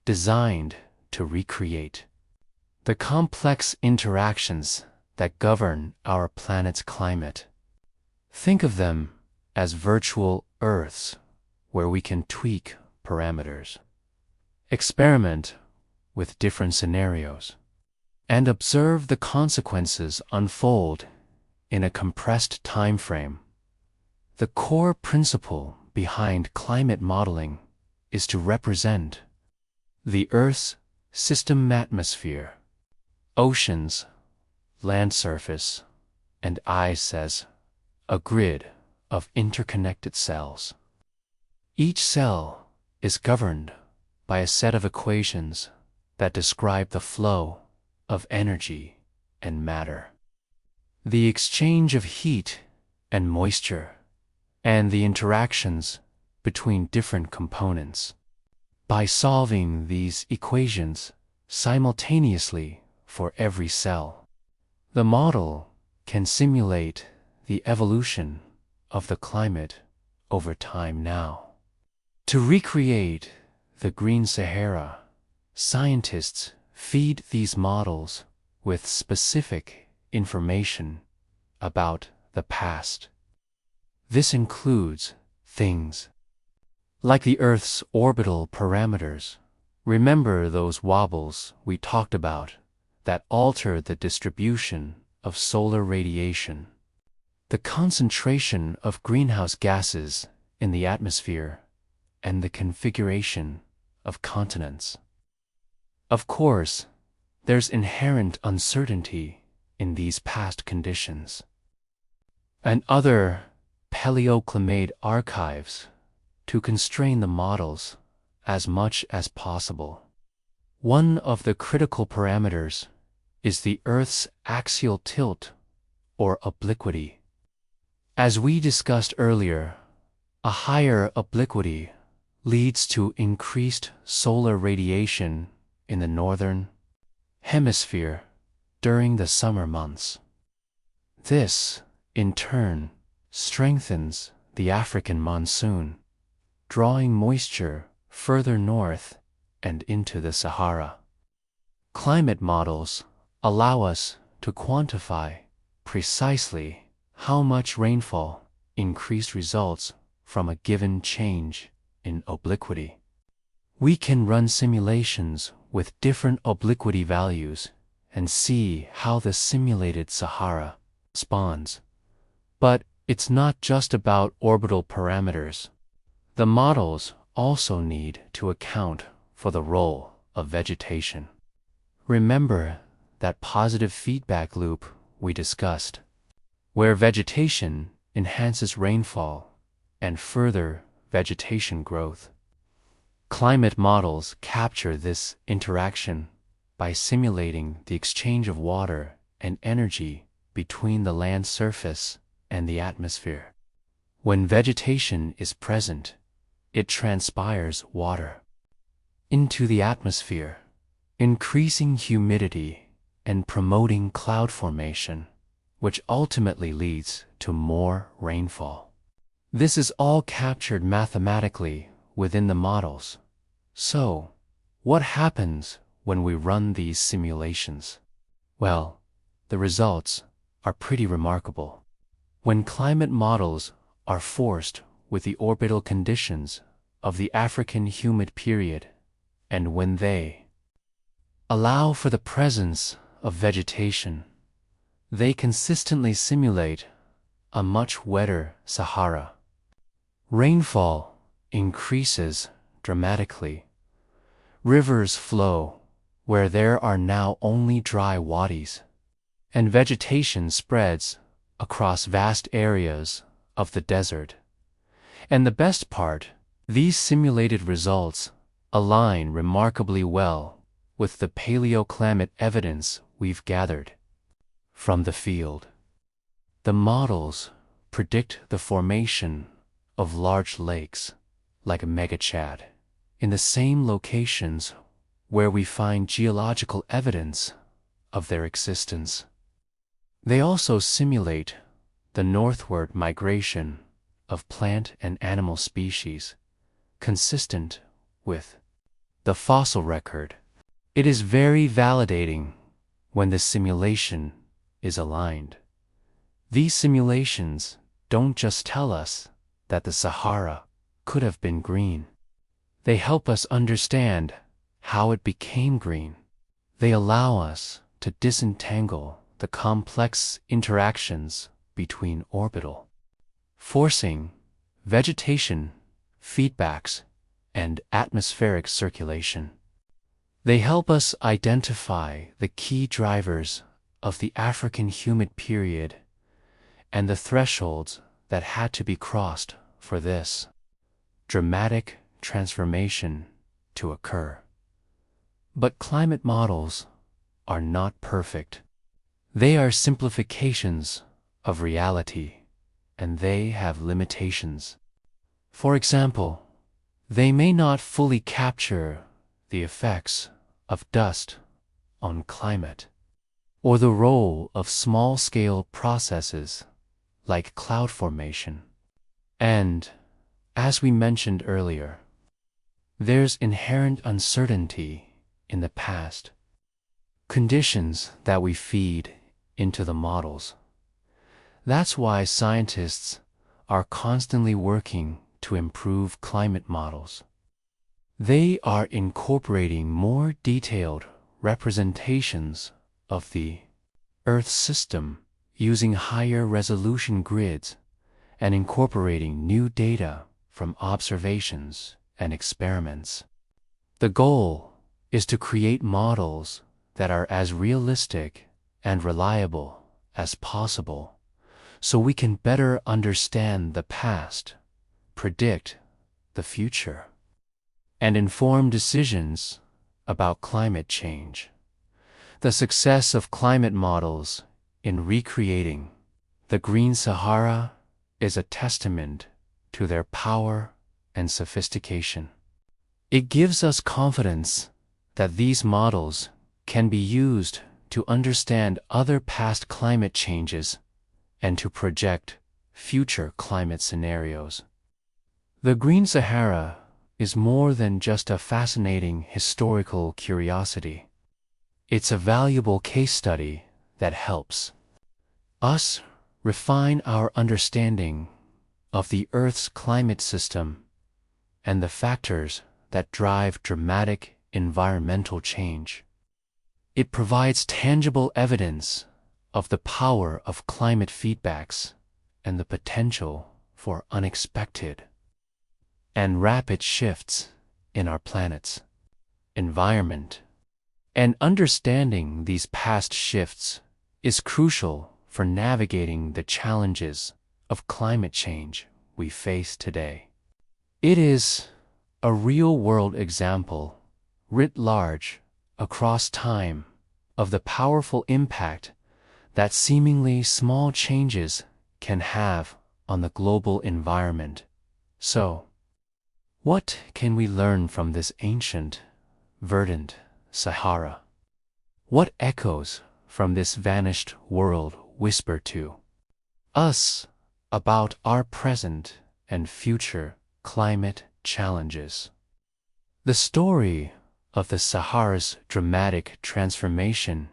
designed to recreate the complex interactions that govern our planet's climate. Think of them as virtual Earths where we can tweak parameters, experiment with different scenarios, and observe the consequences unfold in a compressed time frame. The core principle behind climate modeling is to represent the Earth's system atmosphere, oceans, land surface, and ice as a grid of interconnected cells. Each cell is governed by a set of equations that describe the flow of energy and matter, the exchange of heat and moisture, and the interactions between different components. by solving these equations simultaneously for every cell. The model can simulate the evolution of the climate over time now. To recreate the Green Sahara, scientists feed these models with specific information about the past. This includes things like the Earth's orbital parameters. Remember those wobbles we talked about that alter the distribution of solar radiation, the concentration of greenhouse gases in the atmosphere, and the configuration of continents. Of course, there's inherent uncertainty in these past conditions. And other paleoclimate archives to constrain the models as much as possible. One of the critical parameters is the Earth's axial tilt or obliquity. As we discussed earlier, a higher obliquity leads to increased solar radiation in the northern hemisphere during the summer months. This, in turn, strengthens the African monsoon, drawing moisture further north and into the Sahara. Climate models allow us to quantify precisely how much rainfall increase results from a given change in obliquity. We can run simulations with different obliquity values and see how the simulated Sahara responds. But it's not just about orbital parameters. The models also need to account for the role of vegetation. Remember that positive feedback loop we discussed, where vegetation enhances rainfall and further vegetation growth. Climate models capture this interaction by simulating the exchange of water and energy between the land surface and the atmosphere. When vegetation is present, it transpires water into the atmosphere, increasing humidity and promoting cloud formation, which ultimately leads to more rainfall. This is all captured mathematically within the models. So, what happens when we run these simulations? Well, the results are pretty remarkable. When climate models are forced with the orbital conditions of the African humid period, and when they allow for the presence of vegetation, they consistently simulate a much wetter Sahara. Rainfall increases dramatically. Rivers flow where there are now only dry wadis, and vegetation spreads across vast areas of the desert. And the best part, these simulated results align remarkably well with the paleoclimate evidence we've gathered from the field. The models predict the formation of large lakes, like Megachad, in the same locations where we find geological evidence of their existence. They also simulate the northward migration of plant and animal species, consistent with the fossil record. It is very validating when the simulation is aligned. These simulations don't just tell us that the Sahara could have been green. They help us understand how it became green. They allow us to disentangle the complex interactions between orbital forcing, vegetation, feedbacks, and atmospheric circulation. They help us identify the key drivers of the African humid period and the thresholds that had to be crossed for this dramatic transformation to occur. But climate models are not perfect. They are simplifications of reality, and they have limitations. For example, they may not fully capture the effects of dust on climate, or the role of small-scale processes like cloud formation. And, as we mentioned earlier, there's inherent uncertainty in the past, conditions that we feed into the models. That's why scientists are constantly working to improve climate models. They are incorporating more detailed representations of the Earth system using higher resolution grids and incorporating new data from observations and experiments. The goal is to create models that are as realistic and reliable as possible, so we can better understand the past, predict the future, and inform decisions about climate change. The success of climate models in recreating the Green Sahara is a testament to their power and sophistication. It gives us confidence that these models can be used to understand other past climate changes and to project future climate scenarios. The Green Sahara is more than just a fascinating historical curiosity. It's a valuable case study that helps us refine our understanding of the Earth's climate system and the factors that drive dramatic environmental change. It provides tangible evidence of the power of climate feedbacks and the potential for unexpected and rapid shifts in our planet's environment. And understanding these past shifts is crucial for navigating the challenges of climate change we face today. It is a real-world example, writ large, across time, of the powerful impact that seemingly small changes can have on the global environment. So, what can we learn from this ancient, verdant Sahara? What echoes from this vanished world whisper to us about our present and future climate challenges? The story of the Sahara's dramatic transformation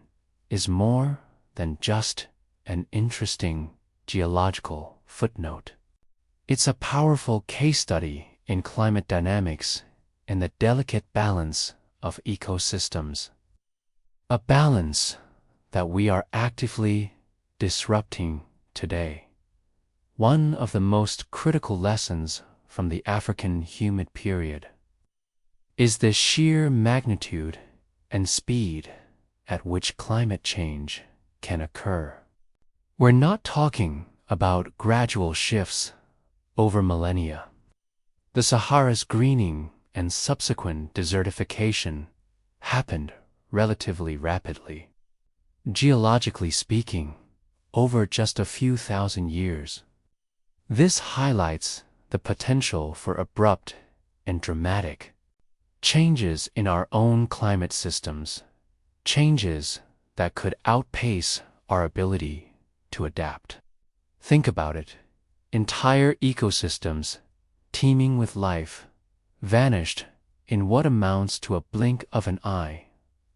is more than just an interesting geological footnote. It's a powerful case study in climate dynamics and the delicate balance of ecosystems. A balance that we are actively disrupting today. One of the most critical lessons from the African humid period is the sheer magnitude and speed at which climate change can occur. We're not talking about gradual shifts over millennia. The Sahara's greening and subsequent desertification happened relatively rapidly. Geologically speaking, over just a few thousand years. This highlights the potential for abrupt and dramatic changes in our own climate systems, changes that could outpace our ability to adapt. Think about it. Entire ecosystems teeming with life vanished in what amounts to a blink of an eye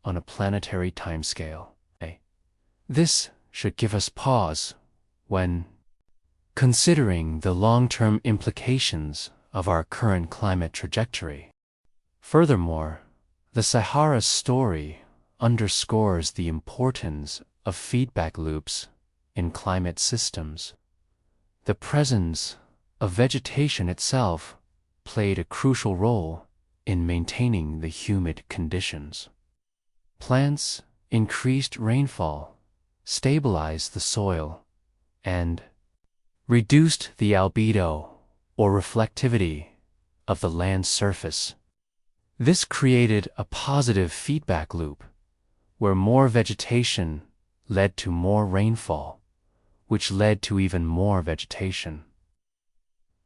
on a planetary timescale. This should give us pause when considering the long-term implications of our current climate trajectory. Furthermore, the Sahara's story underscores the importance of feedback loops in climate systems. The presence of vegetation itself played a crucial role in maintaining the humid conditions. Plants increased rainfall, stabilized the soil, and reduced the albedo, or reflectivity, of the land's surface. This created a positive feedback loop, where more vegetation led to more rainfall, which led to even more vegetation.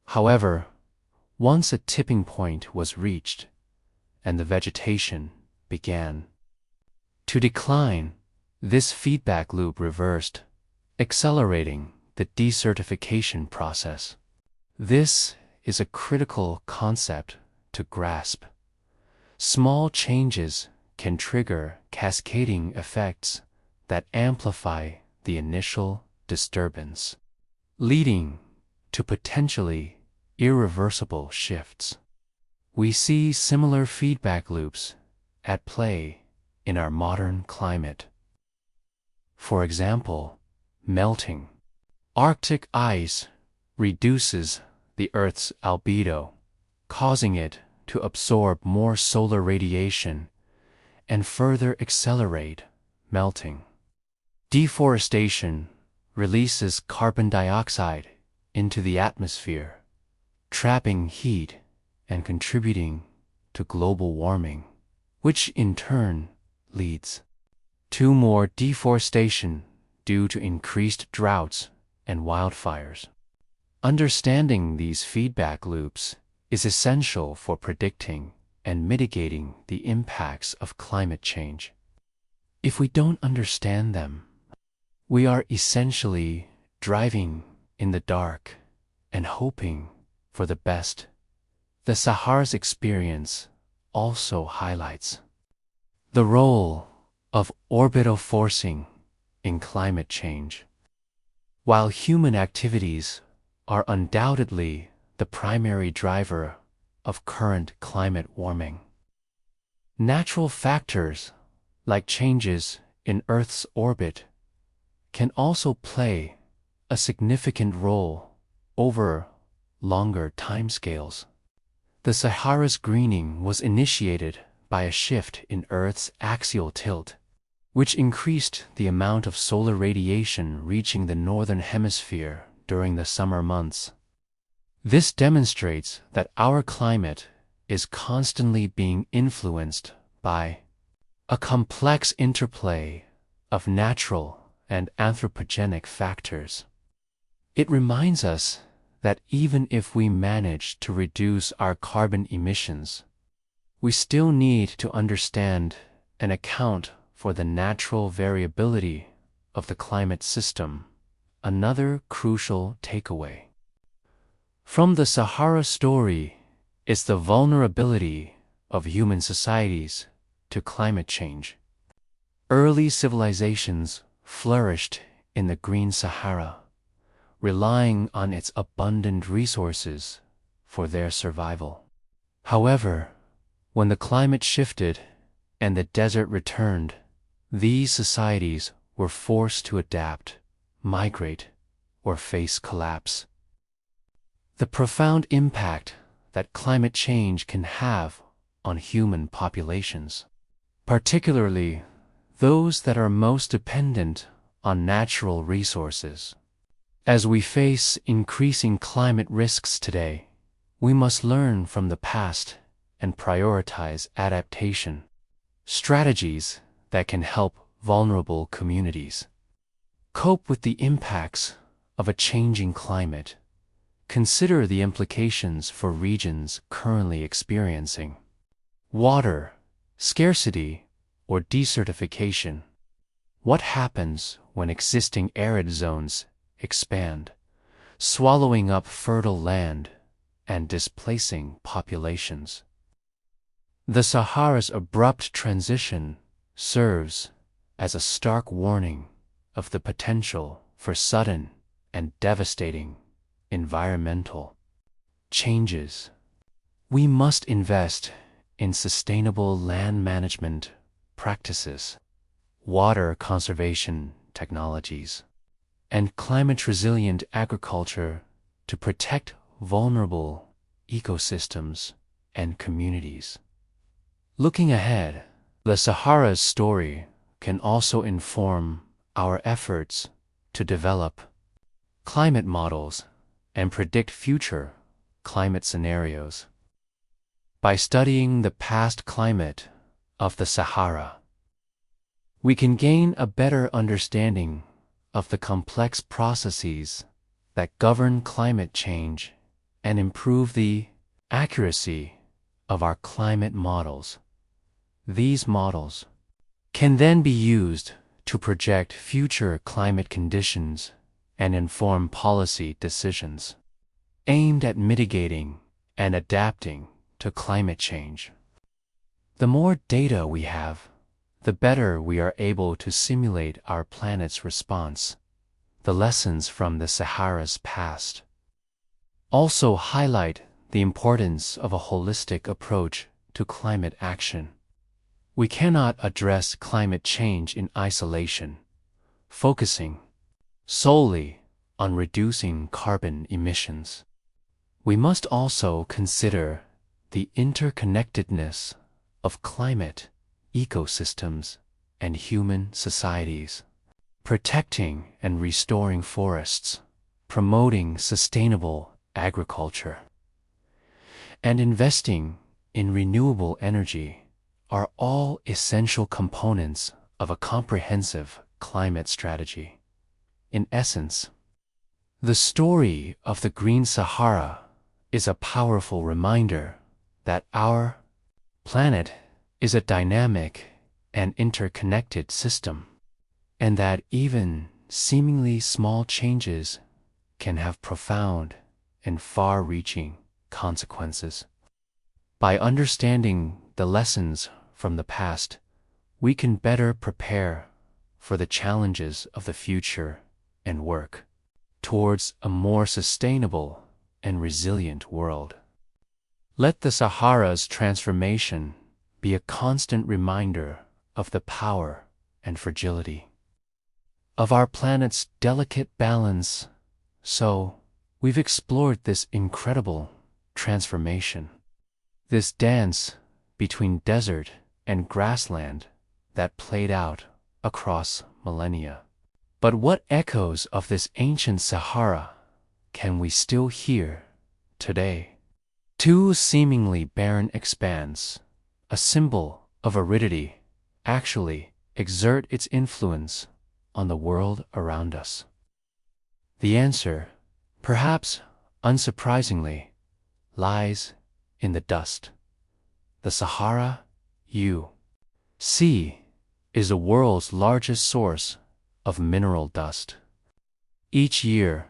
However, Once a tipping point was reached, and the vegetation began to decline, this feedback loop reversed, accelerating the desertification process. This is a critical concept to grasp. Small changes can trigger cascading effects that amplify the initial disturbance, leading to potentially irreversible shifts. We see similar feedback loops at play in our modern climate. For example, melting Arctic ice reduces the Earth's albedo, causing it to absorb more solar radiation and further accelerate melting. Deforestation releases carbon dioxide into the atmosphere, trapping heat and contributing to global warming, which in turn leads to more deforestation due to increased droughts and wildfires. Understanding these feedback loops is essential for predicting and mitigating the impacts of climate change. If we don't understand them, we are essentially driving in the dark and hoping for the best. The Sahara's experience also highlights the role of orbital forcing in climate change. While human activities are undoubtedly the primary driver of current climate warming, natural factors like changes in Earth's orbit can also play a significant role over longer timescales. The Sahara's greening was initiated by a shift in Earth's axial tilt, which increased the amount of solar radiation reaching the northern hemisphere during the summer months. This demonstrates that our climate is constantly being influenced by a complex interplay of natural and anthropogenic factors. It reminds us that even if we manage to reduce our carbon emissions, we still need to understand and account for the natural variability of the climate system. Another crucial takeaway from the Sahara story is the vulnerability of human societies to climate change. Early civilizations flourished in the Green Sahara, relying on its abundant resources for their survival. However, when the climate shifted and the desert returned, these societies were forced to adapt, migrate, or face collapse. The profound impact that climate change can have on human populations, particularly those that are most dependent on natural resources. As we face increasing climate risks today, we must learn from the past and prioritize adaptation strategies that can help vulnerable communities cope with the impacts of a changing climate. Consider the implications for regions currently experiencing water scarcity or desertification. What happens when existing arid zones expand, swallowing up fertile land and displacing populations? The Sahara's abrupt transition serves as a stark warning of the potential for sudden and devastating environmental changes. We must invest in sustainable land management practices, water conservation technologies, and climate-resilient agriculture to protect vulnerable ecosystems and communities. Looking ahead, the Sahara's story can also inform our efforts to develop climate models and predict future climate scenarios. By studying the past climate of the Sahara, we can gain a better understanding of the complex processes that govern climate change and improve the accuracy of our climate models. These models can then be used to project future climate conditions and inform policy decisions aimed at mitigating and adapting to climate change. The more data we have, the better we are able to simulate our planet's response. The lessons from the Sahara's past also highlight the importance of a holistic approach to climate action. We cannot address climate change in isolation, focusing solely on reducing carbon emissions. We must also consider the interconnectedness of climate, ecosystems, and human societies. Protecting and restoring forests, promoting sustainable agriculture, and investing in renewable energy are all essential components of a comprehensive climate strategy. In essence, the story of the Green Sahara is a powerful reminder that our planet is a dynamic and interconnected system, and that even seemingly small changes can have profound and far-reaching consequences. By understanding the lessons from the past, we can better prepare for the challenges of the future and work towards a more sustainable and resilient world. Let the Sahara's transformation be a constant reminder of the power and fragility of our planet's delicate balance. So, we've explored this incredible transformation, this dance between desert and grassland that played out across millennia. But what echoes of this ancient Sahara can we still hear today? Two seemingly barren expanses, a symbol of aridity, actually exert its influence on the world around us. The answer, perhaps unsurprisingly, lies in the dust. The Sahara, you see, is the world's largest source of mineral dust. Each year,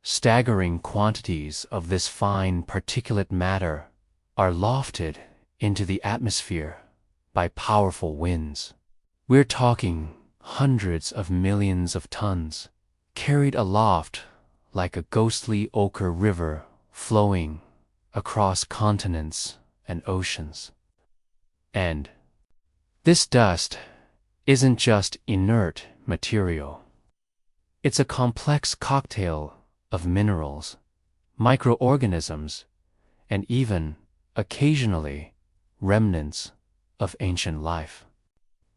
staggering quantities of this fine particulate matter are lofted into the atmosphere by powerful winds. We're talking hundreds of millions of tons, carried aloft like a ghostly ochre river flowing across continents and oceans. And this dust isn't just inert material. It's a complex cocktail of minerals, microorganisms, and even, occasionally, remnants of ancient life.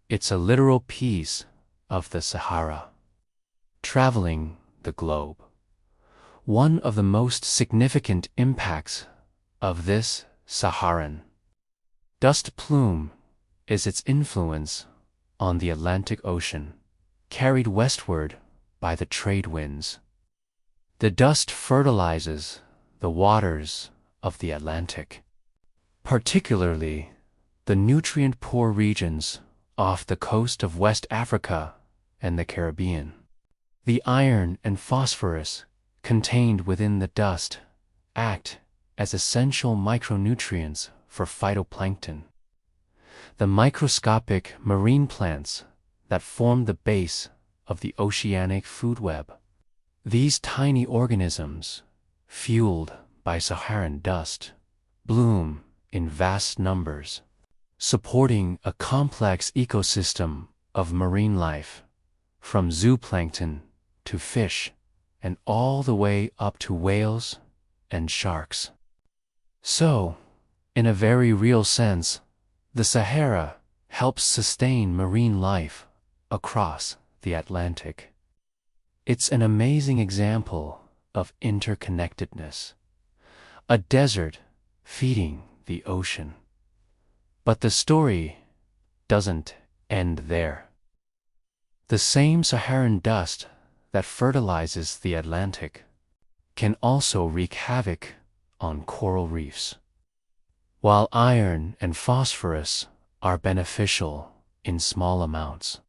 It's a literal piece of the Sahara, traveling the globe. One of the most significant impacts of this Saharan dust plume is its influence on the Atlantic Ocean, carried westward by the trade winds. The dust fertilizes the waters of the Atlantic, particularly the nutrient-poor regions off the coast of West Africa and the Caribbean. The iron and phosphorus contained within the dust act as essential micronutrients for phytoplankton, the microscopic marine plants that form the base of the oceanic food web. These tiny organisms, fueled by Saharan dust, bloom in vast numbers, supporting a complex ecosystem of marine life, from zooplankton to fish and all the way up to whales and sharks. So, in a very real sense, the Sahara helps sustain marine life across the Atlantic. It's an amazing example of interconnectedness, a desert feeding the ocean. But the story doesn't end there. The same Saharan dust that fertilizes the Atlantic can also wreak havoc on coral reefs. while iron and phosphorus are beneficial in small amounts.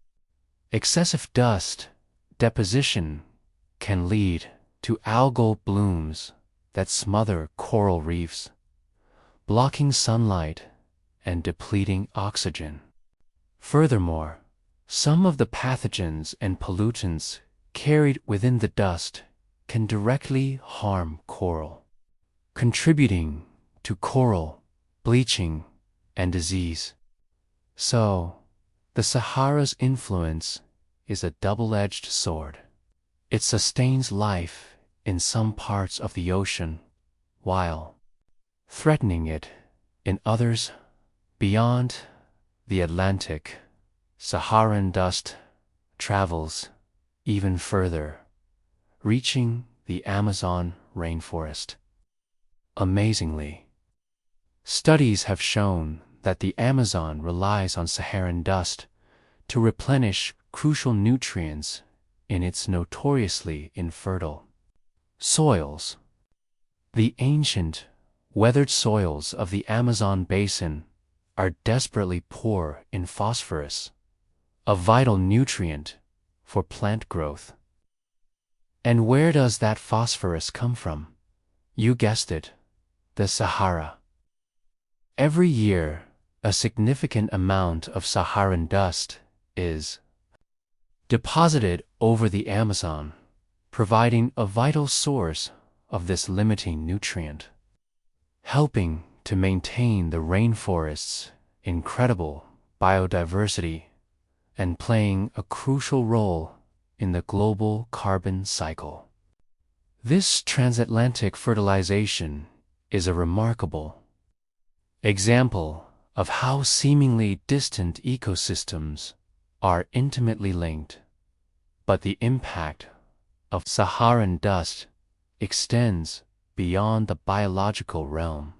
Excessive dust deposition can lead to algal blooms that smother coral reefs, blocking sunlight and depleting oxygen. Furthermore, some of the pathogens and pollutants carried within the dust can directly harm coral, contributing to coral bleaching and disease. So, the Sahara's influence is a double-edged sword. It sustains life in some parts of the ocean, while threatening it in others. Beyond the Atlantic, Saharan dust travels even further, reaching the Amazon rainforest. Amazingly, studies have shown that the Amazon relies on Saharan dust to replenish crucial nutrients in its notoriously infertile soils. The ancient, weathered soils of the Amazon basin are desperately poor in phosphorus, a vital nutrient for plant growth. And where does that phosphorus come from? You guessed it, the Sahara. Every year, a significant amount of Saharan dust is deposited over the Amazon, providing a vital source of this limiting nutrient, helping to maintain the rainforest's incredible biodiversity and playing a crucial role in the global carbon cycle. This transatlantic fertilization is a remarkable example of how seemingly distant ecosystems are intimately linked, but the impact of Saharan dust extends beyond the biological realm.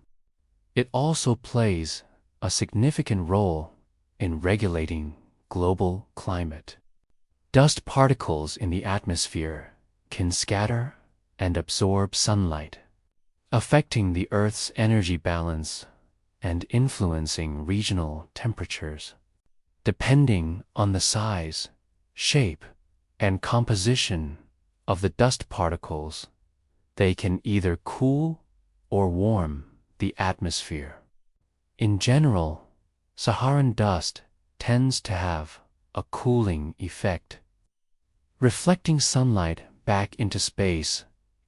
It also plays a significant role in regulating global climate. Dust particles in the atmosphere can scatter and absorb sunlight, affecting the Earth's energy balance and influencing regional temperatures. Depending on the size, shape, and composition of the dust particles, they can either cool or warm the atmosphere. In general, Saharan dust tends to have a cooling effect, reflecting sunlight back into space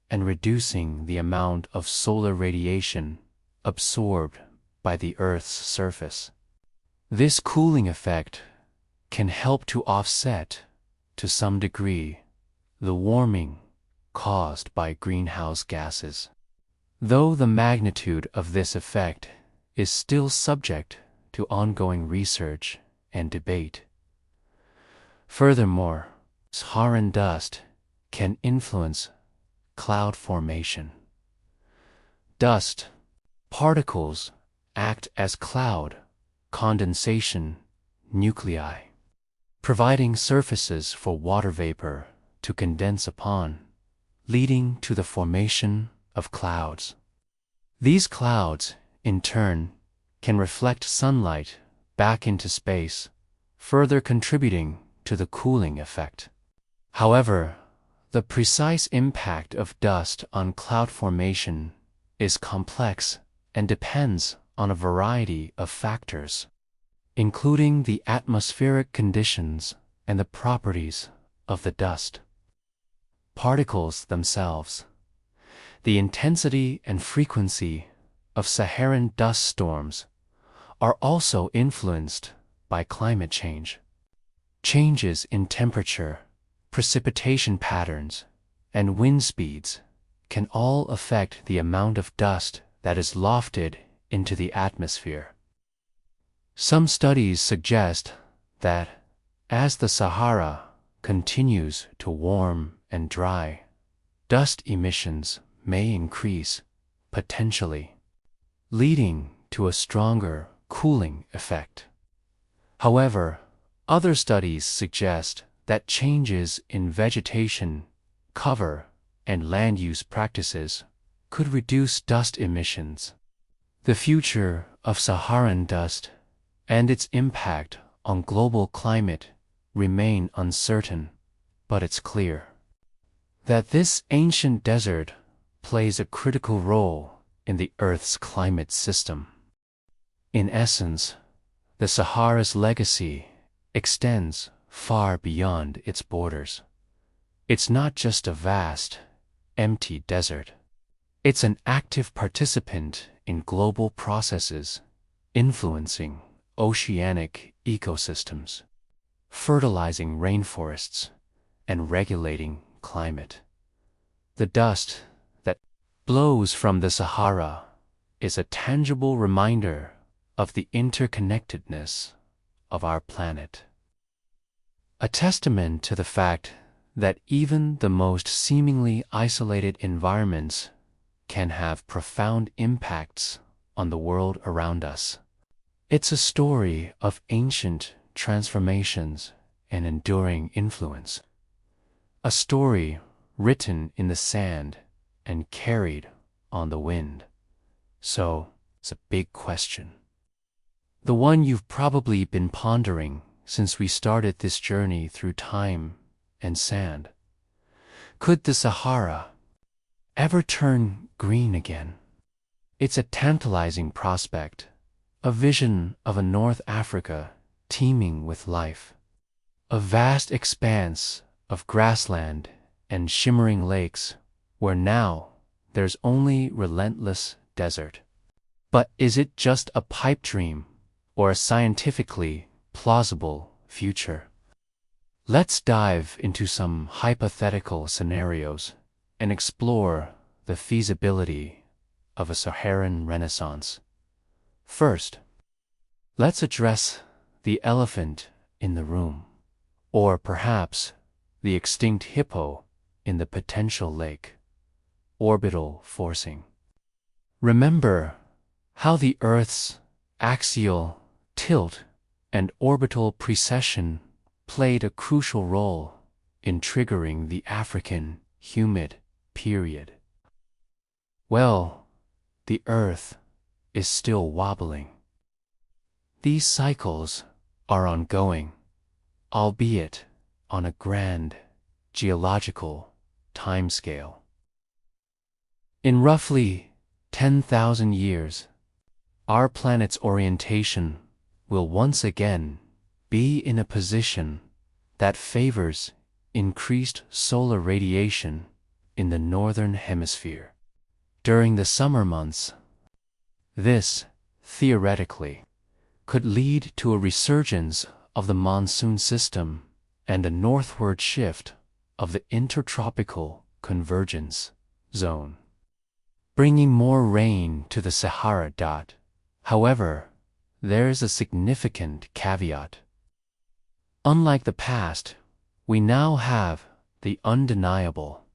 and reducing the amount of solar radiation absorbed by the Earth's surface. This cooling effect can help to offset, to some degree, the warming caused by greenhouse gases, though the magnitude of this effect is still subject to ongoing research and debate. Furthermore, Saharan dust can influence cloud formation. Dust particles act as cloud condensation nuclei, providing surfaces for water vapor to condense upon, leading to the formation of clouds. These clouds, in turn, can reflect sunlight back into space, further contributing to the cooling effect. However, the precise impact of dust on cloud formation is complex and depends on a variety of factors, including the atmospheric conditions and the properties of the dust particles themselves. The intensity and frequency of Saharan dust storms are also influenced by climate change. Changes in temperature, precipitation patterns, and wind speeds can all affect the amount of dust that is lofted into the atmosphere. Some studies suggest that as the Sahara continues to warm and dry, dust emissions may increase, potentially leading to a stronger cooling effect. However, other studies suggest that changes in vegetation, cover, and land use practices could reduce dust emissions, The future of Saharan dust and its impact on global climate remain uncertain, but it's clear that this ancient desert plays a critical role in the Earth's climate system. In essence, the Sahara's legacy extends far beyond its borders. It's not just a vast, empty desert. It's an active participant in global processes influencing oceanic ecosystems, fertilizing rainforests, and regulating climate. The dust that blows from the Sahara is a tangible reminder of the interconnectedness of our planet. A testament to the fact that even the most seemingly isolated environments can have profound impacts on the world around us. It's a story of ancient transformations and enduring influence. A story written in the sand and carried on the wind. So, it's a big question. The one you've probably been pondering since we started this journey through time and sand. Could the Sahara ever turn green again? It's a tantalizing prospect, a vision of a North Africa teeming with life, a vast expanse of grassland and shimmering lakes where now there's only relentless desert. But is it just a pipe dream or a scientifically plausible future? Let's dive into some hypothetical scenarios and explore the feasibility of a Saharan renaissance. First, let's address the elephant in the room, or perhaps the extinct hippo in the potential lake: orbital forcing. Remember how the Earth's axial tilt and orbital precession played a crucial role in triggering the African humid period. Well, the Earth is still wobbling. These cycles are ongoing, albeit on a grand geological timescale. In roughly 10,000 years, our planet's orientation will once again be in a position that favors increased solar radiation in the northern hemisphere. During the summer months, this, theoretically, could lead to a resurgence of the monsoon system and a northward shift of the intertropical convergence zone, bringing more rain to the Sahara. However, there's a significant caveat. Unlike the past, we now have the undeniable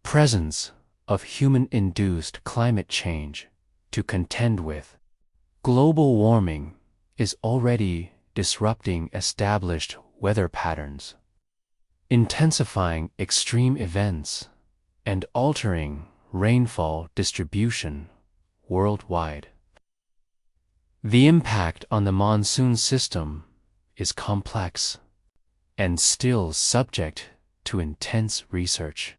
presence of human-induced climate change to contend with. Global warming is already disrupting established weather patterns, intensifying extreme events, and altering rainfall distribution worldwide. The impact on the monsoon system is complex and still subject to intense research.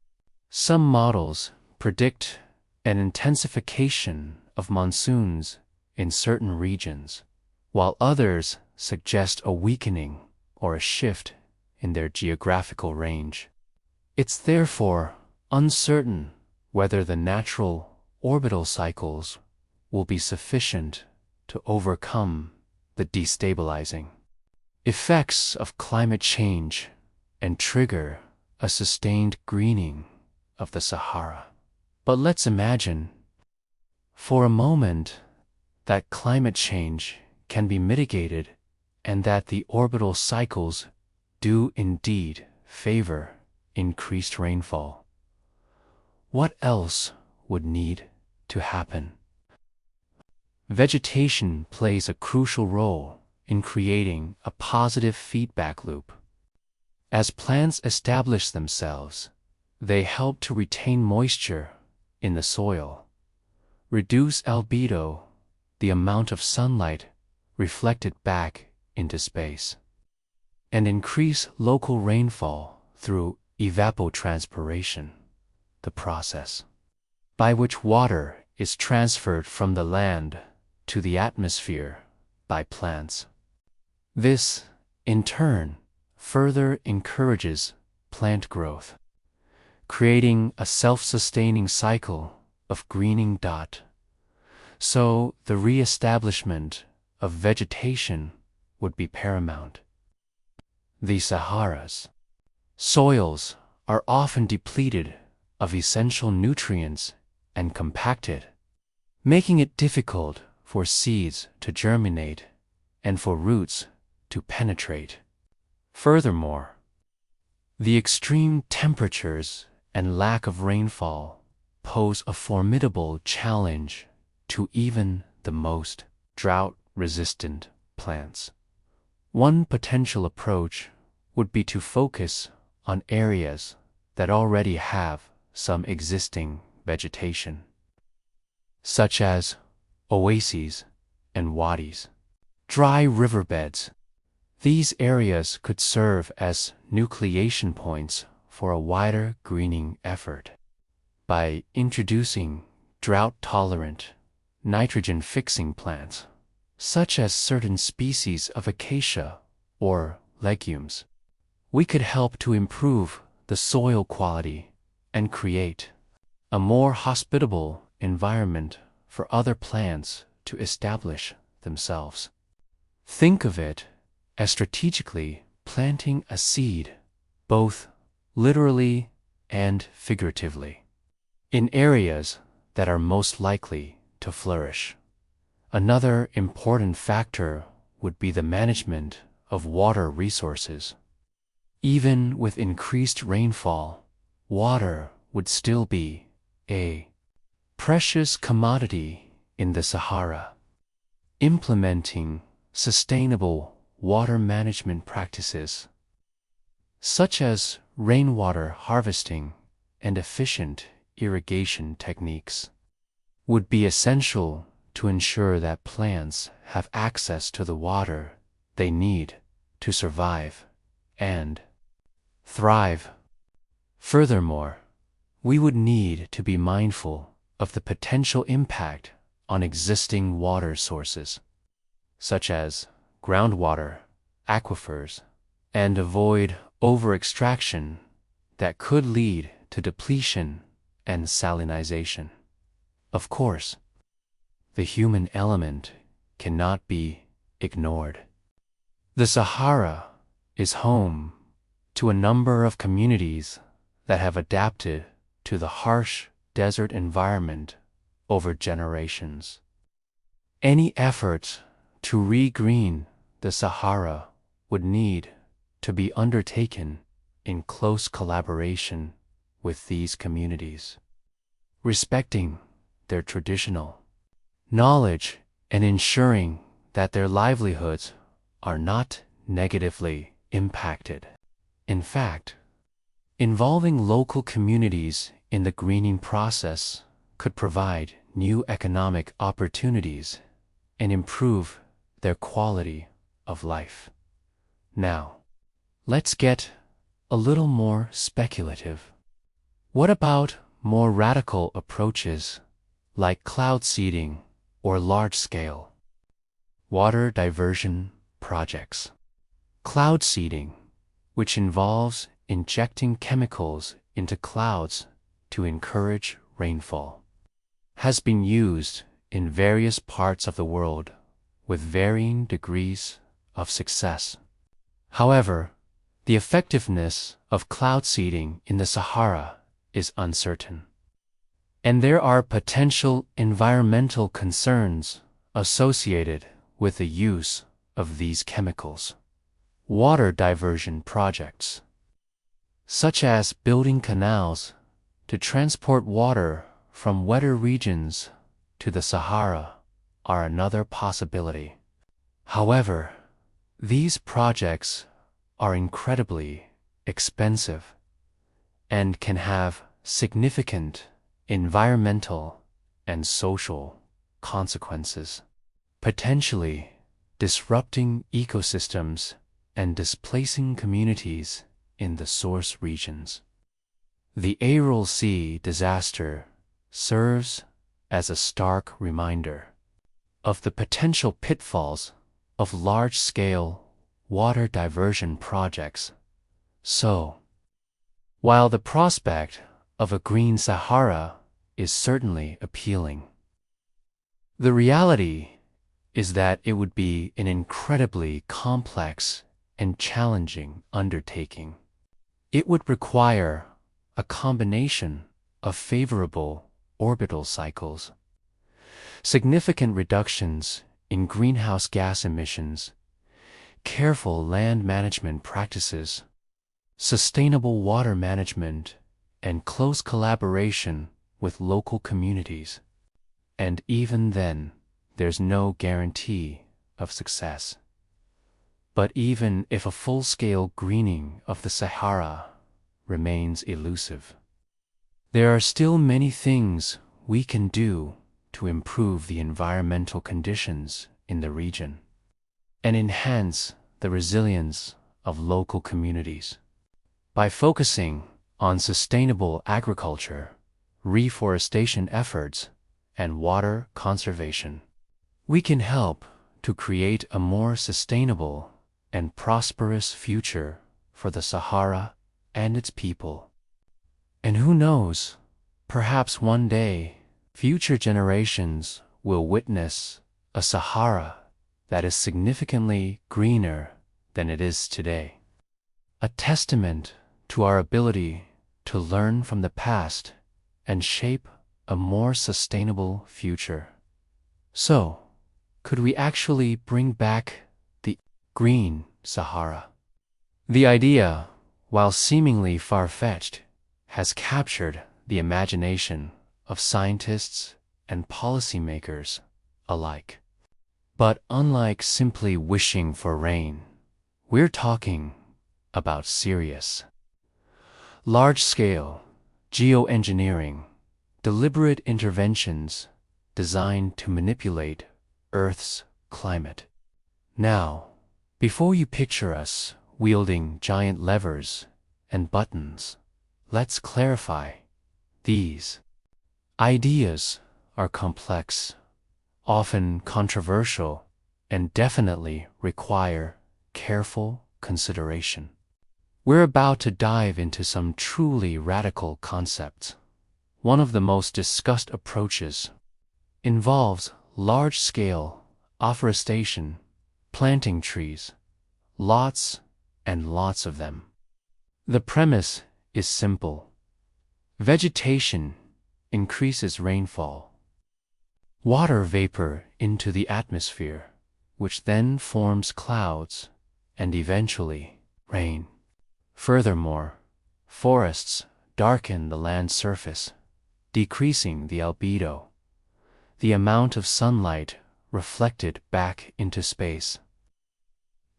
Some models predict an intensification of monsoons in certain regions, while others suggest a weakening or a shift in their geographical range. It's therefore uncertain whether the natural orbital cycles will be sufficient to overcome the destabilizing effects of climate change and trigger a sustained greening of the Sahara. But let's imagine, for a moment, that climate change can be mitigated and that the orbital cycles do indeed favor increased rainfall. What else would need to happen? Vegetation plays a crucial role in creating a positive feedback loop. As plants establish themselves, they help to retain moisture in the soil, reduce albedo, the amount of sunlight reflected back into space, and increase local rainfall through evapotranspiration, the process by which water is transferred from the land to the atmosphere by plants. This, in turn, further encourages plant growth, creating a self-sustaining cycle of greening. So the re-establishment of vegetation would be paramount. The Sahara's soils are often depleted of essential nutrients and compacted, making it difficult for seeds to germinate and for roots to penetrate. Furthermore, the extreme temperatures and lack of rainfall pose a formidable challenge to even the most drought-resistant plants. One potential approach would be to focus on areas that already have some existing vegetation, such as oases and wadis, dry riverbeds. These areas could serve as nucleation points for a wider greening effort. By introducing drought-tolerant, nitrogen-fixing plants, such as certain species of acacia or legumes, we could help to improve the soil quality and create a more hospitable environment for other plants to establish themselves. Think of it as strategically planting a seed, both literally and figuratively, in areas that are most likely to flourish. Another important factor would be the management of water resources. Even with increased rainfall, water would still be a precious commodity in the Sahara. Implementing sustainable water management practices, such as rainwater harvesting and efficient irrigation techniques, would be essential to ensure that plants have access to the water they need to survive and thrive. Furthermore, we would need to be mindful of the potential impact on existing water sources, such as groundwater, aquifers, and avoid over-extraction that could lead to depletion and salinization. Of course, the human element cannot be ignored. The Sahara is home to a number of communities that have adapted to the harsh desert environment over generations. Any effort to re-green the Sahara would need to be undertaken in close collaboration with these communities, respecting their traditional knowledge and ensuring that their livelihoods are not negatively impacted. In fact, involving local communities in the greening process could provide new economic opportunities and improve their quality of life. Now, let's get a little more speculative. What about more radical approaches like cloud seeding or large-scale water diversion projects? Cloud seeding, which involves injecting chemicals into clouds to encourage rainfall, has been used in various parts of the world with varying degrees of success. However, the effectiveness of cloud seeding in the Sahara is uncertain, and there are potential environmental concerns associated with the use of these chemicals. Water diversion projects, such as building canals to transport water from wetter regions to the Sahara, are another possibility. However, these projects are incredibly expensive and can have significant environmental and social consequences. potentially disrupting ecosystems and displacing communities in the source regions. The Aral Sea disaster serves as a stark reminder of the potential pitfalls of large-scale water diversion projects. So, while the prospect of a Green Sahara is certainly appealing, the reality is that it would be an incredibly complex and challenging undertaking. It would require a combination of favorable orbital cycles, significant reductions in greenhouse gas emissions, careful land management practices, sustainable water management, and close collaboration with local communities. And even then, there's no guarantee of success. But even if a full-scale greening of the Sahara remains elusive, there are still many things we can do to improve the environmental conditions in the region and enhance the resilience of local communities. By focusing on sustainable agriculture, reforestation efforts, and water conservation, we can help to create a more sustainable and prosperous future for the Sahara and its people. And who knows, perhaps one day, future generations will witness a Sahara that is significantly greener than it is today. A testament to our ability to learn from the past and shape a more sustainable future. So, could we actually bring back the Green Sahara? The idea, while seemingly far-fetched, has captured the imagination of scientists and policymakers alike. But unlike simply wishing for rain, we're talking about serious, large-scale geoengineering, deliberate interventions designed to manipulate Earth's climate. Now, before you picture us wielding giant levers and buttons, let's clarify. These ideas are complex, often controversial, and definitely require careful consideration. We're about to dive into some truly radical concepts. One of the most discussed approaches involves large-scale afforestation, planting trees, lots and lots of them. The premise is simple. Vegetation increases rainfall, water vapor into the atmosphere, which then forms clouds and eventually rain. Furthermore, forests darken the land surface, decreasing the albedo, the amount of sunlight reflected back into space.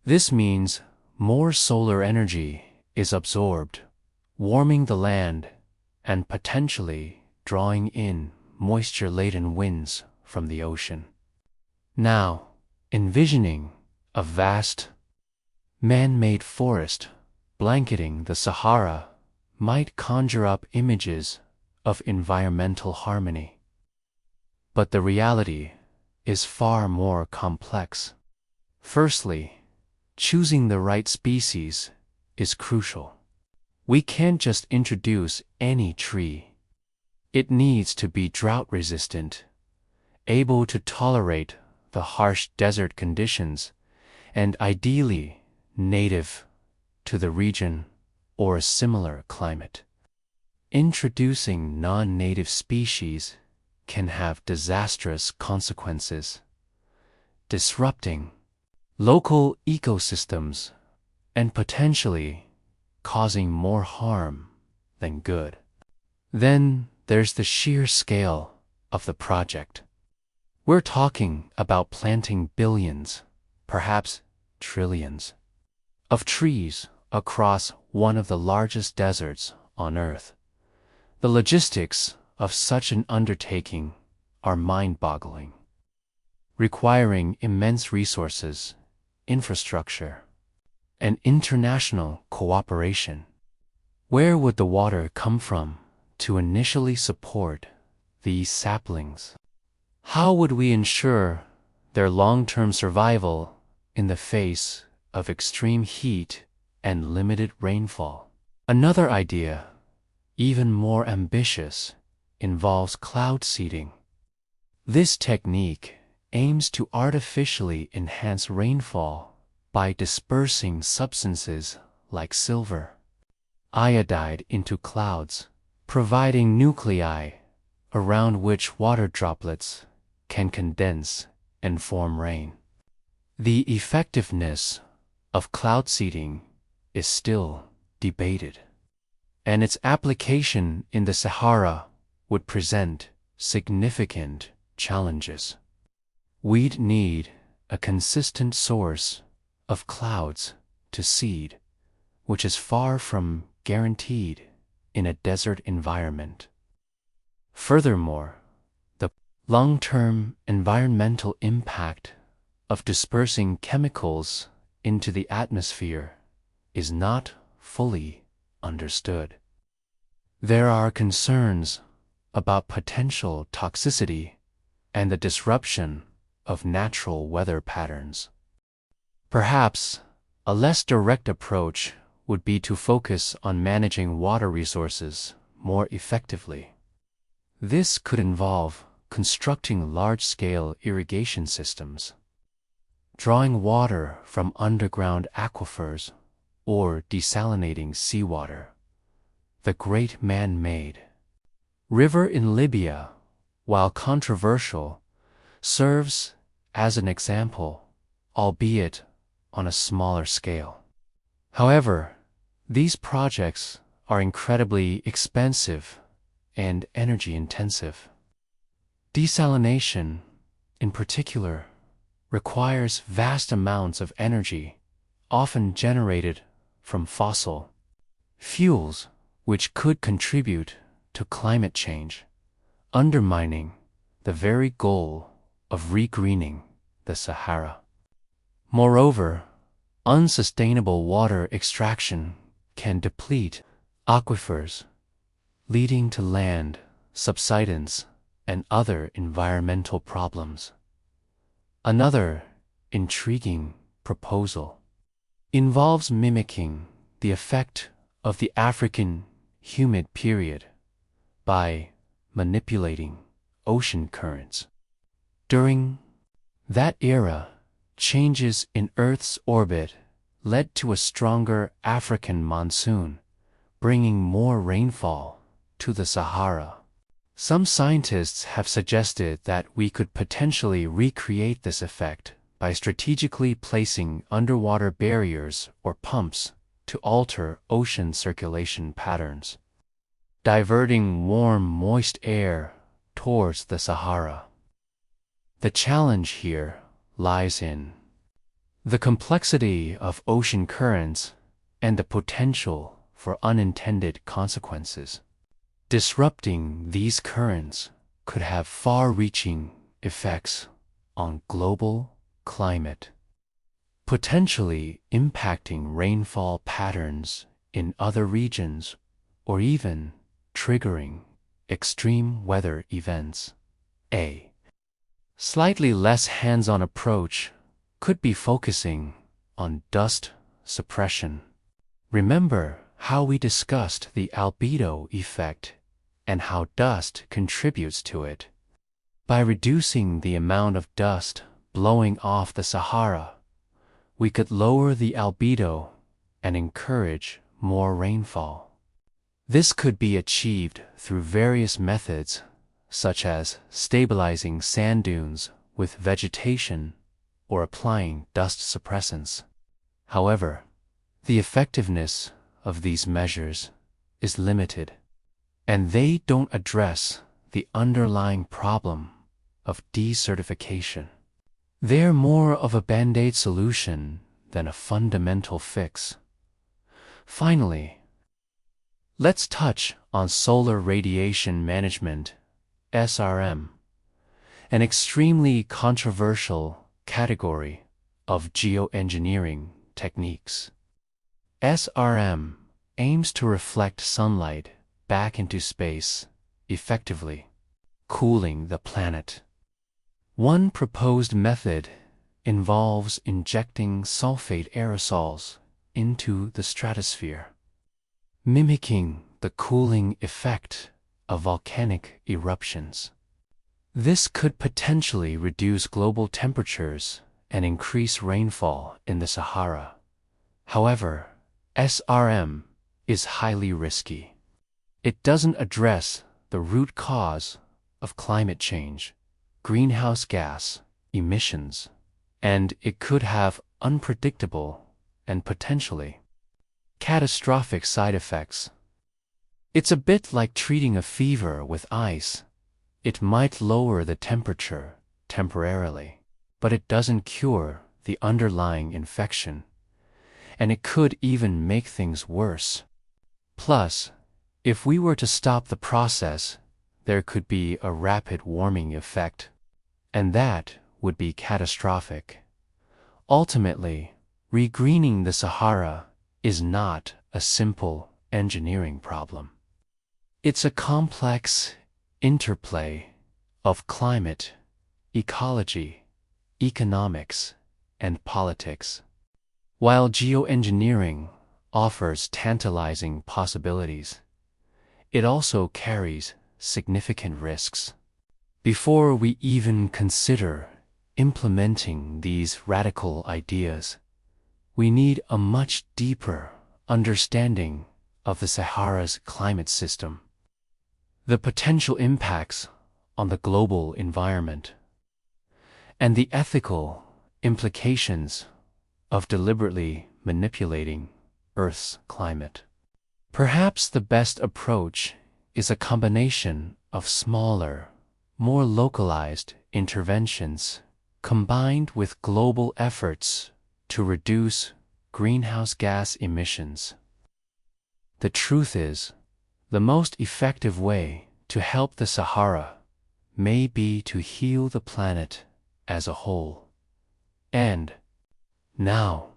This means more solar energy is absorbed, warming the land and potentially drawing in moisture-laden winds from the ocean. Now, envisioning a vast, man-made forest blanketing the Sahara might conjure up images of environmental harmony. But the reality is far more complex. Firstly, choosing the right species is crucial. We can't just introduce any tree. It needs to be drought-resistant, able to tolerate the harsh desert conditions, and ideally native to the region or a similar climate. Introducing non-native species can have disastrous consequences, disrupting local ecosystems and potentially causing more harm than good. Then there's the sheer scale of the project. We're talking about planting billions, perhaps trillions, of trees across one of the largest deserts on Earth. The logistics of such an undertaking are mind-boggling. requiring immense resources, infrastructure, and international cooperation. Where would the water come from to initially support these saplings? How would we ensure their long-term survival in the face of extreme heat and limited rainfall? Another idea, even more ambitious, involves cloud seeding. This technique aims to artificially enhance rainfall by dispersing substances like silver, iodide into clouds, providing nuclei around which water droplets can condense and form rain. The effectiveness of cloud seeding is still debated, and its application in the Sahara would present significant challenges. We'd need a consistent source of clouds to seed, which is far from guaranteed in a desert environment. Furthermore, the long-term environmental impact of dispersing chemicals into the atmosphere is not fully understood. There are concerns about potential toxicity and the disruption of natural weather patterns. Perhaps a less direct approach would be to focus on managing water resources more effectively. This could involve constructing large-scale irrigation systems, drawing water from underground aquifers, or desalinating seawater. The great man-made river in Libya, while controversial, serves as an example, albeit on a smaller scale. However, these projects are incredibly expensive and energy-intensive. Desalination, in particular, requires vast amounts of energy, often generated from fossil fuels, which could contribute to climate change, undermining the very goal of regreening the Sahara. Moreover, unsustainable water extraction can deplete aquifers, leading to land subsidence and other environmental problems. Another intriguing proposal involves mimicking the effect of the African humid period by manipulating ocean currents. During that era, changes in Earth's orbit led to a stronger African monsoon, bringing more rainfall to the Sahara. Some scientists have suggested that we could potentially recreate this effect by strategically placing underwater barriers or pumps to alter ocean circulation patterns, diverting warm, moist air towards the Sahara. The challenge here lies in the complexity of ocean currents and the potential for unintended consequences. Disrupting these currents could have far-reaching effects on global climate, potentially impacting rainfall patterns in other regions or even triggering extreme weather events. A slightly less hands-on approach could be focusing on dust suppression. Remember how we discussed the albedo effect and how dust contributes to it. By reducing the amount of dust blowing off the Sahara, we could lower the albedo and encourage more rainfall. This could be achieved through various methods, such as stabilizing sand dunes with vegetation or applying dust suppressants. However, the effectiveness of these measures is limited, and they don't address the underlying problem of desertification. They're more of a band-aid solution than a fundamental fix. Finally, let's touch on solar radiation management, SRM. an extremely controversial category of geoengineering techniques. SRM aims to reflect sunlight back into space, effectively cooling the planet. One proposed method involves injecting sulfate aerosols into the stratosphere, mimicking the cooling effect of volcanic eruptions. This could potentially reduce global temperatures and increase rainfall in the Sahara. However, SRM is highly risky. It doesn't address the root cause of climate change, greenhouse gas emissions, and it could have unpredictable and potentially catastrophic side effects. It's a bit like treating a fever with ice. It might lower the temperature temporarily, but it doesn't cure the underlying infection, and it could even make things worse. Plus, if we were to stop the process, there could be a rapid warming effect, and that would be catastrophic. Ultimately, regreening the Sahara is not a simple engineering problem. It's a complex interplay of climate, ecology, economics, and politics. While geoengineering offers tantalizing possibilities, it also carries significant risks. Before we even consider implementing these radical ideas, we need a much deeper understanding of the Sahara's climate system, the potential impacts on the global environment, and the ethical implications of deliberately manipulating Earth's climate. Perhaps the best approach is a combination of smaller, more localized interventions combined with global efforts to reduce greenhouse gas emissions. The truth is, the most effective way to help the Sahara may be to heal the planet as a whole. And now,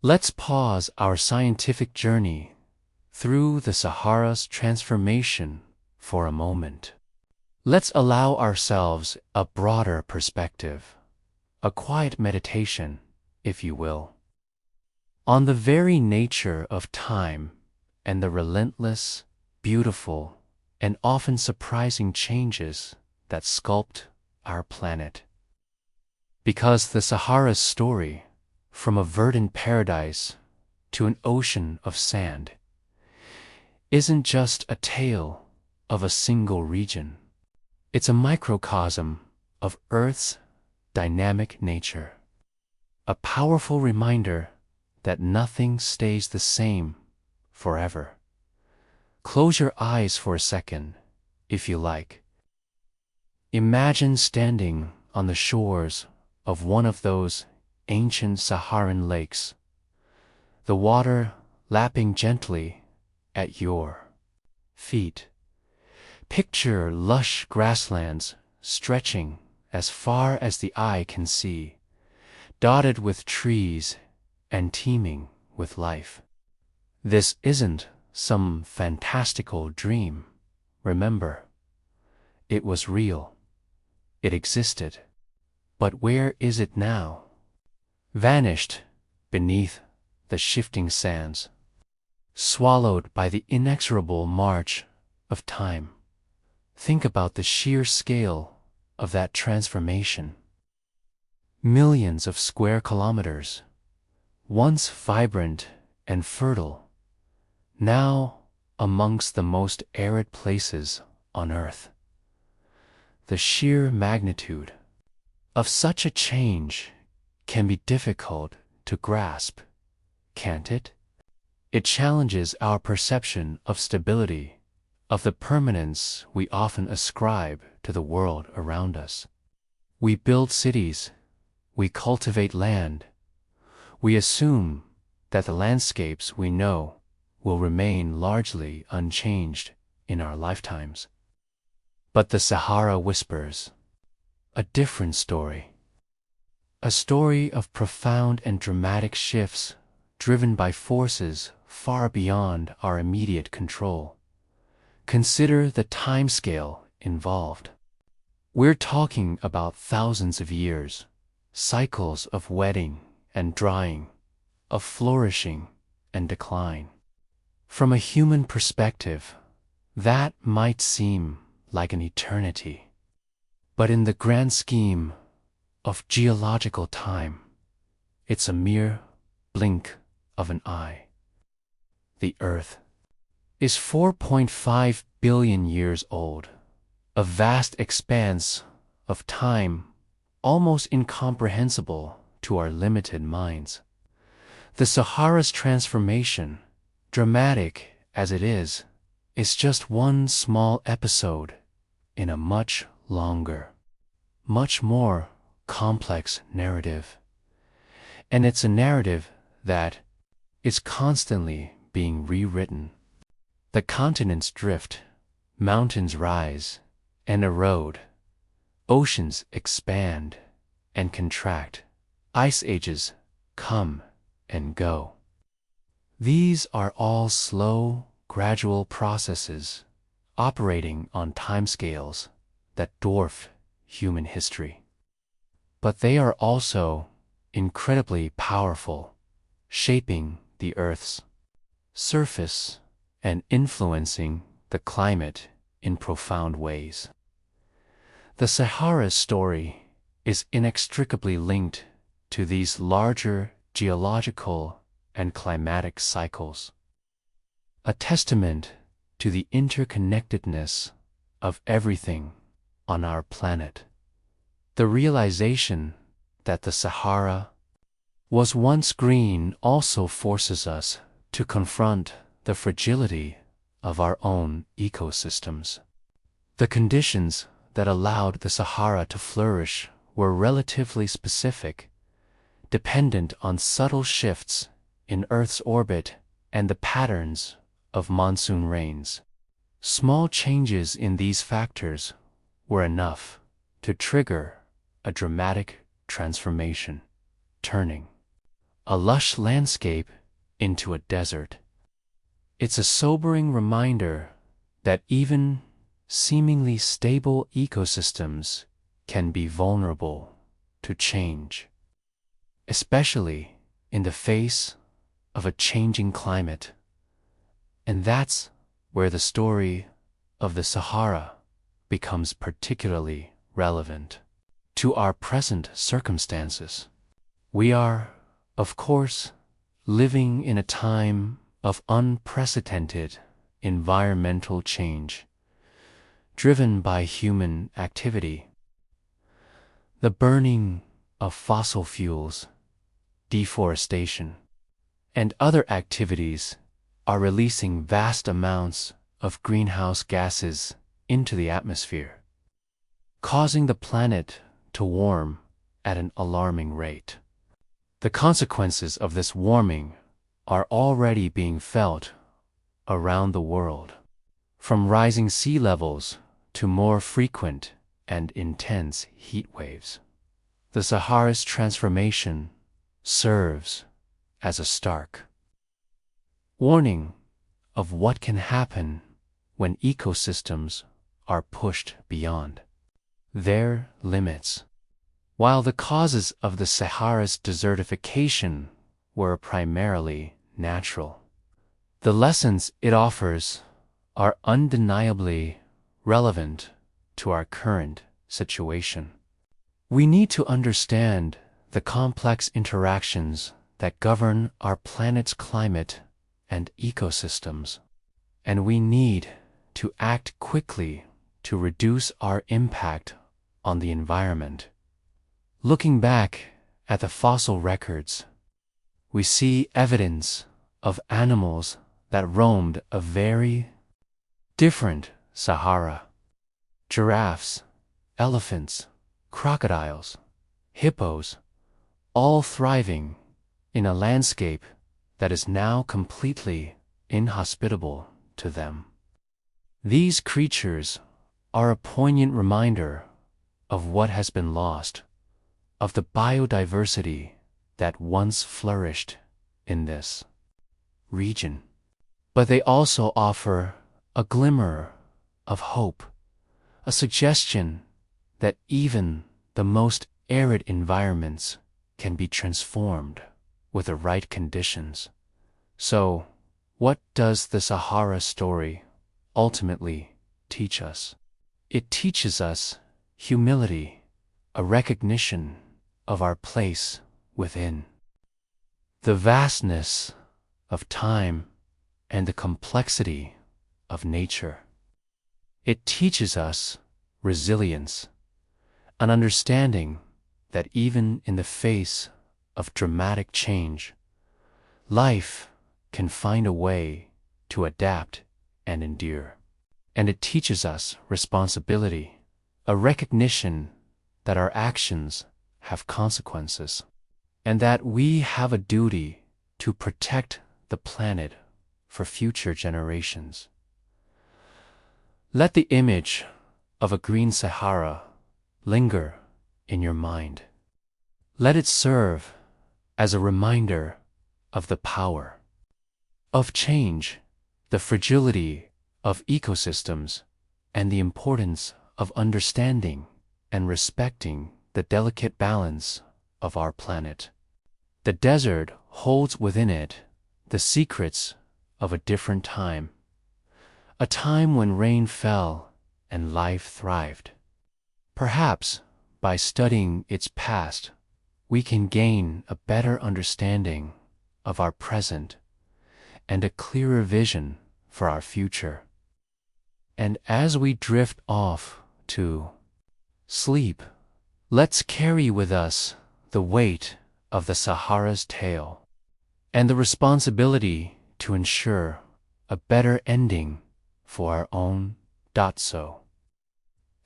let's pause our scientific journey through the Sahara's transformation for a moment. Let's allow ourselves a broader perspective, a quiet meditation, if you will, on the very nature of time and the relentless, beautiful, and often surprising changes that sculpt our planet. Because the Sahara's story, from a verdant paradise to an ocean of sand, isn't just a tale of a single region. It's a microcosm of Earth's dynamic nature, a powerful reminder that nothing stays the same forever. Close your eyes for a second, if you like. Imagine standing on the shores of one of those ancient Saharan lakes, the water lapping gently at your feet. Picture lush grasslands stretching as far as the eye can see, dotted with trees and teeming with life. This isn't some fantastical dream. Remember, it was real. It existed. But where is it now? Vanished beneath the shifting sands, swallowed by the inexorable march of time. Think about the sheer scale of that transformation. Millions of square kilometers, once vibrant and fertile, now amongst the most arid places on Earth. The sheer magnitude of such a change can be difficult to grasp, can't it? It challenges our perception of stability, of the permanence we often ascribe to the world around us. We build cities, we cultivate land, we assume that the landscapes we know will remain largely unchanged in our lifetimes. But the Sahara whispers. a different story. A story of profound and dramatic shifts driven by forces far beyond our immediate control. Consider the timescale involved. We're talking about thousands of years, cycles of wetting and drying, of flourishing and decline. From a human perspective, that might seem like an eternity. But in the grand scheme of geological time, it's a mere blink of an eye. The Earth is 4.5 billion years old, a vast expanse of time almost incomprehensible to our limited minds. The Sahara's transformation, dramatic as it is just one small episode in a much longer, much more complex narrative. And it's a narrative that is constantly being rewritten. The continents drift, mountains rise and erode, oceans expand and contract, ice ages come and go. These are all slow, gradual processes operating on timescales that dwarf human history. But they are also incredibly powerful, shaping the Earth's surface and influencing the climate in profound ways. The Sahara's story is inextricably linked to these larger geological and climatic cycles, a testament to the interconnectedness of everything on our planet. The realization that the Sahara was once green also forces us to confront the fragility of our own ecosystems. The conditions that allowed the Sahara to flourish were relatively specific, dependent on subtle shifts in Earth's orbit and the patterns of monsoon rains. Small changes in these factors were enough to trigger a dramatic transformation, turning a lush landscape into a desert. It's a sobering reminder that even seemingly stable ecosystems can be vulnerable to change, especially in the face of a changing climate. And that's where the story of the Sahara becomes particularly relevant to our present circumstances. We are, of course, living in a time of unprecedented environmental change, driven by human activity. The burning of fossil fuels, deforestation, and other activities are releasing vast amounts of greenhouse gases into the atmosphere, causing the planet to warm at an alarming rate. The consequences of this warming are already being felt around the world, from rising sea levels to more frequent and intense heat waves. The Sahara's transformation serves as a stark warning of what can happen when ecosystems are pushed beyond their limits. While the causes of the Sahara's desertification were primarily natural, the lessons it offers are undeniably relevant to our current situation. We need to understand the complex interactions that govern our planet's climate and ecosystems, and we need to act quickly to reduce our impact on the environment. Looking back at the fossil records, we see evidence of animals that roamed a very different Sahara. Giraffes, elephants, crocodiles, hippos, all thriving in a landscape that is now completely inhospitable to them. These creatures are a poignant reminder of what has been lost, of the biodiversity that once flourished in this region. But they also offer a glimmer of hope, a suggestion that even the most arid environments can be transformed with the right conditions. So, what does the Sahara story ultimately teach us? It teaches us humility, a recognition of our place within the vastness of time and the complexity of nature. It teaches us resilience, an understanding that even in the face of dramatic change, life can find a way to adapt and endure. And it teaches us responsibility, a recognition that our actions have consequences, and that we have a duty to protect the planet for future generations. Let the image of a green Sahara linger in your mind. Let it serve as a reminder of the power of change, the fragility of ecosystems, and the importance of understanding and respecting the delicate balance of our planet. The desert holds within it the secrets of a different time, a time when rain fell and life thrived. Perhaps by studying its past, we can gain a better understanding of our present and a clearer vision for our future. And as we drift off to sleep, let's carry with us the weight of the Sahara's tale and the responsibility to ensure a better ending for our own Datso.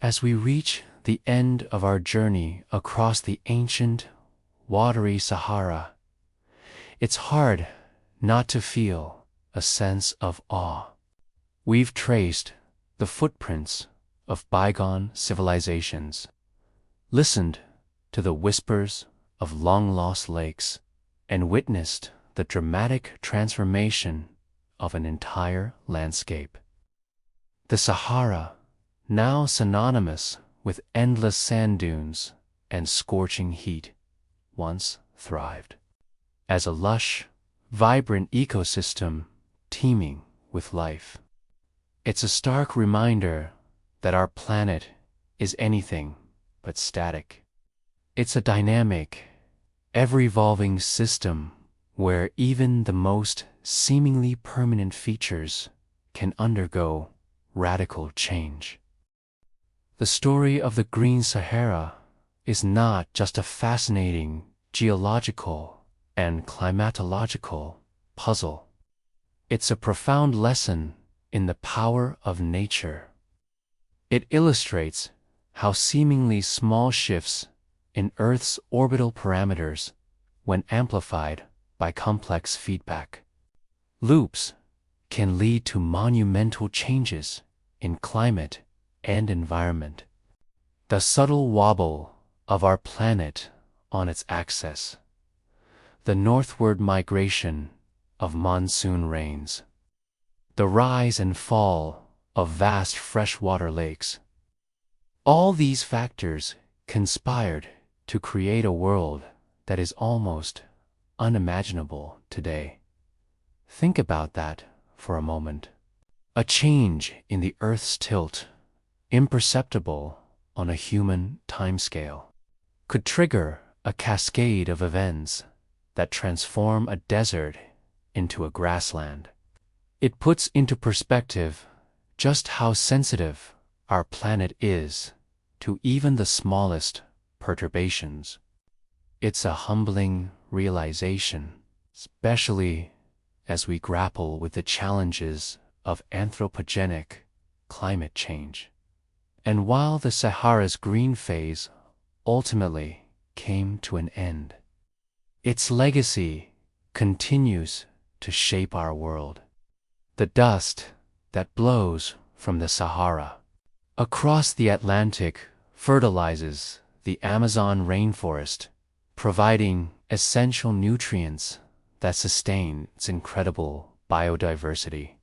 As we reach the end of our journey across the ancient, watery Sahara, it's hard not to feel a sense of awe. We've traced the footprints of bygone civilizations, listened to the whispers of long-lost lakes, and witnessed the dramatic transformation of an entire landscape. The Sahara, now synonymous with endless sand dunes and scorching heat, once thrived as a lush, vibrant ecosystem teeming with life. It's a stark reminder that our planet is anything but static. It's a dynamic, ever-evolving system where even the most seemingly permanent features can undergo radical change. The story of the Green Sahara is not just a fascinating geological and climatological puzzle. It's a profound lesson in the power of nature. It illustrates how seemingly small shifts in Earth's orbital parameters, when amplified by complex feedback loops, can lead to monumental changes in climate and environment. The subtle wobble of our planet on its axis, the northward migration of monsoon rains, the rise and fall of vast freshwater lakes. All these factors conspired to create a world that is almost unimaginable today. Think about that for a moment. A change in the Earth's tilt, imperceptible on a human timescale, could trigger a cascade of events that transform a desert into a grassland. It puts into perspective just how sensitive our planet is to even the smallest perturbations. It's a humbling realization, especially as we grapple with the challenges of anthropogenic climate change. And while the Sahara's green phase ultimately came to an end, its legacy continues to shape our world. The dust that blows from the Sahara across the Atlantic fertilizes the Amazon rainforest, providing essential nutrients that sustain its incredible biodiversity.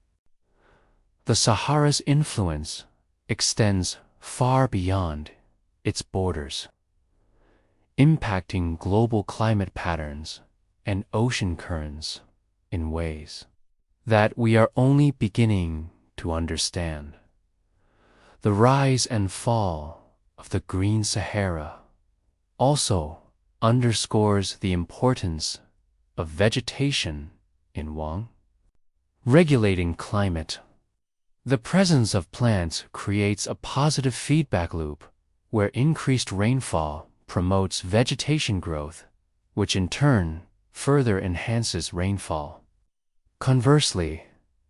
The Sahara's influence extends far beyond its borders, impacting global climate patterns and ocean currents in ways that we are only beginning to understand. The rise and fall of the Green Sahara also underscores the importance of vegetation in Wang, regulating climate. The presence of plants creates a positive feedback loop where increased rainfall promotes vegetation growth, which in turn further enhances rainfall. Conversely,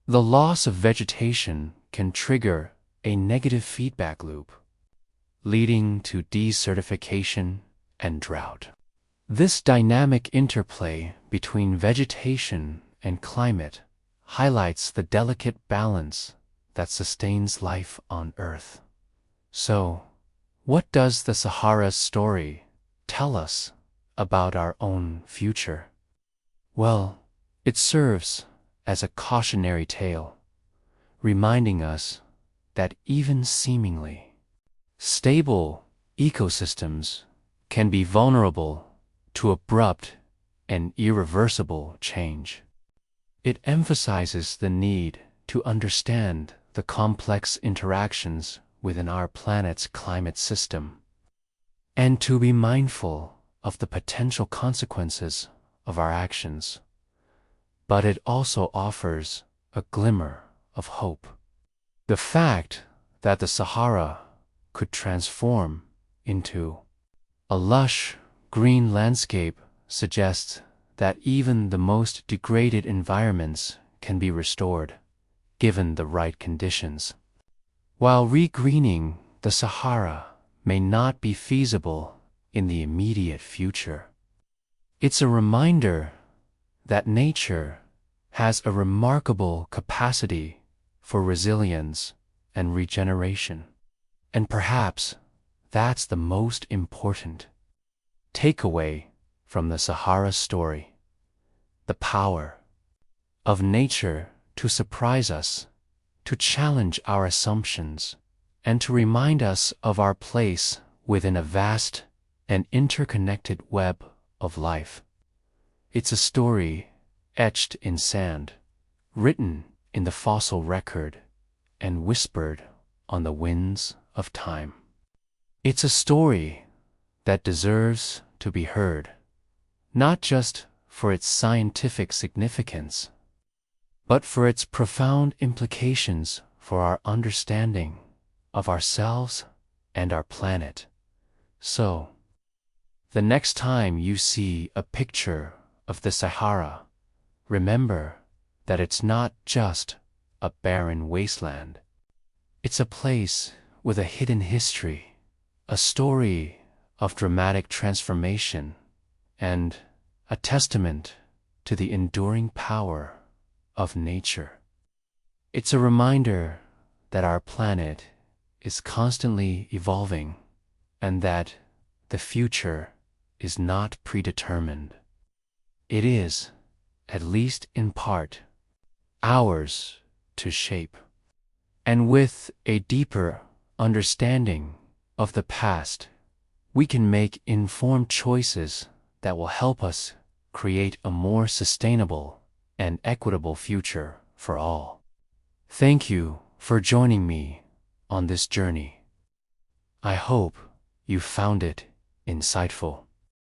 the loss of vegetation can trigger a negative feedback loop, leading to desertification and drought. This dynamic interplay between vegetation and climate highlights the delicate balance that sustains life on Earth. So, what does the Sahara's story tell us about our own future? Well, it serves as a cautionary tale, reminding us that even seemingly stable ecosystems can be vulnerable to abrupt and irreversible change. It emphasizes the need to understand the complex interactions within our planet's climate system, and to be mindful of the potential consequences of our actions. But it also offers a glimmer of hope. The fact that the Sahara could transform into a lush, green landscape suggests that even the most degraded environments can be restored, given the right conditions. While regreening the Sahara may not be feasible in the immediate future, it's a reminder that nature has a remarkable capacity for resilience and regeneration. And perhaps that's the most important takeaway from the Sahara story: the power of nature to surprise us, to challenge our assumptions, and to remind us of our place within a vast and interconnected web of life. It's a story etched in sand, written in the fossil record, and whispered on the winds of time. It's a story that deserves to be heard, not just for its scientific significance, but for its profound implications for our understanding of ourselves and our planet. So, the next time you see a picture of the Sahara, remember that it's not just a barren wasteland. It's a place with a hidden history, a story of dramatic transformation, and a testament to the enduring power of nature. It's a reminder that our planet is constantly evolving and that the future is not predetermined. It is, at least in part, ours to shape. And with a deeper understanding of the past, we can make informed choices that will help us create a more sustainable and equitable future for all. Thank you for joining me on this journey. I hope you found it insightful.